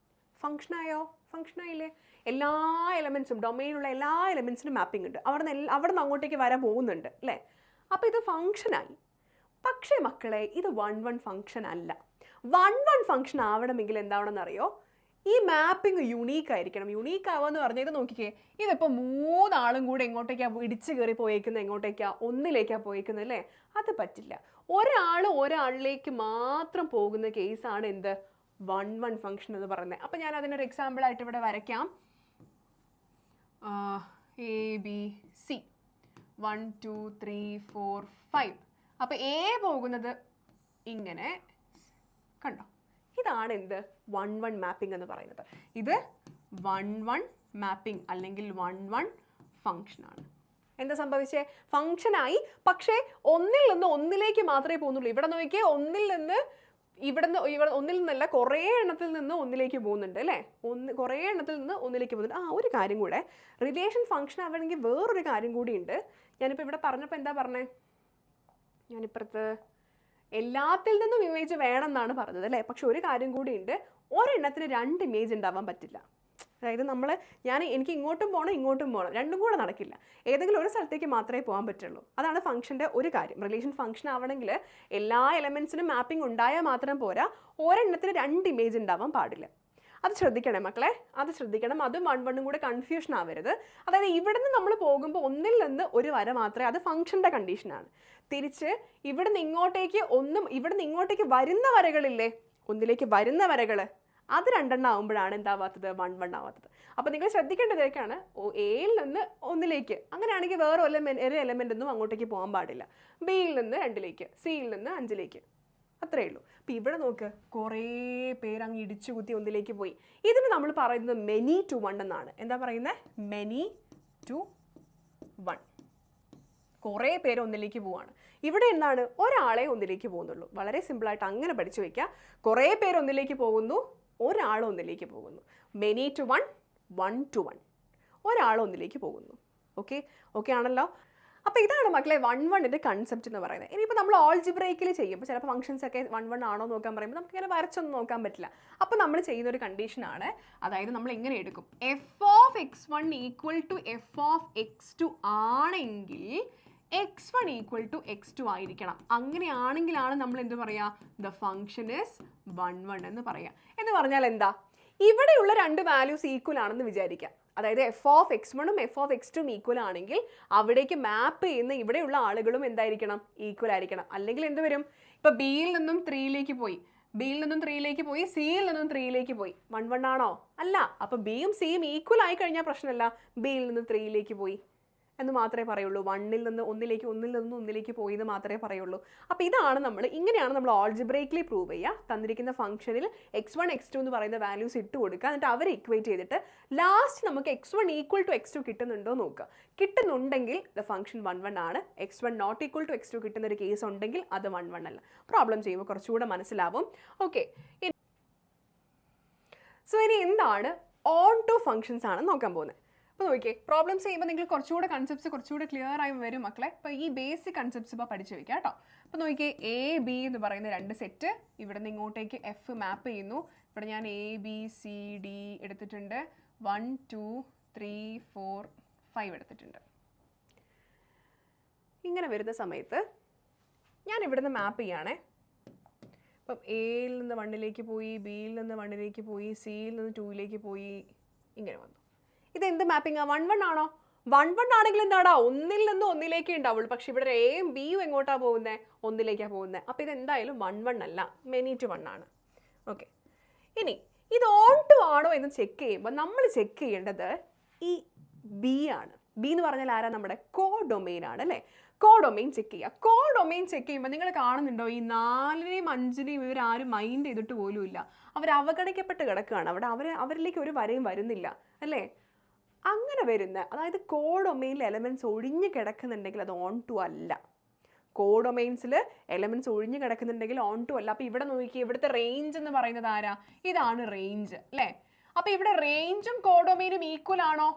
ഫംഗ്ഷനായോ? ഫംഗ്ഷനായില്ലേ? എല്ലാ എലമെൻസും, ഡൊമെയിനുള്ള എല്ലാ എലമെൻസിനും മാപ്പിംഗ് ഉണ്ട്. അവിടെ നിന്ന് അങ്ങോട്ടേക്ക് വരാൻ പോകുന്നുണ്ട് അല്ലേ? അപ്പോൾ ഇത് ഫംഗ്ഷനായി. പക്ഷേ മക്കളെ, ഇത് 1 1 ഫംഗ്ഷൻ അല്ല. 1 1 ഫംഗ്ഷൻ ആവണമെങ്കിൽ എന്താവണമെന്ന് അറിയോ? ഈ മാപ്പിംഗ് യുണീക്ക് ആയിരിക്കണം. യുണീക്ക് ആവുമെന്ന് പറഞ്ഞാൽ ഇത് നോക്കിക്കേ, ഇതിപ്പോൾ 3 ആളും കൂടെ എങ്ങോട്ടേക്കാണ് ഇടിച്ച് കയറി പോയേക്കുന്നത്? എങ്ങോട്ടേക്കാണ്? 1ലേക്കാണ് പോയേക്കുന്നത് അല്ലേ? അത് പറ്റില്ല. ഒരാളിലേക്ക് മാത്രം പോകുന്ന കേസാണ് എന്ത്? 1 1 ഫംഗ്ഷൻ എന്ന് പറയുന്നത്. അപ്പോൾ ഞാൻ അതിനൊരു എക്സാമ്പിൾ ആയിട്ട് ഇവിടെ വരയ്ക്കാം. ABC 1 2 3 4 5. അപ്പോൾ എ പോകുന്നത് ഇങ്ങനെ കണ്ടോ? ഇതാണ് എന്ത്? 1 1 മാപ്പിംഗ് എന്ന് പറയുന്നത്. ഇത് 1 1 മാപ്പിംഗ് അല്ലെങ്കിൽ 1 1 ഫംഗ്ഷനാണ്. എന്താ സംഭവിച്ചേ? ഫംഗ്ഷനായി, പക്ഷേ 1ൽ നിന്ന് 1ലേക്ക് മാത്രമേ പോകുന്നുള്ളൂ. ഇവിടെ നോക്കിയേ, 1ൽ നിന്ന് ഇവിടെ ഒന്നിൽ നിന്നല്ല കുറേ എണ്ണത്തിൽ നിന്ന് ഒന്നിലേക്ക് പോകുന്നുണ്ട് അല്ലേ, കുറേ എണ്ണത്തിൽ നിന്ന് ഒന്നിലേക്ക് പോകുന്നുണ്ട്. ഒരു കാര്യം കൂടെ, റിലേഷൻ ഫംഗ്ഷൻ ആവണമെങ്കിൽ വേറൊരു കാര്യം കൂടിയുണ്ട്. ഞാനിപ്പോൾ ഇവിടെ പറഞ്ഞപ്പോൾ എന്താ പറഞ്ഞേ, ഞാനിപ്പുറത്ത് എല്ലാത്തിൽ നിന്നും ഇമേജ് വേണം എന്നാണ് പറഞ്ഞത് അല്ലേ. പക്ഷെ ഒരു കാര്യം കൂടിയുണ്ട്, ഒരെണ്ണത്തിന് 2 ഇമേജ് ഉണ്ടാവാൻ പറ്റില്ല. അതായത് എനിക്ക് ഇങ്ങോട്ടും പോകണം, രണ്ടും കൂടെ നടക്കില്ല. ഏതെങ്കിലും ഒരു സ്ഥലത്തേക്ക് മാത്രമേ പോകാൻ പറ്റുള്ളൂ. അതാണ് ഫംഗ്ഷൻ്റെ ഒരു കാര്യം. റിലേഷൻ ഫംഗ്ഷൻ ആവണമെങ്കിൽ എല്ലാ എലമെൻസിനും മാപ്പിംഗ് ഉണ്ടായാൽ മാത്രം പോരാ, ഒരെണ്ണത്തിന് 2 ഇമേജ് ഉണ്ടാവാൻ പാടില്ല. അത് ശ്രദ്ധിക്കണേ മക്കളെ, അത് ശ്രദ്ധിക്കണം. അതും 1 1 കൂടെ കൺഫ്യൂഷൻ ആവരുത്. അതായത് ഇവിടെ നിന്ന് നമ്മൾ പോകുമ്പോൾ ഒന്നിൽ നിന്ന് ഒരു വര മാത്രമേ, അത് ഫംഗ്ഷൻ്റെ കണ്ടീഷനാണ്. തിരിച്ച് ഇവിടുന്ന് ഇങ്ങോട്ടേക്ക് വരുന്ന വരകളില്ലേ, ഒന്നിലേക്ക് വരുന്ന വരകൾ, അത് 2 എണ്ണം ആകുമ്പോഴാണ് എന്താവാത്തത്, 1 1 ആവാത്തത്. അപ്പോൾ നിങ്ങൾ ശ്രദ്ധിക്കേണ്ടതൊക്കെയാണ്, എയിൽ നിന്ന് 1ലേക്ക്, അങ്ങനെയാണെങ്കിൽ വേറെ ഒരു എലമെൻ്റ് ഒന്നും അങ്ങോട്ടേക്ക് പോകാൻ പാടില്ല. ബിയിൽ നിന്ന് 2ലേക്ക്, സിയിൽ നിന്ന് 5ലേക്ക്, അത്രയേ ഉള്ളൂ. അപ്പോൾ ഇവിടെ നോക്ക്, കുറേ പേര് അങ്ങ് ഇടിച്ചു കുത്തി 1ലേക്ക് പോയി. ഇതിന് നമ്മൾ പറയുന്നത് മെനി ടു 1 എന്നാണ്. എന്താ പറയുന്നത്, മെനി ടു 1. കുറേ പേര് 1ലേക്ക് പോവാണ്. ഇവിടെ എന്താണ്, ഒരാളെ 1ലേക്ക് പോകുന്നുള്ളൂ. വളരെ സിമ്പിളായിട്ട് അങ്ങനെ പഠിച്ചു വയ്ക്കുക. കുറേ പേര് 1ലേക്ക് പോകുന്നു, ഒരാൾ 1ലേക്ക് പോകുന്നു. മെനി ടു 1, 1 to 1, ഒരാൾ 1ലേക്ക് പോകുന്നു. ഓക്കെ ആണല്ലോ. അപ്പോൾ ഇതാണ് മക്കളെ 1 1ൻ്റെ കൺസെപ്റ്റ് എന്ന് പറയുന്നത്. ഇനിയിപ്പോൾ നമ്മൾ ഓൾജിബ്രൈക്കിൽ ചെയ്യുമ്പോൾ ചിലപ്പോൾ ഫംഗ്ഷൻസ് ഒക്കെ 1 1 ആണോ നോക്കാൻ പറയുമ്പോൾ നമുക്ക് ഇങ്ങനെ വരച്ചൊന്നും നോക്കാൻ പറ്റില്ല. അപ്പോൾ നമ്മൾ ചെയ്യുന്ന ഒരു കണ്ടീഷനാണ്, അതായത് നമ്മൾ എങ്ങനെ എടുക്കും, f(x1) = f(x2) ആണെങ്കിൽ x1 = x2 ആയിരിക്കണം. അങ്ങനെയാണെങ്കിലാണ് നമ്മൾ എന്ത് പറയുക, ദ ഫംഗ്ഷൻ ഇസ് 1 1 എന്ന് പറയാം. എന്ന് പറഞ്ഞാൽ എന്താ, ഇവിടെയുള്ള 2 വാല്യൂസ് ഈക്വൽ ആണെന്ന് വിചാരിക്കാം. അതായത് f(x1)ഉം f(x2)ഉം ഈക്വൽ ആണെങ്കിൽ അവിടേക്ക് മാപ്പ് ചെയ്യുന്ന ഇവിടെയുള്ള ആളുകളും എന്തായിരിക്കണം, ഈക്വൽ ആയിരിക്കണം. അല്ലെങ്കിൽ എന്ത് വരും, ഇപ്പോൾ ബിയിൽ നിന്നും 3ലേക്ക് പോയി, സിയിൽ നിന്നും 3ലേക്ക് പോയി, 1 1 ആണോ, അല്ല. അപ്പോൾ ബിയും സിയും ഈക്വൽ ആയി കഴിഞ്ഞാൽ പ്രശ്നമല്ല, ബിയിൽ നിന്ന് 3ലേക്ക് പോയി എന്ന് മാത്രമേ പറയുള്ളൂ. 1ൽ നിന്ന് 1ലേക്ക് പോയി എന്ന് മാത്രമേ പറയുള്ളൂ. അപ്പോൾ ഇങ്ങനെയാണ് നമ്മൾ ഓൾജിബ്രൈക്കലി പ്രൂവ് ചെയ്യുക. തന്നിരിക്കുന്ന ഫംഗ്ഷനിൽ x1 x2 എന്ന് പറയുന്ന വാല്യൂസ് ഇട്ട് കൊടുക്കുക, എന്നിട്ട് അവരെ ഇക്വേറ്റ് ചെയ്തിട്ട് ലാസ്റ്റ് നമുക്ക് x1 = x2 കിട്ടുന്നുണ്ടോ നോക്കുക. കിട്ടുന്നുണ്ടെങ്കിൽ ദ ഫംഗ്ഷൻ 1 1 ആണ്. x1 not equal to x2 കിട്ടുന്ന ഒരു കേസ് ഉണ്ടെങ്കിൽ അത് 1 1 അല്ല. പ്രോബ്ലം ചെയ്യുമ്പോൾ കുറച്ചുകൂടെ മനസ്സിലാവും. ഓക്കെ, സോ ഇനി എന്താണ് ഓൺ ടു ഫംഗ്ഷൻസ് ആണ് നോക്കാൻ പോകുന്നത്. അപ്പോൾ നോക്കിയേ, പ്രോബ്ലംസ് ചെയ്യുമ്പോൾ നിങ്ങൾ കുറച്ചുകൂടെ കൺസെപ്റ്റ്സ് കുറച്ചുകൂടെ ക്ലിയർ ആയി വരും മക്കളെ. അപ്പോൾ ഈ ബേസിക് കൺസെപ്റ്റ്സ് ഇപ്പോൾ പഠിച്ചു വയ്ക്കുക കേട്ടോ. അപ്പോൾ നോക്കിയേ, AB എന്ന് പറയുന്ന 2 സെറ്റ്, ഇവിടെ നിന്ന് ഇങ്ങോട്ടേക്ക് F മാപ്പ് ചെയ്യുന്നു. ഇവിടെ ഞാൻ ABCD എടുത്തിട്ടുണ്ട്, 1 2 3 4 5 എടുത്തിട്ടുണ്ട്. ഇങ്ങനെ വരുന്ന സമയത്ത് ഞാൻ ഇവിടുന്ന് മാപ്പ് ചെയ്യുകയാണേ. അപ്പം എയിൽ നിന്ന് 1ലേക്ക് പോയി, ബിയിൽ നിന്ന് 1ലേക്ക് പോയി, സിയിൽ നിന്ന് 2ലേക്ക് പോയി, ഇങ്ങനെ വന്നു. ഇതെന്ത് മാപ്പിംഗാണ്, 1 1 ആണോ? 1 1 ആണെങ്കിൽ എന്താടാ, 1ൽ നിന്ന് 1ലേക്ക് ഉണ്ടാവുള്ളൂ. പക്ഷെ ഇവിടെ എയും ബിയും എങ്ങോട്ടാണ് പോകുന്നത്, 1ലേക്കാണ് പോകുന്നത്. അപ്പോൾ ഇതെന്തായാലും 1 1 അല്ല, മെനി ടു 1 ആണ്. ഓക്കെ, ഇനി ഇത് ഓൺ ടു ആണോ എന്ന് ചെക്ക് ചെയ്യുമ്പോൾ നമ്മൾ ചെക്ക് ചെയ്യേണ്ടത് ഈ ബി ആണ്. ബി എന്ന് പറഞ്ഞാൽ ആരാ, നമ്മുടെ കോ ഡൊമെയിൻ ആണ് അല്ലേ. കോ ഡൊമെയിൻ ചെക്ക് ചെയ്യുക. കോ ഡൊമെയിൻ ചെക്ക് ചെയ്യുമ്പോൾ നിങ്ങൾ കാണുന്നുണ്ടോ, ഈ 4നെയും 5നെയും ഇവരാരും മൈൻഡ് ചെയ്തിട്ട് പോലും ഇല്ല. അവർ അവഗണിക്കപ്പെട്ട് കിടക്കുകയാണ്. അവരിലേക്ക് ഒരു വരയും വരുന്നില്ല അല്ലേ. അങ്ങനെ വരുന്ന, അതായത് കോ ഡൊമെയിനിൽ എലമെൻറ്റ്സ് ഒഴിഞ്ഞ് കിടക്കുന്നുണ്ടെങ്കിൽ അത് ഓൺ ടു അല്ല. കോ ഡൊമെയിൻസിൽ എലമെൻറ്റ്സ് ഒഴിഞ്ഞ് കിടക്കുന്നുണ്ടെങ്കിൽ ഓൺ ടു അല്ല. അപ്പോൾ ഇവിടെ നോക്കി, ഇവിടുത്തെ റേഞ്ച് എന്ന് പറയുന്നത് ആരാ, ഇതാണ് റേഞ്ച് അല്ലേ. അപ്പോൾ ഇവിടെ റേഞ്ചും കോ ഡൊമെയിനും ഈക്വൽ ആണോ,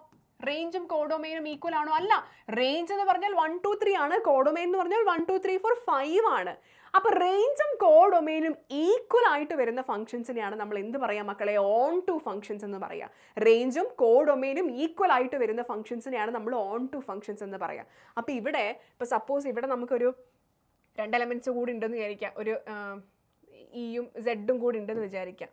അല്ല. റേഞ്ച് എന്ന് പറഞ്ഞാൽ 1 2 3 ആണ്, കോ ഡൊമെയിൻ എന്ന് പറഞ്ഞാൽ 1 2 3 4 5 ആണ്. അപ്പോൾ റേഞ്ചും കോ ഡൊമെയിനും ഈക്വൽ ആയിട്ട് വരുന്ന ഫംഗ്ഷൻസിനെയാണ് നമ്മൾ എന്ത് പറയാം മക്കളെ, ഓൺ ടു ഫംഗ്ഷൻസ് എന്ന് പറയാം. റേഞ്ചും കോ ഡൊമെയിനും ഈക്വൽ ആയിട്ട് വരുന്ന ഫംഗ്ഷൻസിനെയാണ് നമ്മൾ ഓൺ ടു ഫംഗ്ഷൻസ് എന്ന് പറയാം. അപ്പോൾ ഇവിടെ ഇപ്പോൾ സപ്പോസ് ഇവിടെ നമുക്കൊരു 2 എലമെൻറ്റ്സ് കൂടി ഉണ്ടെന്ന് വിചാരിക്കാം, ഒരു ഇയും സെഡും കൂടി ഉണ്ടെന്ന് വിചാരിക്കാം,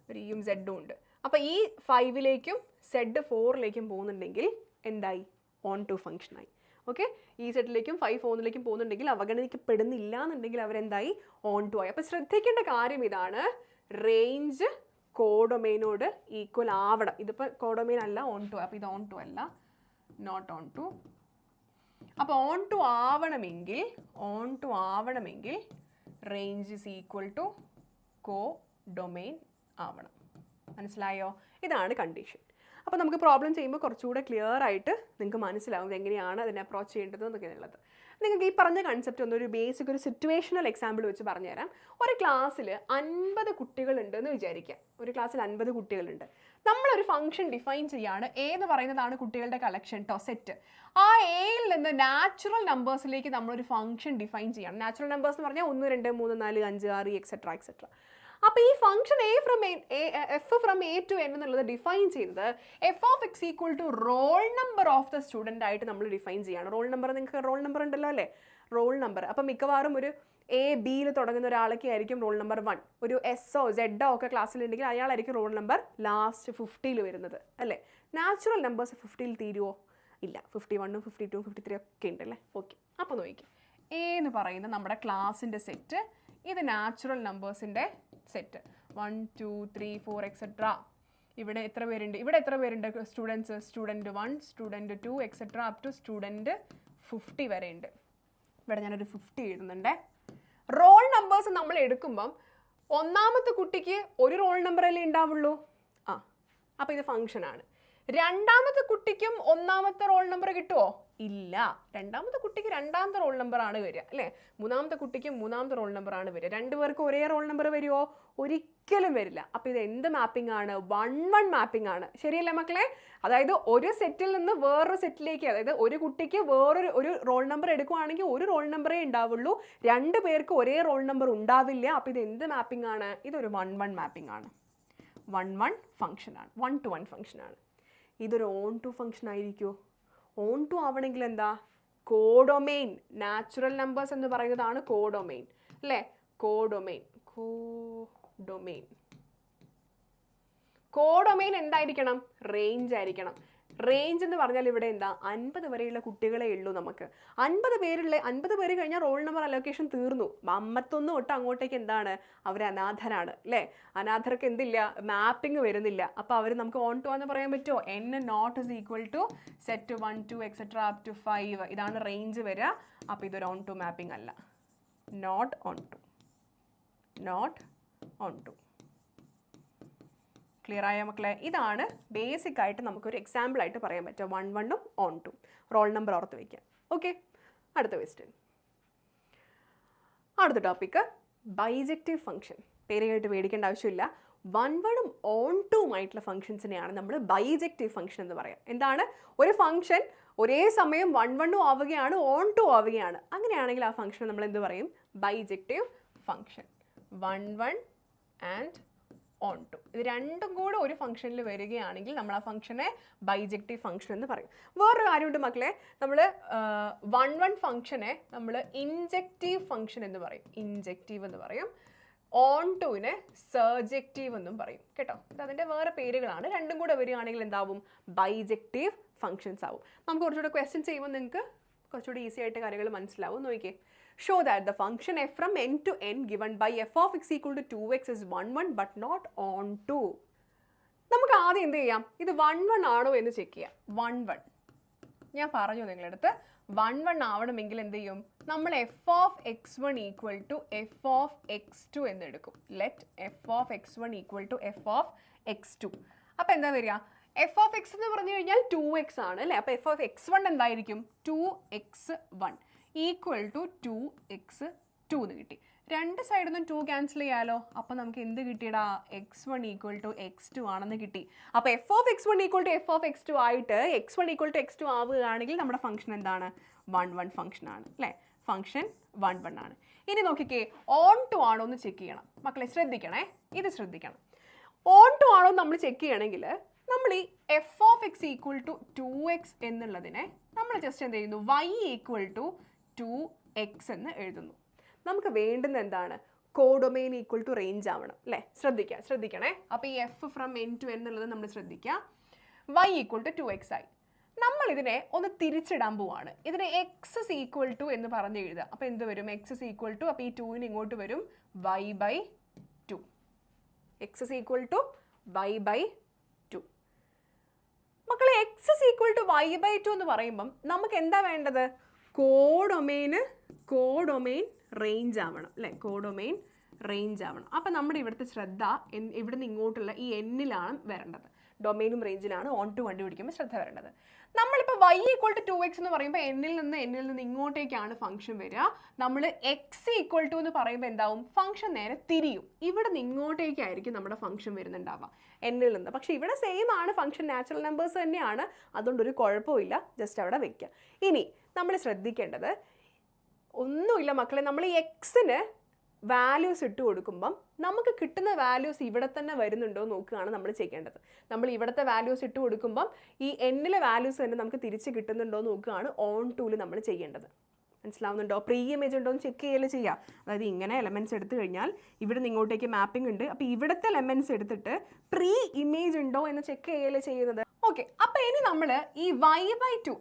ഒരു ഇയും സെഡും ഉണ്ട്. അപ്പോൾ ഈ 5ലേക്കും സെഡ് 4ലേക്കും പോകുന്നുണ്ടെങ്കിൽ എന്തായി, ഓൺ ടു ഫംഗ്ഷനായി. ഓക്കെ, ഈ സെറ്റിലേക്കും 5 4ലേക്കും പോകുന്നുണ്ടെങ്കിൽ അവഗണിക്കപ്പെടുന്നില്ല എന്നുണ്ടെങ്കിൽ അവരെന്തായി, ഓൺ ടു ആയി. അപ്പോൾ ശ്രദ്ധിക്കേണ്ട കാര്യം ഇതാണ്, റേഞ്ച് കോ ഡൊമെയിനോട് ഈക്വൽ ആവണം. ഇതിപ്പോൾ കോ ഡൊമെയിൻ അല്ല, ഓൺ ടു. അപ്പോൾ ഇത് ഓൺ ടു അല്ല, നോട്ട് ഓൺ ടു. അപ്പോൾ ഓൺ ടു ആവണമെങ്കിൽ range is equal to codomain ആവണം. മനസ്സിലായോ? ഇതാണ് കണ്ടീഷൻ. അപ്പോൾ നമുക്ക് പ്രോബ്ലം ചെയ്യുമ്പോൾ കുറച്ചുകൂടെ ക്ലിയർ ആയിട്ട് നിങ്ങൾക്ക് മനസ്സിലാവും എങ്ങനെയാണ് അതിനെ അപ്രോച്ച് ചെയ്യേണ്ടത് എന്നൊക്കെയുള്ളത്. നിങ്ങൾക്ക് ഈ പറഞ്ഞ കൺസെപ്റ്റ് ഒന്നൊരു ബേസിക് ഒരു സിറ്റുവേഷണൽ എക്സാമ്പിൾ വെച്ച് പറഞ്ഞുതരാം. ഒരു ക്ലാസ്സിൽ 50 കുട്ടികളുണ്ട് എന്ന് വിചാരിക്കാം. ഒരു ക്ലാസ്സിൽ 50 കുട്ടികളുണ്ട്. നമ്മളൊരു ഫംഗ്ഷൻ ഡിഫൈൻ ചെയ്യാണ്. എ എന്ന് പറയുന്നതാണ് കുട്ടികളുടെ കളക്ഷൻ സെറ്റ്. ആ എയിൽ നിന്ന് നാച്ചുറൽ നമ്പേഴ്സിലേക്ക് നമ്മളൊരു ഫംഗ്ഷൻ ഡിഫൈൻ ചെയ്യണം. നാച്ചുറൽ നമ്പേഴ്സ് എന്ന് പറഞ്ഞാൽ 1 2 3 4 5 6 എക്സെട്ര എക്സെട്ര. അപ്പോൾ ഈ function F from A to N എന്നുള്ളത് ഡിഫൈൻ ചെയ്യുന്നത് F of X equal to roll number of the student ആയിട്ട് നമ്മൾ ഡിഫൈൻ ചെയ്യാണ്. റോൾ നമ്പർ, നിങ്ങൾക്ക് റോൾ നമ്പർ ഉണ്ടല്ലോ അല്ലേ, റോൾ നമ്പർ. അപ്പം മിക്കവാറും ഒരു എ ബിയിൽ തുടങ്ങുന്ന ഒരാളൊക്കെ ആയിരിക്കും റോൾ നമ്പർ 1. ഒരു എസ്ഒ സെഡോ ഒക്കെ ക്ലാസ്സിലുണ്ടെങ്കിൽ അയാളായിരിക്കും റോൾ നമ്പർ ലാസ്റ്റ് 50 വരുന്നത് അല്ലേ. Natural numbers 50 തീരുമോ? ഇല്ല. 51 52 53 ഒക്കെ ഉണ്ടല്ലേ. ഓക്കെ, അപ്പോൾ നോക്കി എ എന്ന് പറയുന്ന നമ്മുടെ ക്ലാസ്സിൻ്റെ സെറ്റ്, ഇത് നാച്ചുറൽ നമ്പേഴ്സിൻ്റെ സെറ്റ് 1 2 3 4 എക്സെട്ര. ഇവിടെ എത്ര പേരുണ്ട്? ഇവിടെ എത്ര പേരുണ്ട് students? Student 1 student 2 etcetera up to student 50 വരെ ഉണ്ട്. ഇവിടെ ഞാനൊരു 50 എഴുതുന്നുണ്ട്. റോൾ നമ്പേഴ്സ് നമ്മൾ എടുക്കുമ്പം ഒന്നാമത്തെ കുട്ടിക്ക് ഒരു റോൾ നമ്പറല്ലേ ഉണ്ടാവുള്ളൂ. അപ്പോൾ ഇത് ഫംഗ്ഷനാണ്. രണ്ടാമത്തെ കുട്ടിക്കും ഒന്നാമത്തെ റോൾ നമ്പർ കിട്ടുമോ? ഇല്ല. രണ്ടാമത്തെ കുട്ടിക്ക് രണ്ടാമത്തെ റോൾ നമ്പർ ആണ് വരിക അല്ലേ. മൂന്നാമത്തെ കുട്ടിക്ക് മൂന്നാമത്തെ റോൾ നമ്പർ ആണ് വരിക. രണ്ടുപേർക്ക് ഒരേ റോൾ നമ്പർ വരുമോ? ഒരിക്കലും വരില്ല. അപ്പോൾ ഇത് എന്ത് മാപ്പിംഗ് ആണ്? 1-1 മാപ്പിംഗ് ആണ്. ശരിയല്ലേ മക്കളെ? അതായത് ഒരു സെറ്റിൽ നിന്ന് വേറൊരു സെറ്റിലേക്ക്, അതായത് ഒരു കുട്ടിക്ക് വേറൊരു റോൾ നമ്പർ എടുക്കുകയാണെങ്കിൽ ഒരു റോൾ നമ്പറേ ഉണ്ടാവുള്ളൂ. 2 പേർക്ക് ഒരേ റോൾ നമ്പർ ഉണ്ടാവില്ല. അപ്പോൾ ഇത് എന്ത് മാപ്പിംഗ് ആണ്? ഇതൊരു 1-1 മാപ്പിംഗ് ആണ്. 1-1 ഫംഗ്ഷൻ ആണ്. 1-to-1 ഫംഗ്ഷൻ ആണ്. ഇതൊരു ഓൺ ടു ഫംഗ്ഷൻ ആയിരിക്കുമോ? ഓൺ ടു ആവണമെങ്കിൽ എന്താ? കോഡൊമെയിൻ. നാച്ചുറൽ നമ്പേഴ്സ് എന്ന് പറയുന്നതാണ് കോഡൊമെയിൻ അല്ലേ. കോഡൊമെയിൻ എന്തായിരിക്കണം? റേഞ്ച് ആയിരിക്കണം. റേഞ്ച് എന്ന് പറഞ്ഞാൽ ഇവിടെ എന്താ? 50 വരെയുള്ള കുട്ടികളെ ഉള്ളൂ നമുക്ക്. 50 പേര് കഴിഞ്ഞാൽ റോൾ നമ്പർ അലോക്കേഷൻ തീർന്നു. 51 തൊട്ട് അങ്ങോട്ടേക്ക് എന്താണ്? അവർ അനാഥരാണ് അല്ലേ. അനാഥർക്ക് എന്തില്ല? മാപ്പിംഗ് വരുന്നില്ല. അപ്പോൾ അവർ നമുക്ക് ഓൺ ടു എന്ന് പറയാൻ പറ്റുമോ? n not is equal to set 1 2 etcetera up to 5. ഇതാണ് റേഞ്ച് വരിക. അപ്പോൾ ഇതൊരു ഓൺ ടു മാപ്പിംഗ് അല്ല. Not onto. ക്ലിയർ ആയ മക്കളെ? ഇതാണ് ബേസിക് ആയിട്ട് നമുക്കൊരു എക്സാമ്പിൾ ആയിട്ട് പറയാൻ പറ്റുക. 1-1 ഓൺ ടു. റോൾ നമ്പർ ഓർത്ത് വയ്ക്കാം. ഓക്കെ, അടുത്ത ക്വസ്റ്റ്യൻ. അടുത്ത ടോപ്പിക്ക് ബൈജക്റ്റീവ് ഫംഗ്ഷൻ. പേര് കേട്ട് പേടിക്കേണ്ട ആവശ്യമില്ല. 1-1 ഓൺ ടൂമായിട്ടുള്ള ഫംഗ്ഷൻസിനെയാണ് നമ്മൾ ബൈജക്റ്റീവ് ഫംഗ്ഷൻ എന്ന് പറയാം. എന്താണ്? ഒരു ഫംഗ്ഷൻ ഒരേ സമയം 1-1 ആവുകയാണ്, ഓൺ ടു ആവുകയാണ്. അങ്ങനെയാണെങ്കിൽ ആ ഫംഗ്ഷൻ നമ്മൾ എന്ത് പറയും? Bijective function. 1-1 and onto, ഇത് രണ്ടും കൂടെ ഒരു ഫംഗ്ഷനിൽ വരികയാണെങ്കിൽ നമ്മൾ ആ ഫംഗ്ഷനെ ബൈജക്റ്റീവ് ഫംഗ്ഷൻ എന്ന് പറയും. വേറൊരു കാര്യമുണ്ട് മക്കളെ, നമ്മൾ 1-1 ഫംഗ്ഷനെ നമ്മൾ ഇൻജക്റ്റീവ് ഫംഗ്ഷൻ എന്ന് പറയും. ഇൻജക്റ്റീവ് എന്ന് പറയും. ഓൺ ടുവിനെ സർജക്റ്റീവ് എന്നും പറയും കേട്ടോ. ഇത് അതിൻ്റെ വേറെ പേരുകളാണ്. രണ്ടും കൂടെ വരികയാണെങ്കിൽ എന്താവും? ബൈജക്റ്റീവ് ഫംഗ്ഷൻസ് ആവും. നമുക്ക് കുറച്ചുകൂടെ ക്വസ്റ്റ്യൻ ചെയ്യുമ്പോൾ നിങ്ങൾക്ക് കുറച്ചുകൂടി ഈസി ആയിട്ട് കാര്യങ്ങൾ മനസ്സിലാവും. നോക്കിയേ. Show that the function f from n to n given by f of x equal to 2x is 1-1 but not on 2. നമുക്ക് ആദ്യം എന്ത് ചെയ്യാം? ഇത് 1-1 ആണോ എന്ന് ചെക്ക് ചെയ്യാം. 1-1 ഞാൻ പറഞ്ഞു നിങ്ങളടുത്ത് 1-1 ആവണമെങ്കിൽ എന്ത് ചെയ്യും? നമ്മൾ f of x1 equal to f of x2 എന്ന് എടുക്കും. Let f of x1 equal to f of x2. അപ്പോൾ എന്താ വരിക? f of x എന്ന് പറഞ്ഞു കഴിഞ്ഞാൽ 2x ആണ് അല്ലേ. അപ്പോൾ f of x1 എന്തായിരിക്കും? 2x1 ഈക്വൽ ടു 2x2 എന്ന് കിട്ടി. രണ്ട് സൈഡിൽ നിന്നും 2 ക്യാൻസൽ ചെയ്യാലോ. അപ്പോൾ നമുക്ക് എന്ത് കിട്ടിയടാ? x1 ഈക്വൽ ടു x2 ആണെന്ന് കിട്ടി. അപ്പോൾ f of x1 equal to f of x2 ആയിട്ട് x1 ഈക്വൽ ടു x2 ആവുകയാണെങ്കിൽ നമ്മുടെ ഫംഗ്ഷൻ എന്താണ്? 1-1 ഫംഗ്ഷൻ ആണ് അല്ലേ. ഫംഗ്ഷൻ 1-1 ആണ്. ഇനി നോക്കിക്കേ, ഓൺ ടു ആണോ എന്ന് ചെക്ക് ചെയ്യണം. മക്കളെ ശ്രദ്ധിക്കണേ, ഇത് ശ്രദ്ധിക്കണം. ഓൺ ടു ആണോ നമ്മൾ ചെക്ക് ചെയ്യണമെങ്കിൽ നമ്മൾ ഈ f of x equal to 2x എന്നുള്ളതിനെ നമ്മൾ ജസ്റ്റ് എന്ത് ചെയ്യുന്നു? y ഈക്വൽ ടു 2x എന്ന് എഴുതുന്നു. നമുക്ക് വേണ്ടുന്ന എന്താണ്? കോഡൊമെയിൻ ഈക്വൽ ടു റേഞ്ച് ആവണം അല്ലേ. ശ്രദ്ധിക്കണേ. അപ്പോൾ ഈ f from n to n എന്നുള്ളത് നമ്മൾ ശ്രദ്ധിക്കുക. y ഈക്വൽ ടു 2x ആയി. നമ്മൾ ഇതിനെ ഒന്ന് തിരിച്ചിടാൻ പോവാണ്. ഇതിനെ x is equal to എന്ന് പറഞ്ഞ് എഴുതുക. അപ്പോൾ എന്ത് വരും? x is equal to, അപ്പോൾ ഈ 2 ഇങ്ങോട്ട് വരും, y/2. x is equal to y/2. മക്കളെ, x is equal to y/2 എന്ന് പറയുമ്പം നമുക്ക് എന്താ വേണ്ടത്? കോഡൊമെയിൻ റേഞ്ച് ആവണം അല്ലേ. കോഡൊമെയിൻ റേഞ്ച് ആവണം. അപ്പം നമ്മുടെ ഇവിടുത്തെ ശ്രദ്ധ ഇവിടെ നിന്ന് ഇങ്ങോട്ടുള്ള ഈ എന്നിലാണ് വരേണ്ടത്. ഡൊമെയിനും റേഞ്ചിലാണ് ഓൺ ടു കണ്ടുപിടിക്കുമ്പോൾ ശ്രദ്ധ വരേണ്ടത്. നമ്മളിപ്പോൾ y ഈക്വൾ ടു 2x എന്ന് പറയുമ്പോൾ എന്നിൽ നിന്ന് ഇങ്ങോട്ടേക്കാണ് ഫംഗ്ഷൻ വരിക. നമ്മൾ x ഈക്വൾ ടു എന്ന് പറയുമ്പോൾ എന്താവും, ഫംഗ്ഷൻ നേരെ തിരിയും. ഇവിടെ നിന്ന് ഇങ്ങോട്ടേക്കായിരിക്കും നമ്മുടെ ഫംഗ്ഷൻ വരുന്നുണ്ടാവുക എന്നിൽ നിന്ന്. പക്ഷേ ഇവിടെ സെയിം ആണ്, ഫംഗ്ഷൻ നാച്ചുറൽ നമ്പേഴ്സ് തന്നെയാണ്, അതുകൊണ്ടൊരു കുഴപ്പമില്ല, ജസ്റ്റ് അവിടെ വെക്കുക. ഇനി നമ്മൾ ശ്രദ്ധിക്കേണ്ടത് ഒന്നുമില്ല മക്കളെ, നമ്മൾ ഈ എക്സിന് വാല്യൂസ് ഇട്ട് കൊടുക്കുമ്പം നമുക്ക് കിട്ടുന്ന വാല്യൂസ് ഇവിടെ തന്നെ വരുന്നുണ്ടോ നോക്കുകയാണ് നമ്മൾ ചെയ്യേണ്ടത്. നമ്മൾ ഇവിടുത്തെ വാല്യൂസ് ഇട്ട് കൊടുക്കുമ്പം ഈ എന്നിലെ വാല്യൂസ് തന്നെ നമുക്ക് തിരിച്ച് കിട്ടുന്നുണ്ടോ നോക്കുകയാണ് ഓൺ ടൂല് നമ്മൾ ചെയ്യേണ്ടത്. മനസ്സിലാവുന്നുണ്ടോ? പ്രീ ഇമേജ് ഉണ്ടോ എന്ന് ചെക്ക് ചെയ്യൽ ചെയ്യുക. അതായത് ഇങ്ങനെ എലമെൻറ്റ്സ് എടുത്തു കഴിഞ്ഞാൽ ഇവിടെ നിന്ന് ഇങ്ങോട്ടേക്ക് മാപ്പിംഗ് ഉണ്ട്, അപ്പോൾ ഇവിടുത്തെ എലമെൻറ്റ്സ് എടുത്തിട്ട് പ്രീ ഇമേജ് ഉണ്ടോ എന്ന് ചെക്ക് ചെയ്യൽ ചെയ്യുന്നത്. ഓക്കെ, അപ്പോൾ ഇനി നമ്മൾ ഈ y/2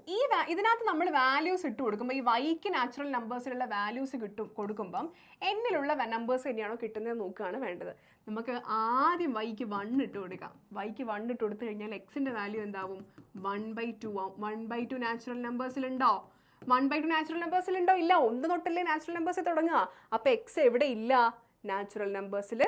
ഇതിനകത്ത് നമ്മൾ വാല്യൂസ് ഇട്ട് കൊടുക്കുമ്പോൾ ഈ വൈക്ക് നാച്ചുറൽ നമ്പേഴ്സിലുള്ള വാല്യൂസ് കൊടുക്കുമ്പം എന്നിലുള്ള നമ്പേഴ്സ് തന്നെയാണോ കിട്ടുന്നത് നോക്കുകയാണ് വേണ്ടത്. നമുക്ക് ആദ്യം വൈക്ക് 1 ഇട്ട് കൊടുക്കാം. വൈക്ക് 1 ഇട്ട് കൊടുത്തു കഴിഞ്ഞാൽ എക്സിൻ്റെ വാല്യൂ എന്താവും, 1/2 ആവും. 1/2 നാച്ചുറൽ നമ്പേഴ്സിലുണ്ടോ? 1/2 നാച്ചുറൽ നമ്പേഴ്സിലുണ്ടോ? ഇല്ല, 1 തൊട്ടല്ലേ നാച്ചുറൽ നമ്പേഴ്സിൽ തുടങ്ങുക. അപ്പോൾ എക്സ് എവിടെ ഇല്ല, നാച്ചുറൽ നമ്പേഴ്സിൽ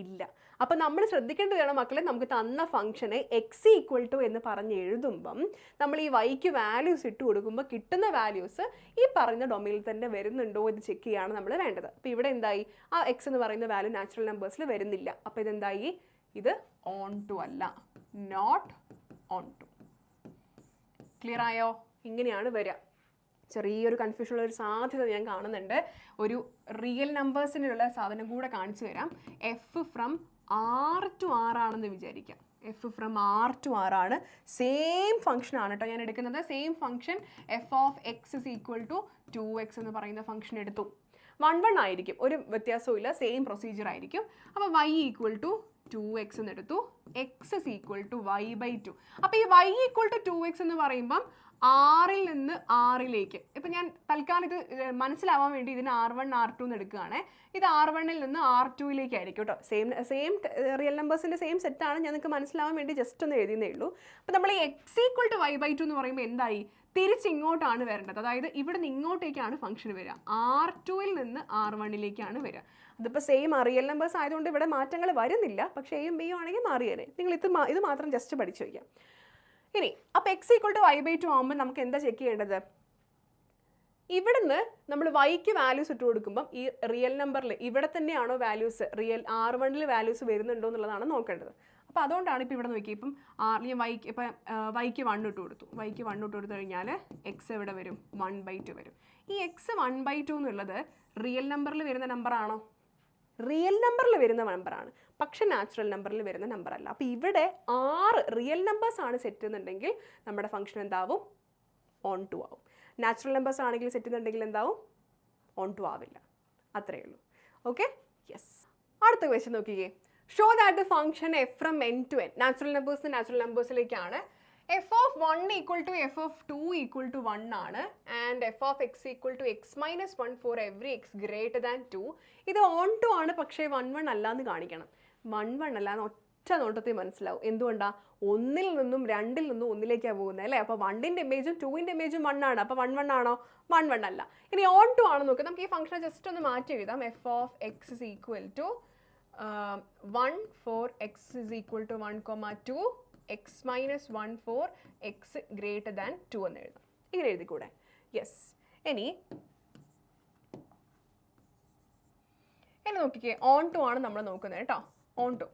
ഇല്ല. അപ്പോൾ നമ്മൾ ശ്രദ്ധിക്കേണ്ടതാണ് മക്കളെ, നമുക്ക് തന്ന ഫംഗ്ഷനെ എക്സ് ഈക്വൽ ടു എന്ന് പറഞ്ഞ് എഴുതുമ്പം നമ്മൾ ഈ വൈക്ക് വാല്യൂസ് ഇട്ട് കൊടുക്കുമ്പോൾ കിട്ടുന്ന വാല്യൂസ് ഈ പറയുന്ന ഡൊമൈനിൽ തന്നെ വരുന്നുണ്ടോ എന്ന് ചെക്ക് ചെയ്യാണ് നമ്മൾ വേണ്ടത്. അപ്പോൾ ഇവിടെ എന്തായി, ആ എക്സ് എന്ന് പറയുന്ന വാല്യൂ നാച്ചുറൽ നമ്പേഴ്സിൽ വരുന്നില്ല. അപ്പോൾ ഇതെന്തായി, ഇത് ഓൺ ടു അല്ല, നോട്ട് ഓൺ ടു. ക്ലിയർ ആയോ? ഇങ്ങനെയാണ് വരിക. ചെറിയൊരു കൺഫ്യൂഷനുള്ള ഒരു സാധ്യത ഞാൻ കാണുന്നുണ്ട്. ഒരു റിയൽ നമ്പേഴ്സിനുള്ള സാധനം കൂടെ കാണിച്ചു തരാം. F from R to R ആണെന്ന് വിചാരിക്കാം. F from R to R ആണ്. സെയിം ഫംഗ്ഷൻ ആണ് കേട്ടോ ഞാൻ എടുക്കുന്നത്. Same function F of X is equal to 2x എന്ന് പറയുന്ന ഫംഗ്ഷൻ എടുത്തു. 1 ആയിരിക്കും, ഒരു വ്യത്യാസവും ഇല്ല, സെയിം പ്രൊസീജിയർ ആയിരിക്കും. അപ്പോൾ y ഈക്വൽ ടു 2x എന്ന് എടുത്തു, X is equal to y/2. അപ്പോൾ ഈ y ഈക്വൽ ടു 2x എന്ന് പറയുമ്പം ആറിൽ നിന്ന് ആറിലേക്ക്, ഇപ്പം ഞാൻ തൽക്കാലം ഇത് മനസ്സിലാവാൻ വേണ്ടി ഇതിന് R1 R2 എന്ന് എടുക്കുകയാണ്. ഇത് R1ൽ നിന്ന് R2ലേക്ക് ആയിരിക്കും കേട്ടോ. സെയിം റിയൽ നമ്പേഴ്സിൻ്റെ സെയിം സെറ്റാണ്, ഞാൻ നിങ്ങൾക്ക് മനസ്സിലാവാൻ വേണ്ടി ജസ്റ്റ് ഒന്ന് എഴുതുന്നേ ഉള്ളൂ. അപ്പോൾ നമ്മൾ ഈ എക്സ് ഈക്വൽ ടു y/2 എന്ന് പറയുമ്പോൾ എന്തായി, തിരിച്ചിങ്ങോട്ടാണ് വരേണ്ടത്. അതായത് ഇവിടെ നിന്ന് ഇങ്ങോട്ടേക്കാണ് ഫംഗ്ഷൻ വരിക, R2ൽ നിന്ന് R1ലേക്കാണ് വരിക. അതിപ്പോൾ സെയിം റിയൽ നമ്പേഴ്സ് ആയതുകൊണ്ട് ഇവിടെ മാറ്റങ്ങൾ വരുന്നില്ല, പക്ഷേ എയും ബിയും ആണെങ്കിൽ മാറിയേനെ. നിങ്ങൾ ഇത് മാത്രം ജസ്റ്റ് പഠിച്ചു വയ്ക്കാം. ഇനി അപ്പോൾ എക്സ് ഈക്വൽ ടു y/2 ആകുമ്പോൾ നമുക്ക് എന്താ ചെക്ക് ചെയ്യേണ്ടത്, ഇവിടുന്ന് നമ്മൾ വൈക്ക് വാല്യൂസ് ഇട്ട് കൊടുക്കുമ്പം ഈ റിയൽ നമ്പറിൽ ഇവിടെ തന്നെയാണോ വാല്യൂസ്, റിയൽ R1ൽ വാല്യൂസ് വരുന്നുണ്ടോ എന്നുള്ളതാണ് നോക്കേണ്ടത്. അപ്പോൾ അതുകൊണ്ടാണ് ഇപ്പോൾ ഇവിടെ നോക്കി, ഇപ്പം വൈക്ക് 1 ഇട്ട് കൊടുത്തു. വൈക്ക് 1 ഇട്ട് കൊടുത്തു കഴിഞ്ഞാൽ എക്സ് എവിടെ വരും, 1/2 വരും. ഈ എക്സ് 1/2 എന്നുള്ളത് റിയൽ നമ്പറിൽ വരുന്ന നമ്പറാണോ? റിയൽ നമ്പറിൽ വരുന്ന നമ്പറാണ്, പക്ഷെ നാച്ചുറൽ നമ്പറിൽ വരുന്ന നമ്പർ അല്ല. അപ്പോൾ ഇവിടെ 6 റിയൽ നമ്പേഴ്സ് ആണ് സെറ്റ് എന്നുണ്ടെങ്കിൽ നമ്മുടെ ഫംഗ്ഷൻ എന്താവും, ഓൺ ടു ആവും. നാച്ചുറൽ നമ്പേഴ്സ് ആണെങ്കിൽ സെറ്റ് എന്നുണ്ടെങ്കിൽ എന്താവും, ഓൺ ടു ആവില്ല. അത്രയേ ഉള്ളൂ. Okay, yes. അടുത്ത ക്വസ്റ്റ്യൻ നോക്കിക്കേ. Show that the function F from n to n, natural നമ്പേഴ്സിലേക്കാണ്. F of 1 equal to F of 2 equal to 1 ആണ്. And f of X equal to x-1 for every x greater than 2. ഇത് ഓൺ ടു ആണ്, പക്ഷേ 1 അല്ല എന്ന് കാണിക്കണം. 1 അല്ല എന്ന് ഒറ്റ നോട്ടത്തിൽ മനസ്സിലാവും. എന്തുകൊണ്ടാണ്, 1ൽ നിന്നും 2ൽ നിന്നും 1ലേക്കാണ് പോകുന്നത് അല്ലേ. അപ്പോൾ 1ൻ്റെ ഇമേജും 2ൻ്റെ ഇമേജും 1 ആണ്. അപ്പോൾ 1 ആണോ? 1 അല്ല. ഇനി ഓൺ ടു ആണെന്ന് നോക്കുക. നമുക്ക് ഈ ഫംഗ്ഷനെ ജസ്റ്റ് ഒന്ന് മാറ്റി എഴുതാം. F of X is equal to 1 for X is equal to 1,2 x-1 for X greater than 2 എന്ന് എഴുതാം. ഇങ്ങനെ എഴുതിക്കൂടെ? യെസ്. ഇനി നോക്കിക്കേ, ഓൺ ടു ആണ് നമ്മൾ നോക്കുന്നത് കേട്ടോ. ഓൺ ടു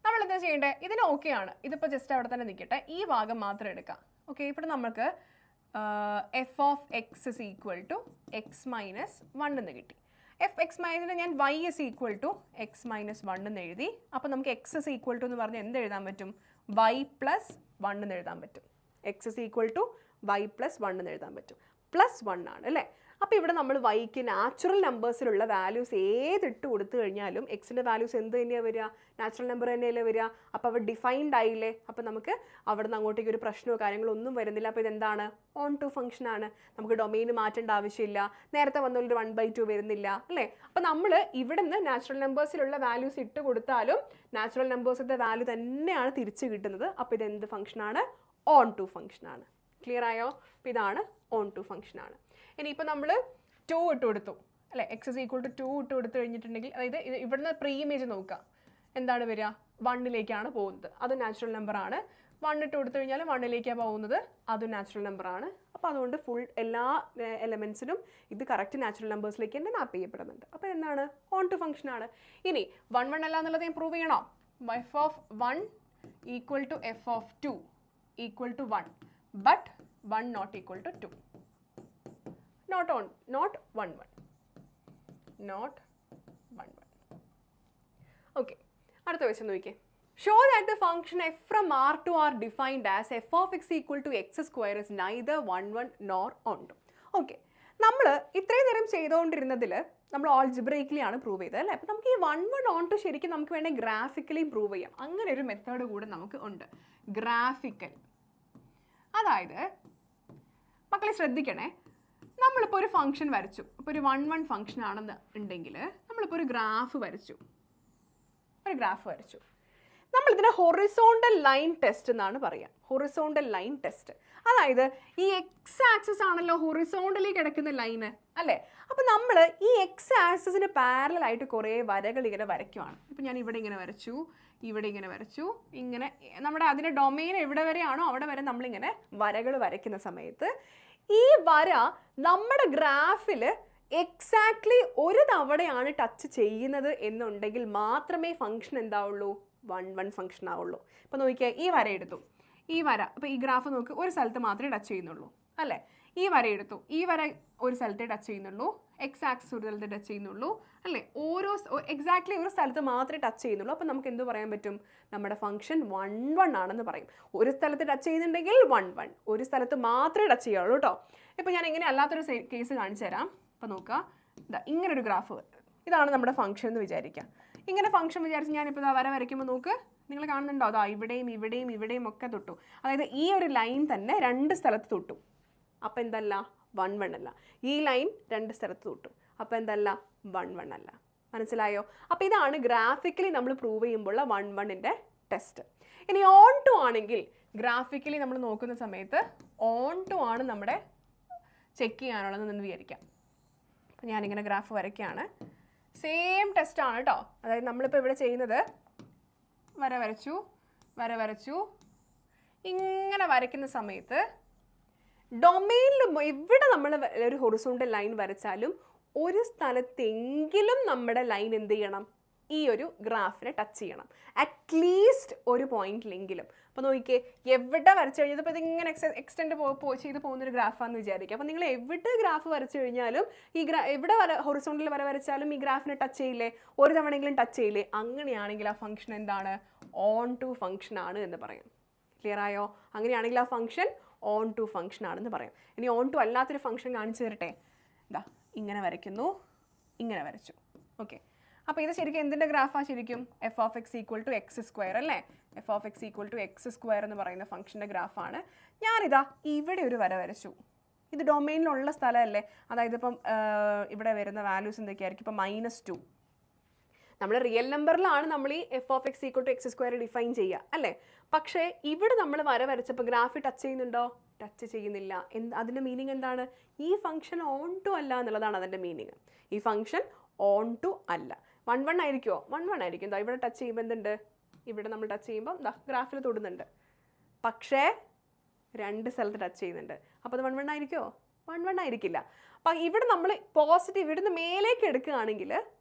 നമ്മൾ എന്താ ചെയ്യേണ്ടത്, ഇതിന് ഓക്കെ ആണ്. ഇതിപ്പോൾ ജസ്റ്റ് അവിടെ തന്നെ നിൽക്കട്ടെ, ഈ ഭാഗം മാത്രം എടുക്കാം. ഓക്കെ, ഇവിടെ നമുക്ക് F of X is equal to x-1 എന്ന് കിട്ടി. ഞാൻ y is equal to x-1 എന്ന് എഴുതി. അപ്പോൾ നമുക്ക് x is equal to എന്ന് പറഞ്ഞ് എന്ത് എഴുതാൻ പറ്റും, y plus 1 എന്ന് എഴുതാൻ പറ്റും. x is equal to y plus 1 എന്ന് എഴുതാൻ പറ്റും. +1 ആണ് അല്ലേ. അപ്പോൾ ഇവിടെ നമ്മൾ വൈക്ക് നാച്ചുറൽ നമ്പേഴ്സിലുള്ള വാല്യൂസ് ഏതിട്ട് കൊടുത്തു കഴിഞ്ഞാലും എക്സിൻ്റെ വാല്യൂസ് എന്ത് തന്നെയാണ് വരിക, നാച്ചുറൽ നമ്പർ തന്നെയല്ലേ വരിക. അപ്പോൾ അവർ ഡിഫൈൻഡ് ആയില്ലേ. അപ്പോൾ നമുക്ക് അവിടെ നിന്ന് അങ്ങോട്ടേക്ക് ഒരു പ്രശ്നമോ കാര്യങ്ങളോ ഒന്നും വരുന്നില്ല. അപ്പോൾ ഇതെന്താണ്, ഓൺ ടു ഫംഗ്ഷൻ ആണ്. നമുക്ക് ഡൊമെയിന് മാറ്റേണ്ട ആവശ്യമില്ല. നേരത്തെ വന്നൊരു 1/2 വരുന്നില്ല അല്ലേ. അപ്പോൾ നമ്മൾ ഇവിടെ നിന്ന് നാച്ചുറൽ നമ്പേഴ്സിലുള്ള വാല്യൂസ് ഇട്ട് കൊടുത്താലും നാച്ചുറൽ നമ്പേഴ്സിൻ്റെ വാല്യൂ തന്നെയാണ് തിരിച്ച് കിട്ടുന്നത്. അപ്പോൾ ഇതെന്ത് ഫംഗ്ഷനാണ്, ഓൺ ടു ഫംഗ്ഷനാണ്. ക്ലിയർ ആയോ? അപ്പോൾ ഇതാണ് ഓൺ ടു ഫംഗ്ഷനാണ്. ഇനിയിപ്പോൾ നമ്മൾ 2 ഇട്ട് കൊടുത്തു അല്ലേ, എക്സ് ഇസ് ഈക്വൽ ടു 2 ഇട്ട് കൊടുത്തു കഴിഞ്ഞിട്ടുണ്ടെങ്കിൽ, അതായത് ഇവിടുന്ന് പ്രീ ഇമേജ് നോക്കുക. എന്താണ് വരിക? 1ലേക്കാണ് പോകുന്നത്. അത് നാച്ചുറൽ നമ്പർ ആണ്. 1 ഇട്ട് കൊടുത്തു കഴിഞ്ഞാൽ 1ലേക്കാണ് പോകുന്നത്. അതും നാച്ചുറൽ നമ്പർ ആണ്. അപ്പോൾ അതുകൊണ്ട് ഫുൾ എല്ലാ എലമെൻസിനും ഇത് കറക്റ്റ് നാച്ചുറൽ നമ്പേഴ്സിലേക്ക് തന്നെ മാപ്പ് ചെയ്യപ്പെടുന്നുണ്ട്. അപ്പോൾ എന്താണ്? ഓൺ ടു ഫംഗ്ഷൻ ആണ്. ഇനി 1 1 അല്ല എന്നുള്ളത് ഞാൻ പ്രൂവ് ചെയ്യണോ? f of 1 equal to f of 2 equal to 1 but 1 not equal to 2. Not 1 1. Not 1 1. Okay. അടുത്ത ക്വസ്റ്റ്യൻ നോക്കിക്കേ. Show that the function f from R to R defined as f of x equal to x square is neither 1 1 nor onto. Okay. നമ്മൾ ഇത്രയും നേരം ചെയ്തുകൊണ്ടിരുന്നതിൽ നമ്മൾ ഓൾജിബ്രൈക്കലി ആണ് പ്രൂവ് ചെയ്തത് അല്ലേ? അപ്പോൾ നമുക്ക് ഈ 1 1 onto ശരിക്കും നമുക്ക് വേണമെങ്കിൽ ഗ്രാഫിക്കലി പ്രൂവ് ചെയ്യാം. അങ്ങനെ ഒരു മെത്തേഡ് കൂടെ നമുക്ക് ഉണ്ട്, ഗ്രാഫിക്കൽ. അതായത് മക്കളെ ശ്രദ്ധിക്കണേ, നമ്മളിപ്പോൾ ഒരു ഫംഗ്ഷൻ വരച്ചു. ഇപ്പോൾ ഒരു 1 1 ഫംഗ്ഷൻ ആണെന്ന് ഉണ്ടെങ്കിൽ നമ്മളിപ്പോൾ ഒരു ഗ്രാഫ് വരച്ചു. നമ്മളിതിനെ ഹൊറിസോണ്ടൽ ലൈൻ ടെസ്റ്റ് എന്നാണ് പറയുക. ഹൊറിസോണ്ടൽ ലൈൻ ടെസ്റ്റ് അതായത് ഈ എക്സ് ആക്സിസ് ആണല്ലോ ഹൊറിസോണ്ടലി കിടക്കുന്ന ലൈന് അല്ലേ? അപ്പോൾ നമ്മൾ ഈ എക്സ് ആക്സിസിന് പാരലൽ ആയിട്ട് കുറേ വരകൾ ഇങ്ങനെ വരയ്ക്കുവാണ്. ഇപ്പം ഞാൻ ഇവിടെ ഇങ്ങനെ വരച്ചു, ഇവിടെ ഇങ്ങനെ വരച്ചു, ഇങ്ങനെ നമ്മുടെ അതിൻ്റെ ഡൊമെയിൻ എവിടെ വരെയാണോ അവിടെ വരെ നമ്മളിങ്ങനെ വരകൾ വരയ്ക്കുന്ന സമയത്ത് ഈ വര നമ്മുടെ ഗ്രാഫിൽ എക്സാക്ട്ലി ഒരു തവണയാണ് ടച്ച് ചെയ്യുന്നത് എന്നുണ്ടെങ്കിൽ മാത്രമേ ഫംഗ്ഷൻ എന്താവുള്ളൂ? 1 1 ഫംഗ്ഷൻ ആവുള്ളൂ. ഇപ്പോൾ നോക്കിയാൽ ഈ വര എടുത്തു, ഈ വര അപ്പോൾ ഈ ഗ്രാഫ് നോക്ക് ഒരു സ്ഥലത്ത് മാത്രമേ ടച്ച് ചെയ്യുന്നുള്ളൂ അല്ലേ? ഈ വര എടുത്തു, ഈ വര ഒരു സ്ഥലത്തേ ടച്ച് ചെയ്യുന്നുള്ളൂ, എക്സ് ആക്സിസ് ഒരു സ്ഥലത്ത് ടച്ച് ചെയ്യുന്നുള്ളൂ അല്ലേ? ഓരോ എക്സാക്ട്ലി ഒരു സ്ഥലത്ത് മാത്രമേ ടച്ച് ചെയ്യുന്നുള്ളൂ. അപ്പോൾ നമുക്ക് എന്ത് പറയാൻ പറ്റും? നമ്മുടെ ഫംഗ്ഷൻ 1 1 ആണെന്ന് പറയും. ഒരു സ്ഥലത്ത് ടച്ച് ചെയ്യുന്നുണ്ടെങ്കിൽ 1 1, ഒരു സ്ഥലത്ത് മാത്രമേ ടച്ച് ചെയ്യുള്ളൂ കേട്ടോ. ഇപ്പോൾ ഞാൻ എങ്ങനെ അല്ലാത്തൊരു കേസ് കാണിച്ചു തരാം. അപ്പോൾ നോക്കുക, ഇങ്ങനൊരു ഗ്രാഫ്, ഇതാണ് നമ്മുടെ ഫംഗ്ഷൻ എന്ന് വിചാരിക്കാം. ഇങ്ങനെ ഫംഗ്ഷൻ വിചാരിച്ച് ഞാനിപ്പോൾ വര വരയ്ക്കുമ്പോൾ നോക്ക്, നിങ്ങൾ കാണുന്നുണ്ടോ? അതാ ഇവിടെയും ഇവിടെയും ഇവിടെയും ഒക്കെ തൊട്ടു. അതായത് ഈ ഒരു ലൈൻ തന്നെ 2 സ്ഥലത്ത് തൊട്ടു. അപ്പോൾ എന്തല്ല? 1 1 അല്ല. ഈ ലൈൻ 2 സ്ഥലത്ത് തൊട്ടു. അപ്പോൾ എന്തല്ല? 1 1 അല്ല. മനസ്സിലായോ? അപ്പോൾ ഇതാണ് ഗ്രാഫിക്കലി നമ്മൾ പ്രൂവ് ചെയ്യുമ്പോഴുള്ള 1 1ൻ്റെ ടെസ്റ്റ്. ഇനി ഓൺ ടു ആണെങ്കിൽ ഗ്രാഫിക്കലി നമ്മൾ നോക്കുന്ന സമയത്ത് ഓൺ ടു ആണ് നമ്മുടെ ചെക്ക് ചെയ്യാനുള്ളതെന്ന് വിചാരിക്കാം. അപ്പോൾ ഞാനിങ്ങനെ ഗ്രാഫ് വരയ്ക്കുകയാണ്. സെയിം ടെസ്റ്റാണ് കേട്ടോ. അതായത് നമ്മളിപ്പോൾ ഇവിടെ ചെയ്യുന്നത് വര വരച്ചു ഇങ്ങനെ വരയ്ക്കുന്ന സമയത്ത് ഡൊമെയിനിൽ ഇവിടെ നമ്മൾ ഒരു ഹൊറിസോണ്ടൽ ലൈൻ വരച്ചാലും ഒരു സ്ഥലത്തെങ്കിലും നമ്മുടെ ലൈൻ എന്ത് ചെയ്യണം? ഈ ഒരു ഗ്രാഫിനെ ടച്ച് ചെയ്യണം, അറ്റ്ലീസ്റ്റ് ഒരു പോയിന്റിലെങ്കിലും. അപ്പോൾ നോക്കിയേ, എവിടെ വരച്ചു കഴിഞ്ഞാൽ ഇപ്പോൾ ഇതിങ്ങനെ എക്സ്റ്റെൻഡ് ചെയ്ത് പോകുന്നൊരു ഗ്രാഫാണെന്ന് വിചാരിക്കുക. അപ്പോൾ നിങ്ങൾ എവിടെ ഗ്രാഫ് വരച്ചു കഴിഞ്ഞാലും എവിടെ ഹൊറിസോണ്ടൽ വര വരച്ചാലും ഈ ഗ്രാഫിനെ ടച്ച് ചെയ്യില്ലേ? ഒരു തവണയെങ്കിലും ടച്ച് ചെയ്യില്ലേ? അങ്ങനെയാണെങ്കിൽ ആ ഫംഗ്ഷൻ എന്താണ്? ഓൺ ടു ഫംഗ്ഷൻ ആണ് എന്ന് പറയും. ക്ലിയർ ആയോ? അങ്ങനെയാണെങ്കിൽ ആ ഫംഗ്ഷൻ ഓൺ ടു ഫംഗ്ഷൻ ആണെന്ന് പറയും. ഇനി ഓൺ ടു അല്ലാത്തൊരു ഫംഗ്ഷൻ കാണിച്ചു തരട്ടെ. ഇങ്ങനെ വരയ്ക്കുന്നു, ഇങ്ങനെ വരച്ചു. ഓക്കെ, അപ്പോൾ ഇത് ശരിക്കും എന്തിൻ്റെ ഗ്രാഫാണ്? ശരിക്കും f of X equal to X square അല്ലേ? F of X equal to X square എന്ന് പറയുന്ന ഫംഗ്ഷൻ്റെ ഗ്രാഫാണ്. ഞാനിതാ ഇവിടെ ഒരു വര വരച്ചു. ഇത് ഡൊമെയിനിലുള്ള സ്ഥലമല്ലേ? അതായത് ഇപ്പം ഇവിടെ വരുന്ന വാല്യൂസ് എന്തൊക്കെയായിരിക്കും? ഇപ്പം -2. നമ്മൾ റിയൽ നമ്പറിലാണ് നമ്മൾ ഈ F of X equal to X square define ചെയ്യുക അല്ലേ? പക്ഷേ ഇവിടെ നമ്മൾ വര വരച്ചപ്പോൾ ഗ്രാഫ് ടച്ച് ചെയ്യുന്നുണ്ടോ? ടച്ച് ചെയ്യുന്നില്ല. അതിൻ്റെ മീനിങ് എന്താണ്? ഈ ഫംഗ്ഷൻ ഓൺ ടു അല്ല എന്നുള്ളതാണ് അതിൻ്റെ മീനിങ്. ഈ ഫംഗ്ഷൻ ഓൺ ടു അല്ല. 1 1 ആയിരിക്കുമോ? 1 1 ആയിരിക്കും. എന്താ ഇവിടെ ടച്ച് ചെയ്യുമ്പോൾ എന്തുണ്ട്? ഇവിടെ നമ്മൾ ടച്ച് ചെയ്യുമ്പോൾ എന്താ ഗ്രാഫിൽ തൊടുന്നുണ്ട്, പക്ഷേ 2 സ്ഥലത്ത് ടച്ച് ചെയ്യുന്നുണ്ട്. അപ്പോൾ അത് 1 1 ആയിരിക്കുമോ? 1 1 ആയിരിക്കില്ല. അപ്പം ഇവിടെ നമ്മൾ പോസിറ്റീവ് ഇവിടുന്ന് മേലേക്ക് എടുക്കുകയാണെങ്കിൽ,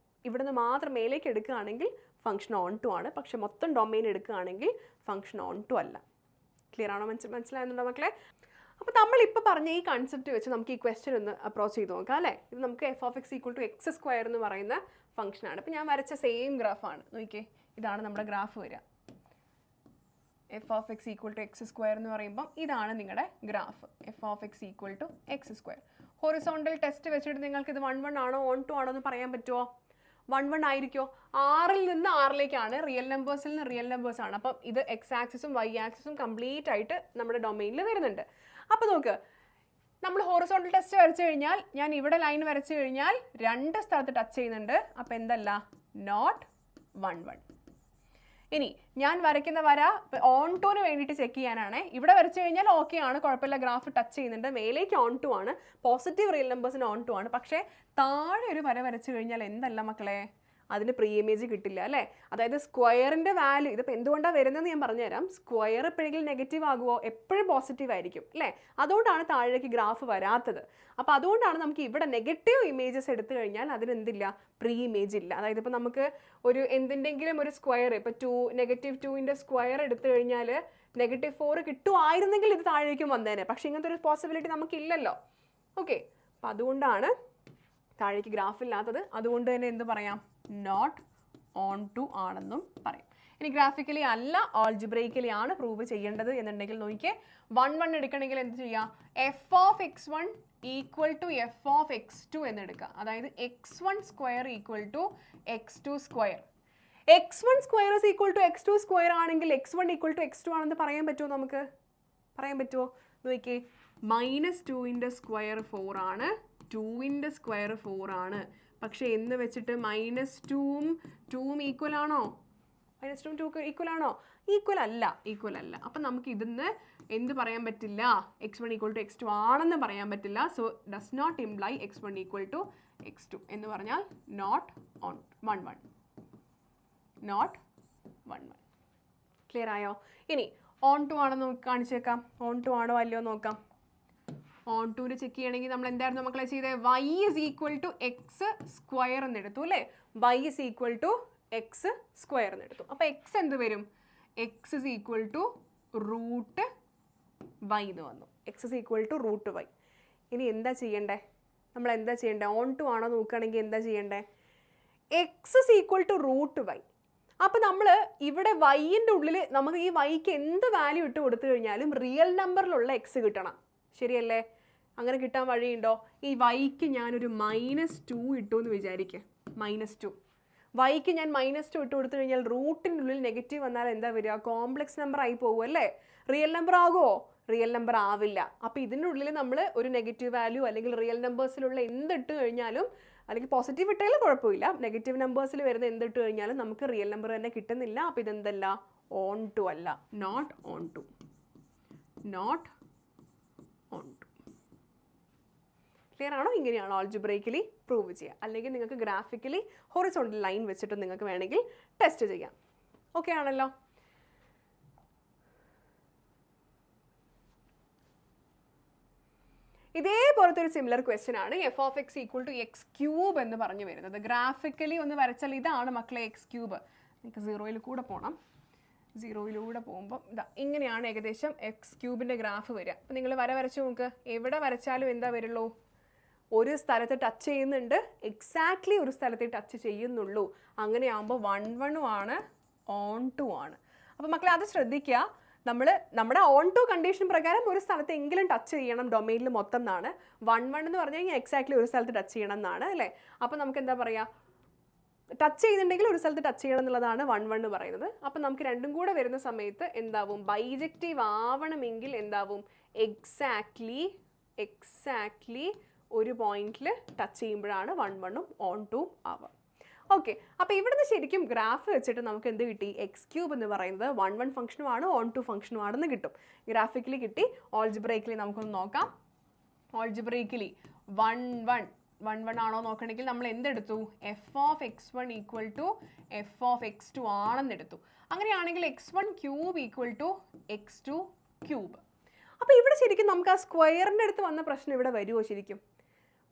ഇവിടുന്ന് മാത്രം മേലേക്ക് എടുക്കുകയാണെങ്കിൽ ഫംഗ്ഷൻ ഓൺ ടു ആണ്. പക്ഷെ മൊത്തം ഡൊമെയിൻ എടുക്കുകയാണെങ്കിൽ ഫംഗ്ഷൻ ഓൺ ടു അല്ല. ക്ലിയർ ആണോ? മനസ്സിലാകുന്നുണ്ടോ മക്കളെ? അപ്പോൾ നമ്മളിപ്പോൾ പറഞ്ഞ ഈ കൺസെപ്റ്റ് വെച്ച് നമുക്ക് ഈ ക്വസ്റ്റ്യൻ ഒന്ന് അപ്രോച്ച് ചെയ്ത് നോക്കാം അല്ലേ? ഇത് നമുക്ക് F of X equal to X square എന്ന് പറയുന്ന ഫംഗ്ഷനാണ്. അപ്പോൾ ഞാൻ വരച്ച സെയിം ഗ്രാഫാണ്. നോക്കിയേ, ഇതാണ് നമ്മുടെ ഗ്രാഫ് വരിക. F of X equal to X square എന്ന് പറയുമ്പം ഇതാണ് നിങ്ങളുടെ graph. F of X equal to X square. Horizontal test വെച്ചിട്ട് നിങ്ങൾക്ക് ഇത് 1 1 ആണോ ഓൺ ടു ആണോ എന്ന് പറയാൻ പറ്റുമോ? 1 1 ആയിരിക്കുമോ? 6ൽ നിന്ന് 6ലേക്കാണ്, റിയൽ നമ്പേഴ്സിൽ നിന്ന് റിയൽ നമ്പേഴ്സ് ആണ്. അപ്പം ഇത് എക്സ് ആക്സിസും വൈ ആക്സിസും കംപ്ലീറ്റ് ആയിട്ട് നമ്മുടെ ഡൊമെയിനിൽ വരുന്നുണ്ട്. അപ്പോൾ നോക്ക്, നമ്മൾ ഹൊറിസോണ്ടൽ ടെസ്റ്റ് വരച്ചു കഴിഞ്ഞാൽ, ഞാൻ ഇവിടെ ലൈൻ വരച്ചു കഴിഞ്ഞാൽ 2 സ്ഥലത്ത് ടച്ച് ചെയ്യുന്നുണ്ട്. അപ്പോൾ എന്തല്ല? നോട്ട് 1 1. ഇനി ഞാൻ വരയ്ക്കുന്ന വര ഓൺ ടൂന് വേണ്ടിയിട്ട് ചെക്ക് ചെയ്യാനാണ്. ഇവിടെ വരച്ചു കഴിഞ്ഞാൽ ഓക്കെ ആണ്, കുഴപ്പമില്ല, ഗ്രാഫ് ടച്ച് ചെയ്യുന്നുണ്ട്, മേലേക്ക് ഓൺ ടു ആണ്, പോസിറ്റീവ് റിയൽ നമ്പേഴ്സിന് ഓൺ ടു ആണ്. പക്ഷേ താഴെ ഒരു വര വരച്ചു കഴിഞ്ഞാൽ എന്തല്ല മക്കളെ? അതിന് പ്രീ ഇമേജ് കിട്ടില്ല അല്ലേ. അതായത് സ്ക്വയറിൻ്റെ വാല്യൂ ഇതിപ്പോൾ എന്തുകൊണ്ടാണ് വരുന്നതെന്ന് ഞാൻ പറഞ്ഞുതരാം. സ്ക്വയർ എപ്പോഴെങ്കിലും നെഗറ്റീവ് ആകുമോ? എപ്പോഴും പോസിറ്റീവ് ആയിരിക്കും അല്ലേ. അതുകൊണ്ടാണ് താഴേക്ക് ഗ്രാഫ് വരാത്തത്. അപ്പോൾ അതുകൊണ്ടാണ് നമുക്ക് ഇവിടെ നെഗറ്റീവ് ഇമേജസ് എടുത്തു കഴിഞ്ഞാൽ അതിനെന്തില്ല, പ്രീ ഇമേജ് ഇല്ല. അതായത് ഇപ്പോൾ നമുക്ക് ഒരു എന്തിൻ്റെങ്കിലും ഒരു സ്ക്വയർ, ഇപ്പോൾ -2ൻ്റെ സ്ക്വയർ എടുത്തു കഴിഞ്ഞാൽ -4 കിട്ടുമായിരുന്നെങ്കിൽ ഇത് താഴേക്കും വന്നേനെ. പക്ഷേ ഇങ്ങനത്തെ ഒരു പോസിബിലിറ്റി നമുക്കില്ലല്ലോ. ഓക്കെ, അപ്പം അതുകൊണ്ടാണ് താഴേക്ക് ഗ്രാഫ് ഇല്ലാത്തത്. അതുകൊണ്ട് തന്നെ എന്ത് പറയാം, നോട്ട് ഓൺ ടു ആണെന്നും പറയും. ഇനി ഗ്രാഫിക്കലി അല്ല, ആൾജിബ്രൈക്കലി ആണ് പ്രൂവ് ചെയ്യേണ്ടത് എന്നുണ്ടെങ്കിൽ നോക്കിയേ, 1 എടുക്കണമെങ്കിൽ എന്ത് ചെയ്യാം, f(x1) ഈക്വൽ ടു f(x2) എന്നെടുക്കുക. അതായത് x1 square equal to x2 square. x1 square is equal to x2 square ആണെങ്കിൽ x1 ഈക്വൽ ടു x2 ആണെന്ന് പറയാൻ പറ്റുമോ? നമുക്ക് പറയാൻ പറ്റുമോ? നോക്കിയേ, -2ൻ്റെ സ്ക്വയർ 4 ആണ്, 2ൻ്റെ സ്ക്വയർ 4 ആണ്. പക്ഷേ എന്ന് വെച്ചിട്ട് -2ഉം 2ഉം ഈക്വൽ ആണോ? -2ഉം 2 ഈക്വൽ ആണോ? ഈക്വൽ അല്ല. അപ്പം നമുക്ക് ഇതിന്ന് എന്ത് പറയാൻ പറ്റില്ല, x1 ഈക്വൽ ടു x2 ആണെന്ന് പറയാൻ പറ്റില്ല. So does not imply x1 equal to x2 എന്ന് പറഞ്ഞാൽ നോട്ട് ഓൺ 1 നോട്ട് 1. ക്ലിയർ ആയോ? ഇനി ഓൺ ടു ആണെന്ന് കാണിച്ചേക്കാം. ഓൺ ടു ആണോ അല്ലയോ നോക്കാം. ഓൺ ടൂവിൽ ചെക്ക് ചെയ്യണമെങ്കിൽ നമ്മൾ എന്തായിരുന്നു മക്കളെ ചെയ്തത്, y is equal to x square എന്ന് എടുത്തു അല്ലേ. y is equal to x square എന്ന് എടുത്തു. അപ്പോൾ x എന്ത് വരും, x is equal to root y എന്ന് വന്നു. x is equal to root y. ഇനി എന്താ ചെയ്യണ്ടേ, നമ്മൾ എന്താ ചെയ്യണ്ടേ, ഓൺ ടു ആണോ നോക്കുകയാണെങ്കിൽ എന്താ ചെയ്യണ്ടേ, x is equal to root y. അപ്പോൾ നമ്മൾ ഇവിടെ വൈൻ്റെ ഉള്ളിൽ നമുക്ക് ഈ വൈക്ക് എന്ത് വാല്യൂ ഇട്ട് കൊടുത്തു കഴിഞ്ഞാലും റിയൽ നമ്പറിലുള്ള എക്സ് കിട്ടണം, ശരിയല്ലേ? അങ്ങനെ കിട്ടാൻ വഴിയുണ്ടോ? ഈ വൈക്ക് ഞാനൊരു -2 ഇട്ടു എന്ന് വിചാരിക്കുക. -2 വൈക്ക് ഞാൻ -2 ഇട്ട് കൊടുത്തു കഴിഞ്ഞാൽ റൂട്ടിനുള്ളിൽ നെഗറ്റീവ് വന്നാൽ എന്താ വരിക, കോംപ്ലക്സ് നമ്പർ ആയി പോകും അല്ലേ. റിയൽ നമ്പർ ആകുമോ? റിയൽ നമ്പർ ആവില്ല. അപ്പോൾ ഇതിനുള്ളിൽ നമ്മൾ ഒരു നെഗറ്റീവ് വാല്യൂ അല്ലെങ്കിൽ റിയൽ നമ്പേഴ്സിലുള്ള എന്തിട്ട് കഴിഞ്ഞാലും, അല്ലെങ്കിൽ പോസിറ്റീവ് ഇട്ടാലും കുഴപ്പമില്ല, നെഗറ്റീവ് നമ്പേഴ്സിൽ വരുന്ന എന്തിട്ട് കഴിഞ്ഞാലും നമുക്ക് റിയൽ നമ്പർ തന്നെ കിട്ടുന്നില്ല. അപ്പോൾ ഇതെന്തല്ല, ഓൺ ടു അല്ല, നോട്ട് ഓൺ ടു. ക്ലിയർ ആണോ? ഇങ്ങനെയാണോ ആൾജിബ്രൈക്കലി പ്രൂവ് ചെയ്യുക. അല്ലെങ്കിൽ നിങ്ങൾക്ക് ഗ്രാഫിക്കലി ഹൊറിസോണ്ടൽ ലൈൻ വെച്ചിട്ട് നിങ്ങൾക്ക് വേണമെങ്കിൽ ടെസ്റ്റ് ചെയ്യാം. ഓക്കെ ആണല്ലോ? ഇതേപോലത്തെ ഒരു സിമിലർ ക്വസ്റ്റ്യൻ ആണ് f(x) ഈക്വൽ ടു x³ എന്ന് പറഞ്ഞു വരുന്നത്. ഗ്രാഫിക്കലി ഒന്ന് വരച്ചാൽ ഇതാണ് മക്കളെ x³. നിങ്ങൾക്ക് 0യിൽ കൂടെ പോകണം. 0യിലൂടെ പോകുമ്പോൾ ഇതാ ഇങ്ങനെയാണ് ഏകദേശം x³ ഗ്രാഫ് വരിക. അപ്പം നിങ്ങൾ വരച്ച് നോക്ക്, എവിടെ വരച്ചാലും എന്താ വരുള്ളൂ, ഒരു സ്ഥലത്ത് ടച്ച് ചെയ്യുന്നുണ്ട്, എക്സാക്ട്ലി ഒരു സ്ഥലത്ത് ടച്ച് ചെയ്യുന്നുള്ളൂ. അങ്ങനെയാകുമ്പോൾ 1 ആണ്, ഓൺ ടു ആണ്. അപ്പോൾ മക്കളെ അത് ശ്രദ്ധിക്കുക. നമ്മുടെ ഓൺ ടു കണ്ടീഷൻ പ്രകാരം ഒരു സ്ഥലത്ത് എങ്കിലും ടച്ച് ചെയ്യണം ഡൊമൈനിൽ മൊത്തം എന്നാണ്. 1 എന്ന് പറഞ്ഞു കഴിഞ്ഞാൽ എക്സാക്ട്ലി ഒരു സ്ഥലത്ത് ടച്ച് ചെയ്യണം എന്നാണ് അല്ലേ. അപ്പോൾ നമുക്ക് എന്താ പറയുക, ടച്ച് ചെയ്യുന്നുണ്ടെങ്കിൽ ഒരു സ്ഥലത്ത് ടച്ച് ചെയ്യണം എന്നുള്ളതാണ് 1 എന്ന് പറയുന്നത്. അപ്പം നമുക്ക് രണ്ടും കൂടെ വരുന്ന സമയത്ത് എന്താവും, ബൈജക്റ്റീവ് ആവണമെങ്കിൽ എന്താവും, എക്സാക്ട്ലി ഒരു പോയിന്റിൽ ടച്ച് ചെയ്യുമ്പോഴാണ് 1 ഓൺ ടു ആവുക. ഓക്കെ, അപ്പോൾ ഇവിടുന്ന് ശരിക്കും ഗ്രാഫ് വെച്ചിട്ട് നമുക്ക് എന്ത് കിട്ടി, x³ എന്ന് പറയുന്നത് 1 ഫംഗ്ഷനുമാണ്, ഓൺ ടു ഫംഗ്ഷനുമാണെന്ന് കിട്ടും. ഗ്രാഫിക്കലി കിട്ടി. ഓൾജിബ്രൈക്കലി നമുക്കൊന്ന് നോക്കാം. ഓൾജിബ്രൈക്കലി 1 ആണോ നോക്കണമെങ്കിൽ നമ്മൾ എന്തെടുത്തു, f(x1) ഈക്വൽ ടു f(x2) ആണെന്നെടുത്തു. അങ്ങനെയാണെങ്കിൽ x1³ ഈക്വൽ ടു x2³. അപ്പോൾ ഇവിടെ ശരിക്കും നമുക്ക് ആ സ്ക്വയറിൻ്റെ അടുത്ത് വന്ന പ്രശ്നം ഇവിടെ വരുമോ? ശരിക്കും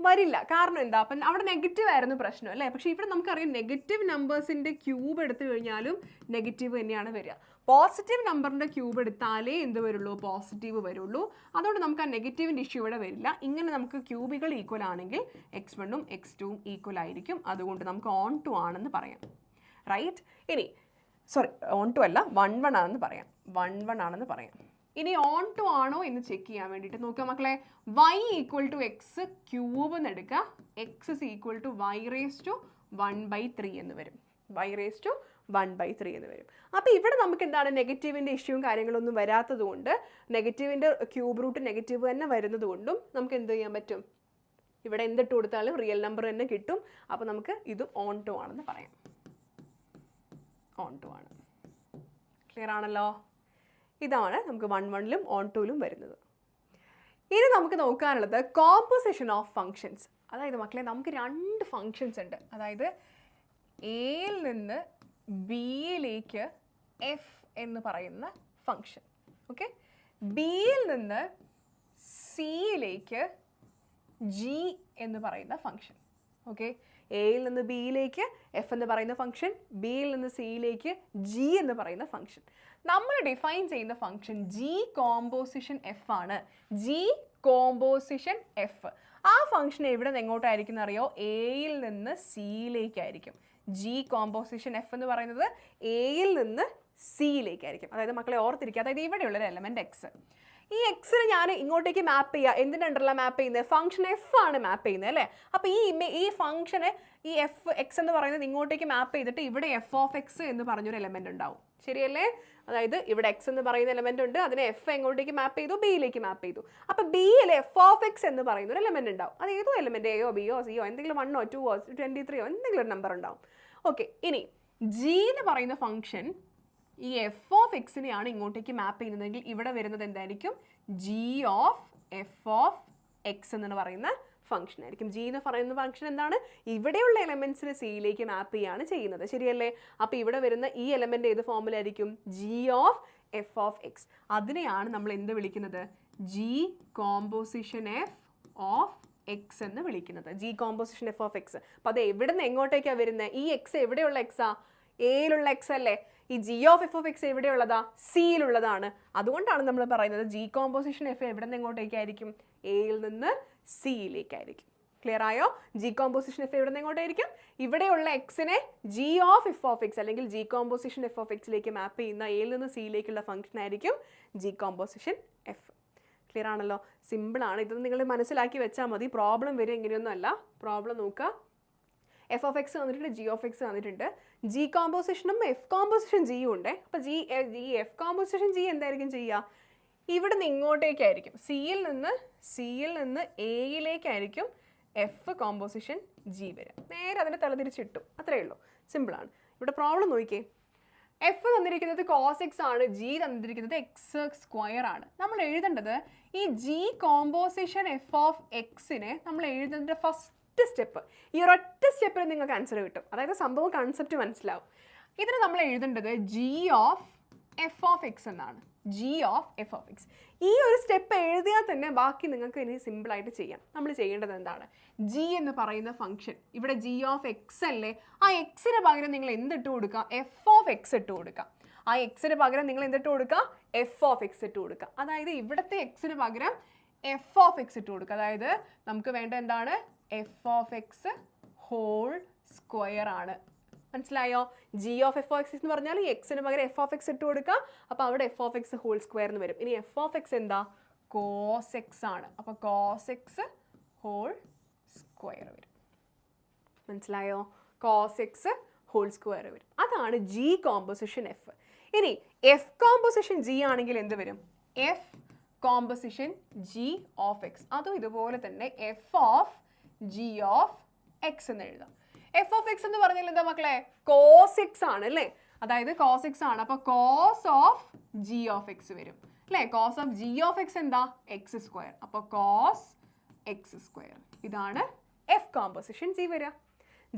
വരില്ല. കാരണം എന്താ, അപ്പം അവിടെ നെഗറ്റീവ് ആയിരുന്നു പ്രശ്നം അല്ലേ. പക്ഷേ ഇവിടെ നമുക്കറിയാം നെഗറ്റീവ് നമ്പേഴ്സിൻ്റെ ക്യൂബ് എടുത്തു കഴിഞ്ഞാലും നെഗറ്റീവ് തന്നെയാണ് വരിക. പോസിറ്റീവ് നമ്പറിൻ്റെ ക്യൂബ് എടുത്താലേ എന്ത് വരുള്ളൂ, പോസിറ്റീവ് വരുള്ളൂ. അതുകൊണ്ട് നമുക്ക് ആ നെഗറ്റീവിൻ്റെ ഇഷ്യൂ ഇവിടെ വരില്ല. ഇങ്ങനെ നമുക്ക് ക്യൂബുകൾ ഈക്വൽ ആണെങ്കിൽ x1ഉം x2ഉം ഈക്വൽ ആയിരിക്കും. അതുകൊണ്ട് നമുക്ക് ഓൺ ടു ആണെന്ന് പറയാം. റൈറ്റ്? ഇനി ഓൺ ടു അല്ല, 1 ആണെന്ന് പറയാം. 1 ആണെന്ന് പറയാം. ഇനി ഓൺ ടു ആണോ എന്ന് ചെക്ക് ചെയ്യാൻ വേണ്ടിയിട്ട് നോക്കുക മക്കളെ. y ഈക്വൽ ടു x³ എന്ന് എടുക്കുക. x is equal to y⁻1/3 എന്ന് വരും. y⁻1/3 എന്ന് വരും. അപ്പോൾ ഇവിടെ നമുക്ക് എന്താണ്, നെഗറ്റീവിൻ്റെ ഇഷ്യൂവും കാര്യങ്ങളൊന്നും വരാത്തത് കൊണ്ട്, നെഗറ്റീവിൻ്റെ ക്യൂബ് റൂട്ട് നെഗറ്റീവ് തന്നെ വരുന്നത് കൊണ്ടും നമുക്ക് എന്ത് ചെയ്യാൻ പറ്റും, ഇവിടെ എന്തിട്ട് കൊടുത്താലും റിയൽ നമ്പർ തന്നെ കിട്ടും. അപ്പോൾ നമുക്ക് ഇത് ഓൺ ടു ആണെന്ന് പറയാം. ഓൺ ടു ആണ്. ക്ലിയർ ആണല്ലോ? ഇതാണ് നമുക്ക് 1ലും ഓൺ ടുവിലും വരുന്നത്. ഇനി നമുക്ക് നോക്കാനുള്ളത് കോമ്പോസിഷൻ ഓഫ് ഫങ്ഷൻസ്. അതായത് മക്കളെ നമുക്ക് 2 ഫങ്ഷൻസ് ഉണ്ട്. അതായത് എയിൽ നിന്ന് ബിയിലേക്ക് എഫ് എന്ന് പറയുന്ന ഫംഗ്ഷൻ. ഓക്കെ, ബിയിൽ നിന്ന് സിയിലേക്ക് ജി എന്ന് പറയുന്ന ഫംഗ്ഷൻ. ഓക്കെ, എയിൽ നിന്ന് ബിയിലേക്ക് എഫ് എന്ന് പറയുന്ന ഫംഗ്ഷൻ, ബിയിൽ നിന്ന് സിയിലേക്ക് ജി എന്ന് പറയുന്ന ഫംഗ്ഷൻ. നമ്മൾ ഡിഫൈൻ ചെയ്യുന്ന ഫംഗ്ഷൻ ജി കോമ്പോസിഷൻ എഫ് ആണ്. G composition F. ആ ഫംഗ്ഷൻ എവിടെ നിന്ന് എങ്ങോട്ടായിരിക്കും എന്നറിയോ? എയിൽ നിന്ന് സിയിലേക്കായിരിക്കും. ജി കോമ്പോസിഷൻ എഫ് എന്ന് പറയുന്നത് എയിൽ നിന്ന് സിയിലേക്കായിരിക്കും. അതായത് മക്കളെ ഓർത്തിരിക്കുക, അതായത് ഇവിടെയുള്ളൊരു എലമെന്റ് എക്സ്. ഈ എക്സിന് ഞാൻ ഇങ്ങോട്ടേക്ക് മാപ്പ് ചെയ്യുക. എന്തിനുണ്ടല്ല മാപ്പ് ചെയ്യുന്നത്? ഫംഗ്ഷൻ എഫ് ആണ് മാപ്പ് ചെയ്യുന്നത് അല്ലേ? അപ്പോൾ ഈ ഫംഗ്ഷന് ഈ എഫ് എക്സ് എന്ന് പറയുന്നത് ഇങ്ങോട്ടേക്ക് മാപ്പ് ചെയ്തിട്ട് ഇവിടെ എഫ് ഓഫ് എക്സ് എന്ന് പറഞ്ഞൊരു എലമെന്റ് ഉണ്ടാവും. ശരിയല്ലേ? അതായത് ഇവിടെ എക്സ് എന്ന് പറയുന്ന എലമെന്റ് ഉണ്ട്, അതിനെ എഫ് എങ്ങോട്ടേക്ക് മാപ്പ് ചെയ്തു? ബിയിലേക്ക് മാപ്പ് ചെയ്തു. അപ്പോൾ ബിയിൽ എഫ് ഓഫ് എക്സ് എന്ന് പറയുന്ന ഒരു എലമെന്റ് ഉണ്ടാവും. അത് ഏതോ എലമെന്റ്, എയോ ബിയോ സിയോ എന്തെങ്കിലും 1ഓ 2ഓ 23ഓ എന്തെങ്കിലും ഒരു നമ്പർ ഉണ്ടാവും. ഓക്കെ, ഇനി ജി എന്ന് പറയുന്ന ഫംഗ്ഷൻ ഈ എഫ് ഓഫ് എക്സിനെയാണ് ഇങ്ങോട്ടേക്ക് മാപ്പ് ചെയ്യുന്നതെങ്കിൽ ഇവിടെ വരുന്നത് എന്തായിരിക്കും? G of F of X എന്ന് പറയുന്ന ഫംഗ്ഷൻ ആയിരിക്കും. ജി എന്ന് പറയുന്ന ഫംഗ്ഷൻ എന്താണ്? ഇവിടെയുള്ള എലമെന്റ്സിന് സിയിലേക്ക് മാപ്പ് ചെയ്യാണ് ചെയ്യുന്നത്. ശരിയല്ലേ? അപ്പോൾ ഇവിടെ വരുന്ന ഈ എലമെന്റ് ഏത് ഫോമിലായിരിക്കും? G of F of x. അതിനെയാണ് നമ്മൾ എന്ത് വിളിക്കുന്നത്? G composition F of X എന്ന് വിളിക്കുന്നത്. G composition F of x. അപ്പോൾ അത് എവിടെ നിന്ന് എങ്ങോട്ടേക്കാണ് വരുന്നത്? ഈ എക്സ് എവിടെയുള്ള എക്സാ? എയിലുള്ള എക്സ് അല്ലേ? ഈ g of F of x എവിടെയുള്ളതാ? സിയിലുള്ളതാണ്. അതുകൊണ്ടാണ് നമ്മൾ പറയുന്നത് ജി കോമ്പോസിഷൻ എഫ് എവിടെ നിന്ന് എങ്ങോട്ടേക്കായിരിക്കും? എയിൽ നിന്ന് സിയിലേക്കായിരിക്കും. ക്ലിയർ ആയോ? ജി കോമ്പോസിഷൻ എഫ് എവിടെ നിന്ന് എങ്ങോട്ടായിരിക്കും? ഇവിടെയുള്ള എക്സിനെ g of F of x അല്ലെങ്കിൽ ജി കോമ്പോസിഷൻ എഫ് ഓഫ് എക്സിലേക്ക് മാപ്പ് ചെയ്യുന്ന എയിൽ നിന്ന് സിയിലേക്കുള്ള ഫംഗ്ഷൻ ആയിരിക്കും ജി കോമ്പോസിഷൻ എഫ്. ക്ലിയർ ആണല്ലോ? സിമ്പിളാണ്. ഇത് നിങ്ങൾ മനസ്സിലാക്കി വെച്ചാൽ മതി. പ്രോബ്ലം വരും എങ്ങനെയൊന്നും അല്ല. പ്രോബ്ലം നോക്കുക. എഫ് ഓഫ് എക്സ് വന്നിട്ടുണ്ട്, ജി ഓഫ് എക്സ് വന്നിട്ടുണ്ട്. ജി കോമ്പോസിഷനും എഫ് കോമ്പോസിഷൻ ജിയും ഉണ്ട്. അപ്പോൾ എഫ് കോമ്പോസിഷൻ ജി എന്തായിരിക്കും ചെയ്യുക? ഇവിടെ നിന്ന് ഇങ്ങോട്ടേക്കായിരിക്കും. സിയിൽ നിന്ന് എയിലേക്കായിരിക്കും എഫ് കോമ്പോസിഷൻ ജി വരും. നേരെ അതിനെ തലതിരിച്ചിട്ടു. അത്രയേ ഉള്ളൂ. സിമ്പിളാണ്. ഇവിടെ പ്രോബ്ലം നോക്കിയേ. എഫ് തന്നിരിക്കുന്നത് കോസ് എക്സ് ആണ്, ജി തന്നിരിക്കുന്നത് എക്സ് സ്ക്വയർ ആണ്. നമ്മൾ എഴുതേണ്ടത് ഈ ജി കോമ്പോസിഷൻ എഫ് ഓഫ് എക്സിനെ നമ്മൾ എഴുതേണ്ട ഫസ്റ്റ് സ്റ്റെപ്പ്, ഈ ഒരൊറ്റ സ്റ്റെപ്പിൽ നിങ്ങൾക്ക് ആൻസർ കിട്ടും. അതായത് സംഭവം കൺസെപ്റ്റ് മനസ്സിലാവും. ഇതിന് നമ്മൾ എഴുതേണ്ടത് g of F of x എന്നാണ്. G of F of x. ഈ ഒരു സ്റ്റെപ്പ് എഴുതിയാൽ തന്നെ ബാക്കി നിങ്ങൾക്ക് ഇനി സിമ്പിളായിട്ട് ചെയ്യാം. നമ്മൾ ചെയ്യേണ്ടത് എന്താണ്? ജി എന്ന് പറയുന്ന ഫംഗ്ഷൻ ഇവിടെ ജി ഓഫ് എക്സ് അല്ലേ? ആ എക്സിന് പകരം നിങ്ങൾ എന്തിട്ട് കൊടുക്കുക? എഫ് ഓഫ് എക്സ് ഇട്ട് കൊടുക്കുക. ആ എക്സിന് പകരം നിങ്ങൾ എന്തിട്ട് കൊടുക്കുക? എഫ് ഓഫ് എക്സ് ഇട്ട് കൊടുക്കുക. അതായത് ഇവിടുത്തെ എക്സിന് പകരം എഫ് ഓഫ് എക്സ് ഇട്ട് കൊടുക്കുക. അതായത് നമുക്ക് വേണ്ട എന്താണ്? F of X whole square ആണ്. മനസ്സിലായോ? G of F of X എന്ന് പറഞ്ഞാൽ ഈ എക്സിന് പകരം എഫ് ഓഫ് എക്സ് ഇട്ട് കൊടുക്കുക. അപ്പോൾ അവിടെ F of X whole square എന്ന് വരും. ഇനി എഫ് ഓഫ് എക്സ് എന്താ? കോസ് എക്സ് ആണ്. അപ്പോൾ കോസ് എക്സ് ഹോൾ സ്ക്വയർ വരും. മനസ്സിലായോ? കോസ് എക്സ് ഹോൾ സ്ക്വയർ വരും. അതാണ് ജി കോമ്പോസിഷൻ എഫ്. ഇനി എഫ് കോമ്പോസിഷൻ ജി ആണെങ്കിൽ എന്ത് വരും? F composition G of X. അതും ഇതുപോലെ തന്നെ F of G of X എന്ന് എഴുതാം. എഫ് ഓഫ് എക്സ് എന്ന് പറഞ്ഞാൽ എന്താ മക്കളെ? കോസ് എക്സ് ആണ് അല്ലേ? അതായത് കോസ് എക്സ് ആണ്. അപ്പോൾ cos of G of x വരും അല്ലേ? Cos of G of X എന്താ? X square. അപ്പോൾ കോസ് എക്സ് സ്ക്വയർ. ഇതാണ് എഫ് കോമ്പോസിഷൻ ജി വരിക.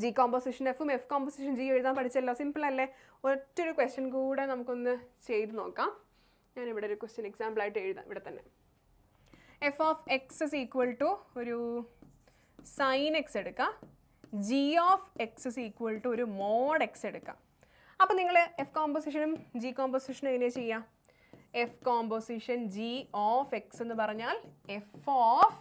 ജി കോമ്പോസിഷൻ എഫും എഫ് കോമ്പോസിഷൻ ജി എഴുതാൻ പഠിച്ചല്ലോ. സിമ്പിൾ അല്ലേ? ഒറ്റൊരു ക്വസ്റ്റ്യൻ കൂടെ നമുക്കൊന്ന് ചെയ്ത് നോക്കാം. ഞാനിവിടെ ഒരു ക്വസ്റ്റ്യൻ എക്സാമ്പിളായിട്ട് എഴുതാം. ഇവിടെ തന്നെ F of X is equal to ഒരു സൈൻ എക്സ് എടുക്കുക. G of X is equal to ഒരു മോഡ് എക്സ് എടുക്കുക. അപ്പോൾ നിങ്ങൾ എഫ് കോമ്പോസിഷനും ജി കോമ്പോസിഷനും എങ്ങനെയാണ് ചെയ്യുക? F composition G of X എന്ന് പറഞ്ഞാൽ F of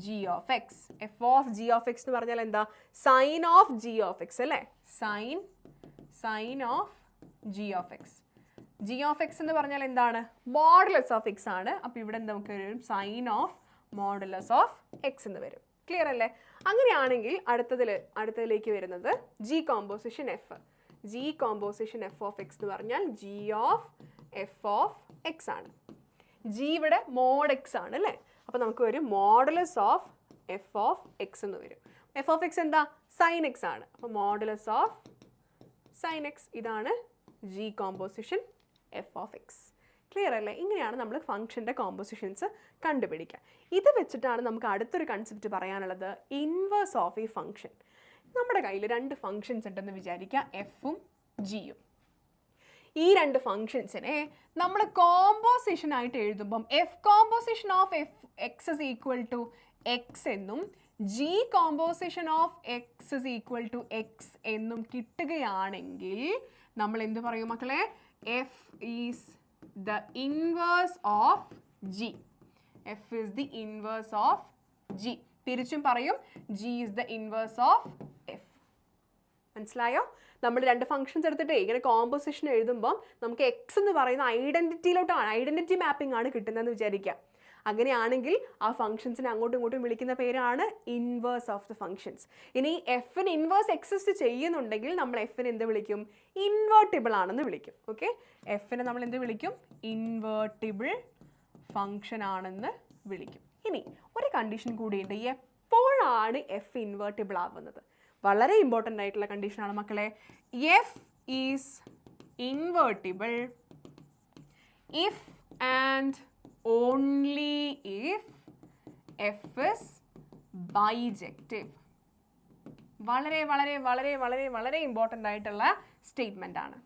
G of X. F of G of X എന്ന് പറഞ്ഞാൽ എന്താ? Sine of G of X അല്ലേ? Sine of G of X. G of X എന്ന് പറഞ്ഞാൽ എന്താണ്? മോഡുലസ് ഓഫ് എക്സ് ആണ്. അപ്പോൾ ഇവിടെ നമുക്ക് വരും sine of modulus of X എന്ന് വരും. ക്ലിയർ അല്ലേ? അങ്ങനെയാണെങ്കിൽ അടുത്തതിലേക്ക് വരുന്നത് G composition F. G composition F of X എന്ന് പറഞ്ഞാൽ G of F of X ആണ്. ജി ഇവിടെ മോഡ് എക്സ് ആണ് അല്ലേ? അപ്പോൾ നമുക്ക് വരും modulus of F of X എന്ന് വരും. എഫ് ഓഫ് എക്സ് എന്താ? സൈൻ എക്സ് ആണ്. അപ്പോൾ മോഡുലസ് ഓഫ് സൈൻ എക്സ്. ഇതാണ് G composition F of X. Clear അല്ലേ? ഇങ്ങനെയാണ് നമ്മൾ ഫംഗ്ഷൻ്റെ കോമ്പോസിഷൻസ് കണ്ടുപിടിക്കുക. ഇത് വെച്ചിട്ടാണ് നമുക്ക് അടുത്തൊരു കൺസെപ്റ്റ് പറയാനുള്ളത്, ഇൻവേഴ്സ് ഓഫ് ഈ ഫംഗ്ഷൻ. നമ്മുടെ കയ്യിൽ രണ്ട് ഫങ്ഷൻസ് ഉണ്ടെന്ന് വിചാരിക്കുക, എഫും ജിയും. ഈ രണ്ട് ഫങ്ഷൻസിനെ നമ്മൾ കോമ്പോസിഷൻ ആയിട്ട് എഴുതുമ്പം F composition of F X is equal to X എന്നും G composition of X is equal to X എന്നും കിട്ടുകയാണെങ്കിൽ നമ്മൾ എന്ത് പറയും മക്കളെ? F is the inverse of G. F is the inverse of G. തിരിച്ചും പറയും G is the inverse of F. മനസ്സിലായോ? നമ്മൾ രണ്ട് ഫംഗ്ഷൻസ് എടുത്തിട്ട് ഇങ്ങനെ കോമ്പോസിഷൻ എഴുതുമ്പോൾ നമുക്ക് എക്സ് എന്ന് പറയുന്ന ഐഡന്റിറ്റിയിലോട്ടാണ്, ഐഡന്റിറ്റി മാപ്പിംഗ് ആണ് കിട്ടുന്നതെന്ന് വിചാരിക്കുക. അങ്ങനെയാണെങ്കിൽ ആ ഫംഗ്ഷൻസിനെ അങ്ങോട്ടും ഇങ്ങോട്ടും വിളിക്കുന്ന പേരാണ് ഇൻവേഴ്സ് ഓഫ് ദ ഫംഗ്ഷൻസ്. ഇനി എഫിന് ഇൻവേഴ്സ് എക്സിസ്റ്റ് ചെയ്യുന്നുണ്ടെങ്കിൽ നമ്മൾ എഫിന് എന്ത് വിളിക്കും? ഇൻവേർട്ടിബിൾ ആണെന്ന് വിളിക്കും. ഓക്കെ, എഫിനെ നമ്മൾ എന്ത് വിളിക്കും? ഇൻവേർട്ടിബിൾ ഫംഗ്ഷൻ ആണെന്ന് വിളിക്കും. ഇനി ഒരു കണ്ടീഷൻ കൂടിയുണ്ട്. എപ്പോഴാണ് എഫ് ഇൻവേർട്ടിബിൾ ആവുന്നത്? വളരെ ഇമ്പോർട്ടൻ്റ് ആയിട്ടുള്ള കണ്ടീഷനാണ് മക്കളെ. F is invertible if and only if f is bijective. വളരെ വളരെ വളരെ വളരെ വളരെ ഇമ്പോർട്ടൻ്റ് ആയിട്ടുള്ള സ്റ്റേറ്റ്മെൻ്റ് ആണ്.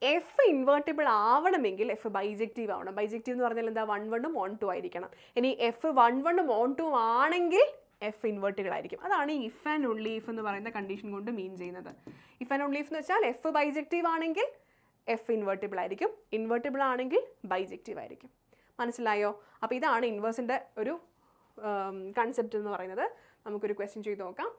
എഫ് ഇൻവേർട്ടിബിൾ ആവണമെങ്കിൽ എഫ് ബൈജക്റ്റീവ് ആവണം. ബൈജക്റ്റീവ് എന്ന് പറഞ്ഞാൽ എന്താ? 1 1 ഉം 1 2 ആയിരിക്കണം. ഇനി എഫ് 1 1 ഉം 1 2 ആണെങ്കിൽ എഫ് ഇൻവേർട്ടിബിൾ ആയിരിക്കും. അതാണ് ഈ ഇഫ് ആൻഡ് ഓൺലി ഇഫ് എന്ന് പറയുന്ന കണ്ടീഷൻ കൊണ്ട് മീൻ ചെയ്യുന്നത്. ഇഫ് ആൻഡ് ഓൺലി ഇഫ് എന്ന് വെച്ചാൽ എഫ് ബൈജക്റ്റീവ് ആണെങ്കിൽ എഫ് ഇൻവേർട്ടിബിൾ ആയിരിക്കും, ഇൻവേർട്ടിബിൾ ആണെങ്കിൽ ബൈജക്റ്റീവ് ആയിരിക്കും. മനസ്സിലായോ? അപ്പോൾ ഇതാണ് ഇൻവേഴ്സിൻ്റെ ഒരു കൺസെപ്റ്റ് എന്ന് പറയുന്നത്. നമുക്കൊരു ക്വസ്റ്റ്യൻ ചെയ്ത് നോക്കാം.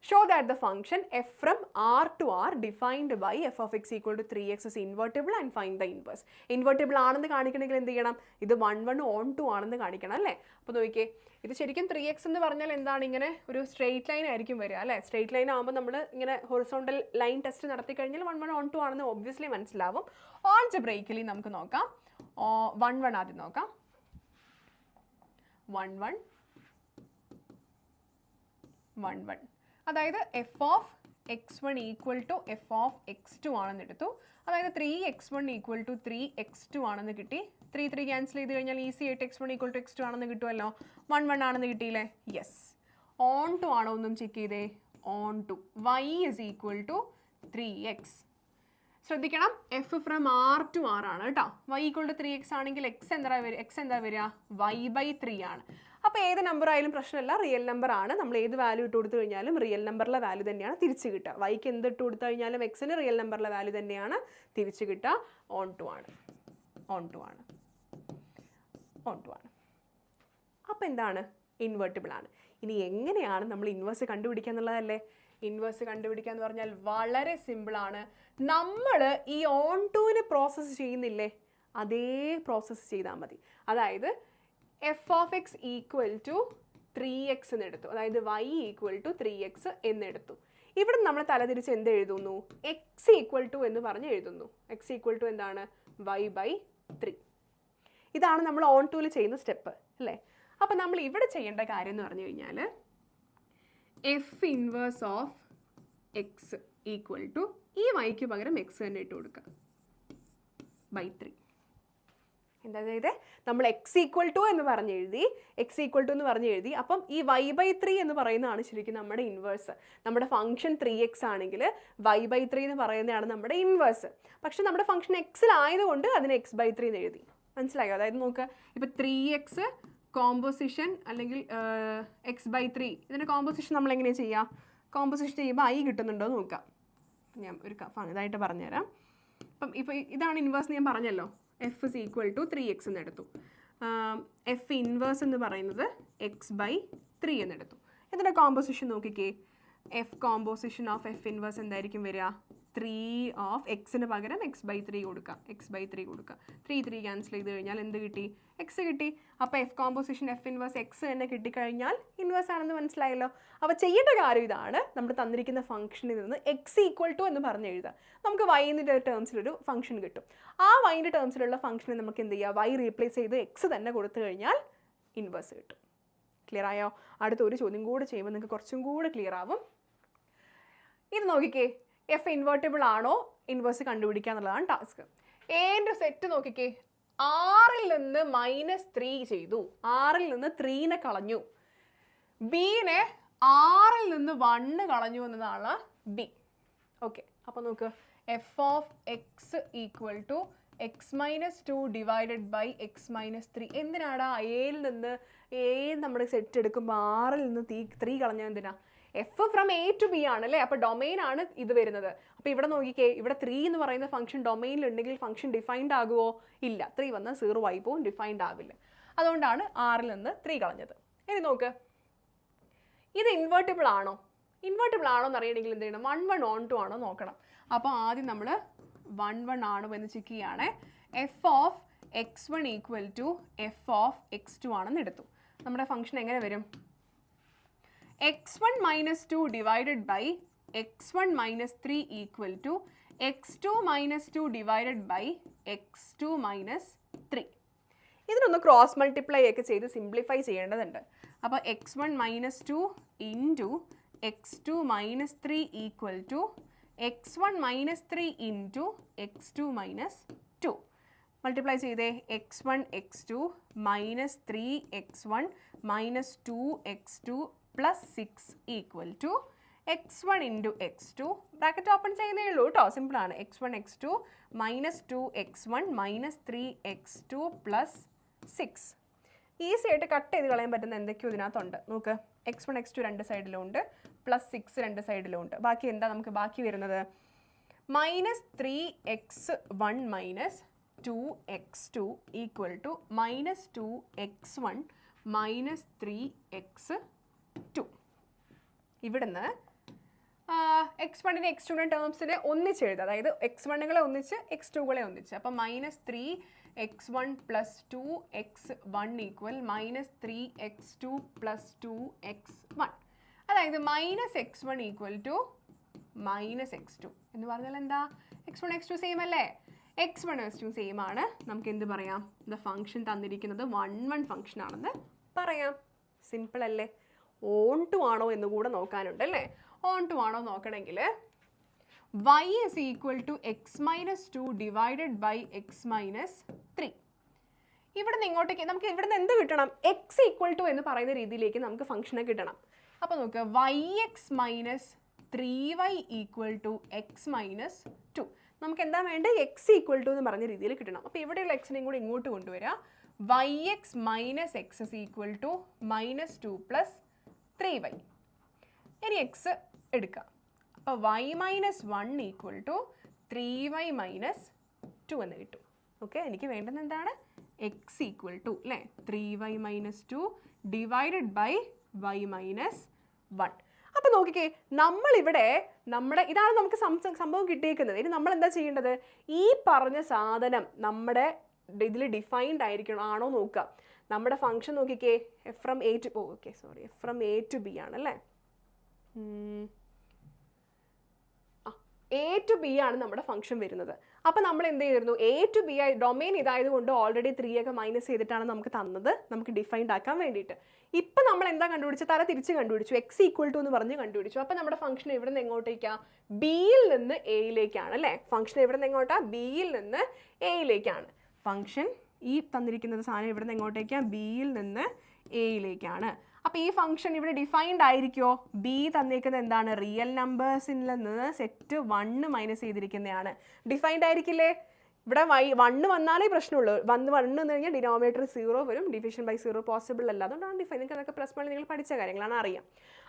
Show that the function F from R to R defined by F of X equal to 3x is invertible and find the inverse. Invertible ആണെന്ന് കാണിക്കണമെങ്കിൽ എന്ത് ചെയ്യണം? ഇത് 1 1 ഓൺ 2 ആണെന്ന് കാണിക്കണം അല്ലേ? അപ്പോൾ നോക്കിയേ, ഇത് ശരിക്കും 3x എന്ന് പറഞ്ഞാൽ എന്താണ്? ഇങ്ങനെ ഒരു സ്ട്രെയിറ്റ് ലൈൻ ആയിരിക്കും വരിക അല്ലേ? സ്ട്രെയിറ്റ് ലൈൻ ആകുമ്പോൾ നമ്മൾ ഇങ്ങനെ ഹൊറിസോണ്ടൽ ലൈൻ ടെസ്റ്റ് നടത്തി കഴിഞ്ഞാൽ 1 1 ഓൺ 2 ആണെന്ന് ഒബ്വിയസ്ലി മനസ്സിലാവും. ആൾജിബ്രൈക്കലി നമുക്ക് നോക്കാം. 1 1 ആദ്യം നോക്കാം. 1 1 1 1, അതായത് F of x1 equal to F of x2 ആണെന്ന് എടുത്തു. അതായത് 3x1 ഈക്വൽ ടു 3x2 ആണെന്ന് കിട്ടി. 3 3 ക്യാൻസൽ ചെയ്ത് കഴിഞ്ഞാൽ ഈസി ആയിട്ട് x1 ഈക്വൽ ടു x2 ആണെന്ന് കിട്ടുമല്ലോ. 1 1 ആണെന്ന് കിട്ടിയില്ലേ? യെസ്. ഓൺ 2 ആണോ ഒന്നും ചെക്ക് ചെയ്തേ. Onto 2. y is equal to 3x. ശ്രദ്ധിക്കണം, F from R to R ആണ് കേട്ടോ. y ഈക്വൽ ടു 3x ആണെങ്കിൽ എക്സ് എന്താ വരിക? y/3 ആണ്. അപ്പോൾ ഏത് നമ്പർ ആയാലും പ്രശ്നമില്ല, റിയൽ നമ്പർ ആണ്. നമ്മൾ ഏത് വാല്യൂ ഇട്ട് കൊടുത്തു കഴിഞ്ഞാലും റിയൽ നമ്പറിലെ വാല്യൂ തന്നെയാണ് തിരിച്ച് കിട്ടുക. വൈക്ക് എന്ത് ഇട്ട് കൊടുത്തു കഴിഞ്ഞാലും എക്സിന് റിയൽ നമ്പറിലെ വാല്യൂ തന്നെയാണ് തിരിച്ച് കിട്ടുക. ഓൺ 2 ആണ്. ഓൺ 2 ആണ്. ഓൺ 2 ആണ്. അപ്പോൾ എന്താണ്? ഇൻവേർട്ടിബിൾ ആണ്. ഇനി എങ്ങനെയാണ് നമ്മൾ ഇൻവേഴ്സ് കണ്ടുപിടിക്കുക എന്നുള്ളതല്ലേ? ഇൻവേഴ്സ് കണ്ടുപിടിക്കുക എന്ന് പറഞ്ഞാൽ വളരെ സിമ്പിളാണ്. നമ്മൾ ഈ ഓൺ 2ന് പ്രോസസ്സ് ചെയ്യുന്നില്ലേ, അതേ പ്രോസസ്സ് ചെയ്താൽ മതി. അതായത് F of X equal to 3x എന്നെടുത്തു. അതായത് y ഈക്വൽ ടു 3x എന്നെടുത്തു. ഇവിടെ നമ്മൾ തലതിരിച്ച് എന്ത് എഴുതുന്നു? എക്സ് ഈക്വൽ ടു എന്ന് പറഞ്ഞ് എഴുതുന്നു. എക്സ് ഈക്വൽ ടു എന്താണ്? y/3. ഇതാണ് നമ്മൾ ഓൺ 2ൽ ചെയ്യുന്ന സ്റ്റെപ്പ് അല്ലേ? അപ്പം നമ്മൾ ഇവിടെ ചെയ്യേണ്ട കാര്യം എന്ന് പറഞ്ഞു കഴിഞ്ഞാൽ F inverse of X equal to ഈ വൈക്ക് പകരം എക്സ് തന്നെ ഇട്ട് കൊടുക്കുക /3. എന്താ ചെയ്തേ? നമ്മൾ എക്സ് ഈക്വൽ ടു എന്ന് പറഞ്ഞ് എഴുതി, എക്സ് ഈക്വൽ ടു എന്ന് പറഞ്ഞ് എഴുതി. അപ്പം ഈ y/3 എന്ന് പറയുന്നതാണ് ശരിക്കും നമ്മുടെ ഇൻവേഴ്സ്. നമ്മുടെ ഫംഗ്ഷൻ 3x ആണെങ്കിൽ y/3 എന്ന് പറയുന്നതാണ് നമ്മുടെ ഇൻവേഴ്സ്. പക്ഷെ നമ്മുടെ ഫംഗ്ഷൻ എക്സിലായതുകൊണ്ട് അതിന് x/3 എന്ന് എഴുതി. മനസ്സിലായോ? അതായത് നോക്കുക, ഇപ്പോൾ 3x കോമ്പോസിഷൻ അല്ലെങ്കിൽ x/3, ഇതിൻ്റെ കോമ്പോസിഷൻ നമ്മൾ എങ്ങനെയാണ് ചെയ്യുക? കോമ്പോസിഷൻ ചെയ്യുമ്പോൾ i കിട്ടുന്നുണ്ടോ എന്ന് നോക്കാം. ഞാൻ ഒരു ഇതായിട്ട് പറഞ്ഞുതരാം. അപ്പം ഇപ്പോൾ ഇതാണ് ഇൻവേഴ്സ് ഞാൻ പറഞ്ഞല്ലോ. F is equal to 3x എന്നെടുത്തു. എഫ് ഇൻവേഴ്സ് എന്ന് പറയുന്നത് x/3 എന്നെടുത്തു. ഇതിൻ്റെ കോമ്പോസിഷൻ നോക്കിക്കേ. F composition of F inverse എന്തായിരിക്കും വരിക? 3 ഓഫ് എക്സിന് പകരം x/3 കൊടുക്കുക. x/3 കൊടുക്കുക. 3 3 ക്യാൻസൽ ചെയ്ത് കഴിഞ്ഞാൽ എന്ത് കിട്ടി? എക്സ് കിട്ടി. അപ്പോൾ F composition F inverse X തന്നെ കിട്ടിക്കഴിഞ്ഞാൽ ഇൻവേഴ്സ് ആണെന്ന് മനസ്സിലായല്ലോ. അപ്പോൾ ചെയ്യേണ്ട കാര്യം ഇതാണ്. നമ്മൾ തന്നിരിക്കുന്ന ഫംഗ്ഷനിൽ നിന്ന് എക്സ് ഈക്വൽ ടു എന്ന് പറഞ്ഞ് എഴുതുക. നമുക്ക് വൈൻ്റെ ടേംസിലൊരു ഫംഗ്ഷൻ കിട്ടും. ആ വൈൻ്റെ ടേംസിലുള്ള ഫംഗ്ഷനെ നമുക്ക് എന്ത് ചെയ്യുക? വൈ റീപ്ലേസ് ചെയ്ത് എക്സ് തന്നെ കൊടുത്തു കഴിഞ്ഞാൽ ഇൻവേഴ്സ് കിട്ടും. ക്ലിയർ ആയോ? അടുത്ത ഒരു ചോദ്യം കൂടെ ചെയ്യുമ്പോൾ നിങ്ങൾക്ക് കുറച്ചും കൂടെ ക്ലിയർ ആവും. ഇത് നോക്കിക്കേ, എഫ് ഇൻവേർട്ടിബിൾ ആണോ ഇൻവേഴ്സ് കണ്ടുപിടിക്കുക എന്നുള്ളതാണ് ടാസ്ക്. എൻ്റെ സെറ്റ് നോക്കിക്കേ, 6ൽ നിന്ന് -3 ചെയ്തു. 6ൽ നിന്ന് 3നെ കളഞ്ഞു. ബിനെ 6ൽ നിന്ന് 1 കളഞ്ഞു എന്നതാണ് ബി. ഓക്കെ, അപ്പോൾ നോക്ക് F of X equal to X minus 2 divided by X minus 3. എന്തിനാടാ എയിൽ നിന്ന് നമ്മൾ സെറ്റ് എടുക്കുമ്പോൾ ആറിൽ നിന്ന് 3 കളഞ്ഞാൽ എന്തിനാ? F from A to B ആണ് അല്ലേ? അപ്പോൾ ഡൊമൈൻ ആണ് ഇത് വരുന്നത്. അപ്പോൾ ഇവിടെ നോക്കിക്കേ, ഇവിടെ 3 എന്ന് പറയുന്ന ഫംഗ്ഷൻ ഡൊമൈനിൽ ഉണ്ടെങ്കിൽ ഫംഗ്ഷൻ ഡിഫൈൻഡ് ആകുമോ? ഇല്ല. 3 വന്നാൽ 0 ആയി പോവും, ഡിഫൈൻഡ് ആവില്ല. അതുകൊണ്ടാണ് 6ൽ നിന്ന് 3 കളഞ്ഞത്. ഇനി നോക്ക്, ഇത് ഇൻവേർട്ടിബിൾ ആണോ? ഇൻവേർട്ടിബിൾ ആണോ എന്ന് അറിയണമെങ്കിൽ എന്ത് ചെയ്യണം? 1 1 on 2 ആണോ നോക്കണം. അപ്പോൾ ആദ്യം നമ്മൾ 1 1 ആണോ എന്ന് ചെക്ക് ചെയ്യുകയാണ്. F of x1 equal to F of x2 ആണെന്ന് എടുത്തു. നമ്മുടെ ഫംഗ്ഷൻ എങ്ങനെ വരും? x1 minus 2 divided by x1 minus 3 equal to x2 minus 2 divided by x2 minus 3. ഇതിനൊന്ന് ക്രോസ് മൾട്ടിപ്ലൈ ഒക്കെ ചെയ്ത് സിംപ്ലിഫൈ ചെയ്യേണ്ടതുണ്ട്. അപ്പോൾ x1 minus 2 into x2 minus 3 equal to x1 minus 3 into x2 minus 2. Multiply ചെയ്തേ. x1 x2 minus 3 x1 minus 2 x2 plus 6 equal to x1 into x2. Bracket open ചെയ്യുന്നേ ഉള്ളൂ കേട്ടോ, സിമ്പിളാണ്. x1 x2 minus 2 x1 minus 3 x2 plus 6. Easy ആയിട്ട് കട്ട് ചെയ്ത് കളയാൻ പറ്റുന്ന എന്തൊക്കെയോ ഇതിനകത്തുണ്ട്. നോക്ക്, x1 x2 രണ്ട് സൈഡിലും ഉണ്ട്, പ്ലസ് 6 രണ്ട് സൈഡിലും ഉണ്ട്. ബാക്കി എന്താ നമുക്ക് ബാക്കി വരുന്നത്? Minus 3x1 minus 2x2 equal to minus 2x1 minus 3x2. ഇവിടുന്ന് x1നെ x2നെ ടേംസിനെ ഒന്നിച്ച് എഴുതുക. അതായത് x1കളെ ഒന്നിച്ച് x2കളെ ഒന്നിച്ച്. അപ്പം minus 3x1 plus 2x1 equal minus 3x2 plus 2x1. അതായത് minus x1 equal to minus x2 എന്ന് പറഞ്ഞാൽ എന്താ? x1 x2 സെയിം അല്ലേ? x1 x2 സെയിം ആണ്. നമുക്ക് എന്ത് പറയാം? ദ ഫംഗ്ഷൻ തന്നിരിക്കുന്നത് 1 1 ഫംഗ്ഷൻ ആണെന്ന് പറയാം. സിമ്പിൾ അല്ലേ? ഓൺ ടു ആണോ എന്ന് കൂടെ നോക്കാനുണ്ട് അല്ലേ? ഓൺ ടു ആണോ നോക്കണമെങ്കിൽ y is equal to x minus 2 divided by x minus 3. ഇവിടെ നിന്ന് ഇങ്ങോട്ടേക്ക് നമുക്ക് ഇവിടെ നിന്ന് എന്ത് കിട്ടണം? x ഈക്വൽ ടു എന്ന് പറയുന്ന രീതിയിലേക്ക് നമുക്ക് ഫംഗ്ഷനെ കിട്ടണം. അപ്പോൾ നോക്കുക, yx minus 3y equal to X minus 2. നമുക്ക് എന്താ വേണ്ടത്? എക്സ് ഈക്വൽ ടു എന്ന് പറഞ്ഞ രീതിയിൽ കിട്ടണം. അപ്പോൾ ഇവിടെയുള്ള എക്സിനെയും കൂടി ഇങ്ങോട്ട് കൊണ്ടുവരിക. yx minus x is equal to minus 2 plus 3y. ഇനി എക്സ് എടുക്കാം. അപ്പോൾ y minus 1 equal to 3y minus 2 എന്ന് കിട്ടും. ഓക്കെ, എനിക്ക് വേണ്ടത് എന്താണ്? എക്സ് ഈക്വൽ ടു അല്ലേ 3y minus 2 divided by y minus 1. അപ്പോൾ നോക്കിക്കേ, നമ്മളിവിടെ ഇതാണ് നമുക്ക് സംഭവം കിട്ടിയേക്കുന്നത്. ഇനി നമ്മൾ എന്താ ചെയ്യേണ്ടത്? ഈ പറഞ്ഞ സാധനം നമ്മുടെ ഇതിൽ ഡിഫൈൻഡ് ആയിരിക്കണം ആണോ നോക്കുക. നമ്മുടെ ഫംഗ്ഷൻ നോക്കിക്കേ, f from A to f from A to B ആണല്ലേ? എ ടു ബി ആണ് നമ്മുടെ ഫംഗ്ഷൻ വരുന്നത്. അപ്പോൾ നമ്മൾ എന്ത് ചെയ്തിരുന്നു? എ ടു ബി ആയി ഡൊമൈൻ ഇതായതുകൊണ്ട് ഓൾറെഡി 3 ഒക്കെ മൈനസ് ചെയ്തിട്ടാണ് നമുക്ക് തന്നത്, നമുക്ക് ഡിഫൈൻഡ് ആക്കാൻ വേണ്ടിയിട്ട്. ഇപ്പം നമ്മൾ എന്താ കണ്ടുപിടിച്ചത്? തല തിരിച്ച് കണ്ടുപിടിച്ചു. എക്സ് ഈക്വൽ ടു എന്ന് പറഞ്ഞ് കണ്ടുപിടിച്ചു. അപ്പോൾ നമ്മുടെ ഫംഗ്ഷൻ എവിടെ നിന്ന് എങ്ങോട്ടേക്കാണ്? ബിയിൽ നിന്ന് എയിലേക്കാണ് അല്ലേ? ഫംഗ്ഷൻ എവിടെ നിന്ന് എങ്ങോട്ടാണ്? ബിയിൽ നിന്ന് എയിലേക്കാണ്. ഫംഗ്ഷൻ ഈ തന്നിരിക്കുന്നത് സാധനം ഇവിടെ നിന്ന് എങ്ങോട്ടേക്കാണ്? ബിയിൽ നിന്ന് എയിലേക്കാണ്. അപ്പോൾ ഈ ഫംഗ്ഷൻ ഇവിടെ ഡിഫൈൻഡ് ആയിരിക്കുമോ? ബി തന്നിരിക്കുന്നത് എന്താണ്? റിയൽ നമ്പേഴ്സിൽ നിന്ന് സെറ്റ് 1 മൈനസ് ചെയ്തിരിക്കുന്നതാണ്. ഡിഫൈൻഡ് ആയിരിക്കില്ലേ? ഇവിടെ 1 വന്നാലേ പ്രശ്നമുള്ളൂ. 1 എന്ന് കഴിഞ്ഞാൽ ഡിനോമിനേറ്റർ 0 വരും. ഡിവിഷൻ ബൈ 0 പോസിബിൾ അല്ല. അതുകൊണ്ടാണ് ഡിഫൈൻ. നിങ്ങൾക്ക് അതൊക്കെ പ്ലസ് 1 നിങ്ങൾ പഠിച്ച കാര്യങ്ങളാണ്, അറിയാം.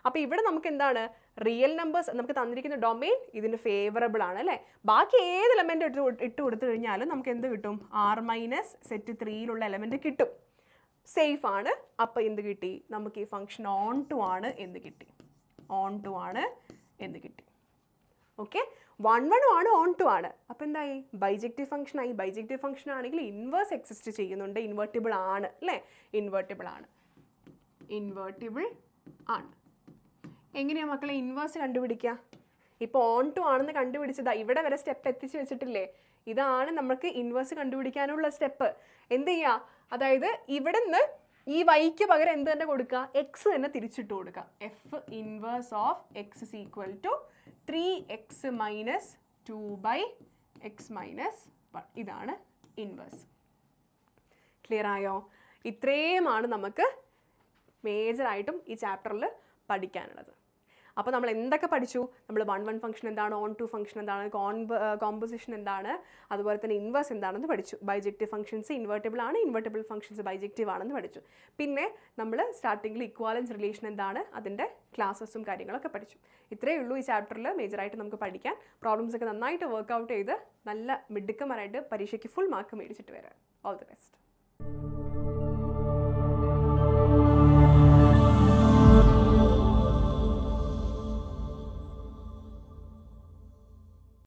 അപ്പോൾ ഇവിടെ നമുക്ക് എന്താണ്? റിയൽ നമ്പേഴ്സ് നമുക്ക് തന്നിരിക്കുന്ന ഡൊമൈൻ ഇതിന് ഫേവറബിൾ ആണ് അല്ലേ? ബാക്കി ഏത് എലമെൻറ്റ് ഇട്ട് കൊടുത്തു കഴിഞ്ഞാലും നമുക്ക് എന്ത് കിട്ടും? r മൈനസ് സെറ്റ് 3യിലുള്ള എലമെൻറ്റ് കിട്ടും. സേഫ് ആണ്. അപ്പോൾ എന്ത് കിട്ടി? നമുക്ക് ഈ ഫംഗ്ഷൻ ഓൺ ടു ആണ് എന്ന് കിട്ടി. ഓൺ ടു ആണ് എന്ന് കിട്ടി. ഓക്കെ, 1 1 ആണ്, ഓൺ ടു ആണ്. അപ്പോൾ എന്തായി? ബൈജക്റ്റീവ് ഫംഗ്ഷൻ ആയി. ബൈജക്റ്റീവ് ഫംഗ്ഷൻ ആണെങ്കിൽ ഇൻവേഴ്സ് എക്സിസ്റ്റ് ചെയ്യുന്നുണ്ട്. ഇൻവേർട്ടിബിൾ ആണ് അല്ലേ? ഇൻവേർട്ടിബിൾ ആണ്. ഇൻവേർട്ടിബിൾ ആണ്. എങ്ങനെയാണ് മക്കളെ ഇൻവേഴ്സ് കണ്ടുപിടിക്കുക? ഇപ്പോൾ ഓൺ ടു ആണെന്ന് കണ്ടുപിടിച്ചതാ, ഇവിടെ വരെ സ്റ്റെപ്പ് എത്തിച്ച് വെച്ചിട്ടില്ലേ? ഇതാണ് നമുക്ക് ഇൻവേഴ്സ് കണ്ടുപിടിക്കാനുള്ള സ്റ്റെപ്പ്. എന്ത് ചെയ്യുക? അതായത് ഇവിടെ നിന്ന് ഈ വൈക്ക് പകരം എന്ത് തന്നെ കൊടുക്കുക? എക്സ് തന്നെ തിരിച്ചിട്ട് കൊടുക്കുക. F inverse of X is equal to 3x minus 2 by X minus 1. ഇതാണ് ഇൻവേഴ്സ്. ക്ലിയർ ആയോ? ഇത്രയുമാണ് നമുക്ക് മേജറായിട്ടും ഈ ചാപ്റ്ററിൽ പഠിക്കാനുള്ളത്. അപ്പോൾ നമ്മൾ എന്തൊക്കെ പഠിച്ചു? നമ്മൾ 1 ഫംഗ്ഷൻ എന്താണ്, ഓൺ 2 ഫംഗ്ഷൻ എന്താണ്, കോമ്പോസിഷൻ എന്താണ്, അതുപോലെ തന്നെ ഇൻവേഴ്സ് എന്താണെന്ന് പഠിച്ചു. ബൈജക്റ്റീവ് ഫംഗ്ഷൻസ് ഇൻവേർട്ടിബിൾ ആണ്, ഇൻവേർട്ടിബിൾ ഫംഗ്ഷൻസ് ബൈജക്റ്റീവ് ആണെന്ന് പഠിച്ചു. പിന്നെ നമ്മൾ സ്റ്റാർട്ടിങ്ങിൽ ഇക്വാലൻസ് റിലേഷൻ എന്താണ്, അതിൻ്റെ ക്ലാസ്സസും കാര്യങ്ങളൊക്കെ പഠിച്ചു. ഇത്രയേ ഉള്ളൂ ഈ ചാപ്റ്ററിൽ മേജറായിട്ട് നമുക്ക് പഠിക്കാൻ. പ്രോബ്ലംസ് ഒക്കെ നന്നായിട്ട് വർക്കൗട്ട് ചെയ്ത് നല്ല മിടുക്കന്മാരായിട്ട് പരീക്ഷയ്ക്ക് ഫുൾ മാർക്ക് മേടിച്ചിട്ട് വരാം. All the best.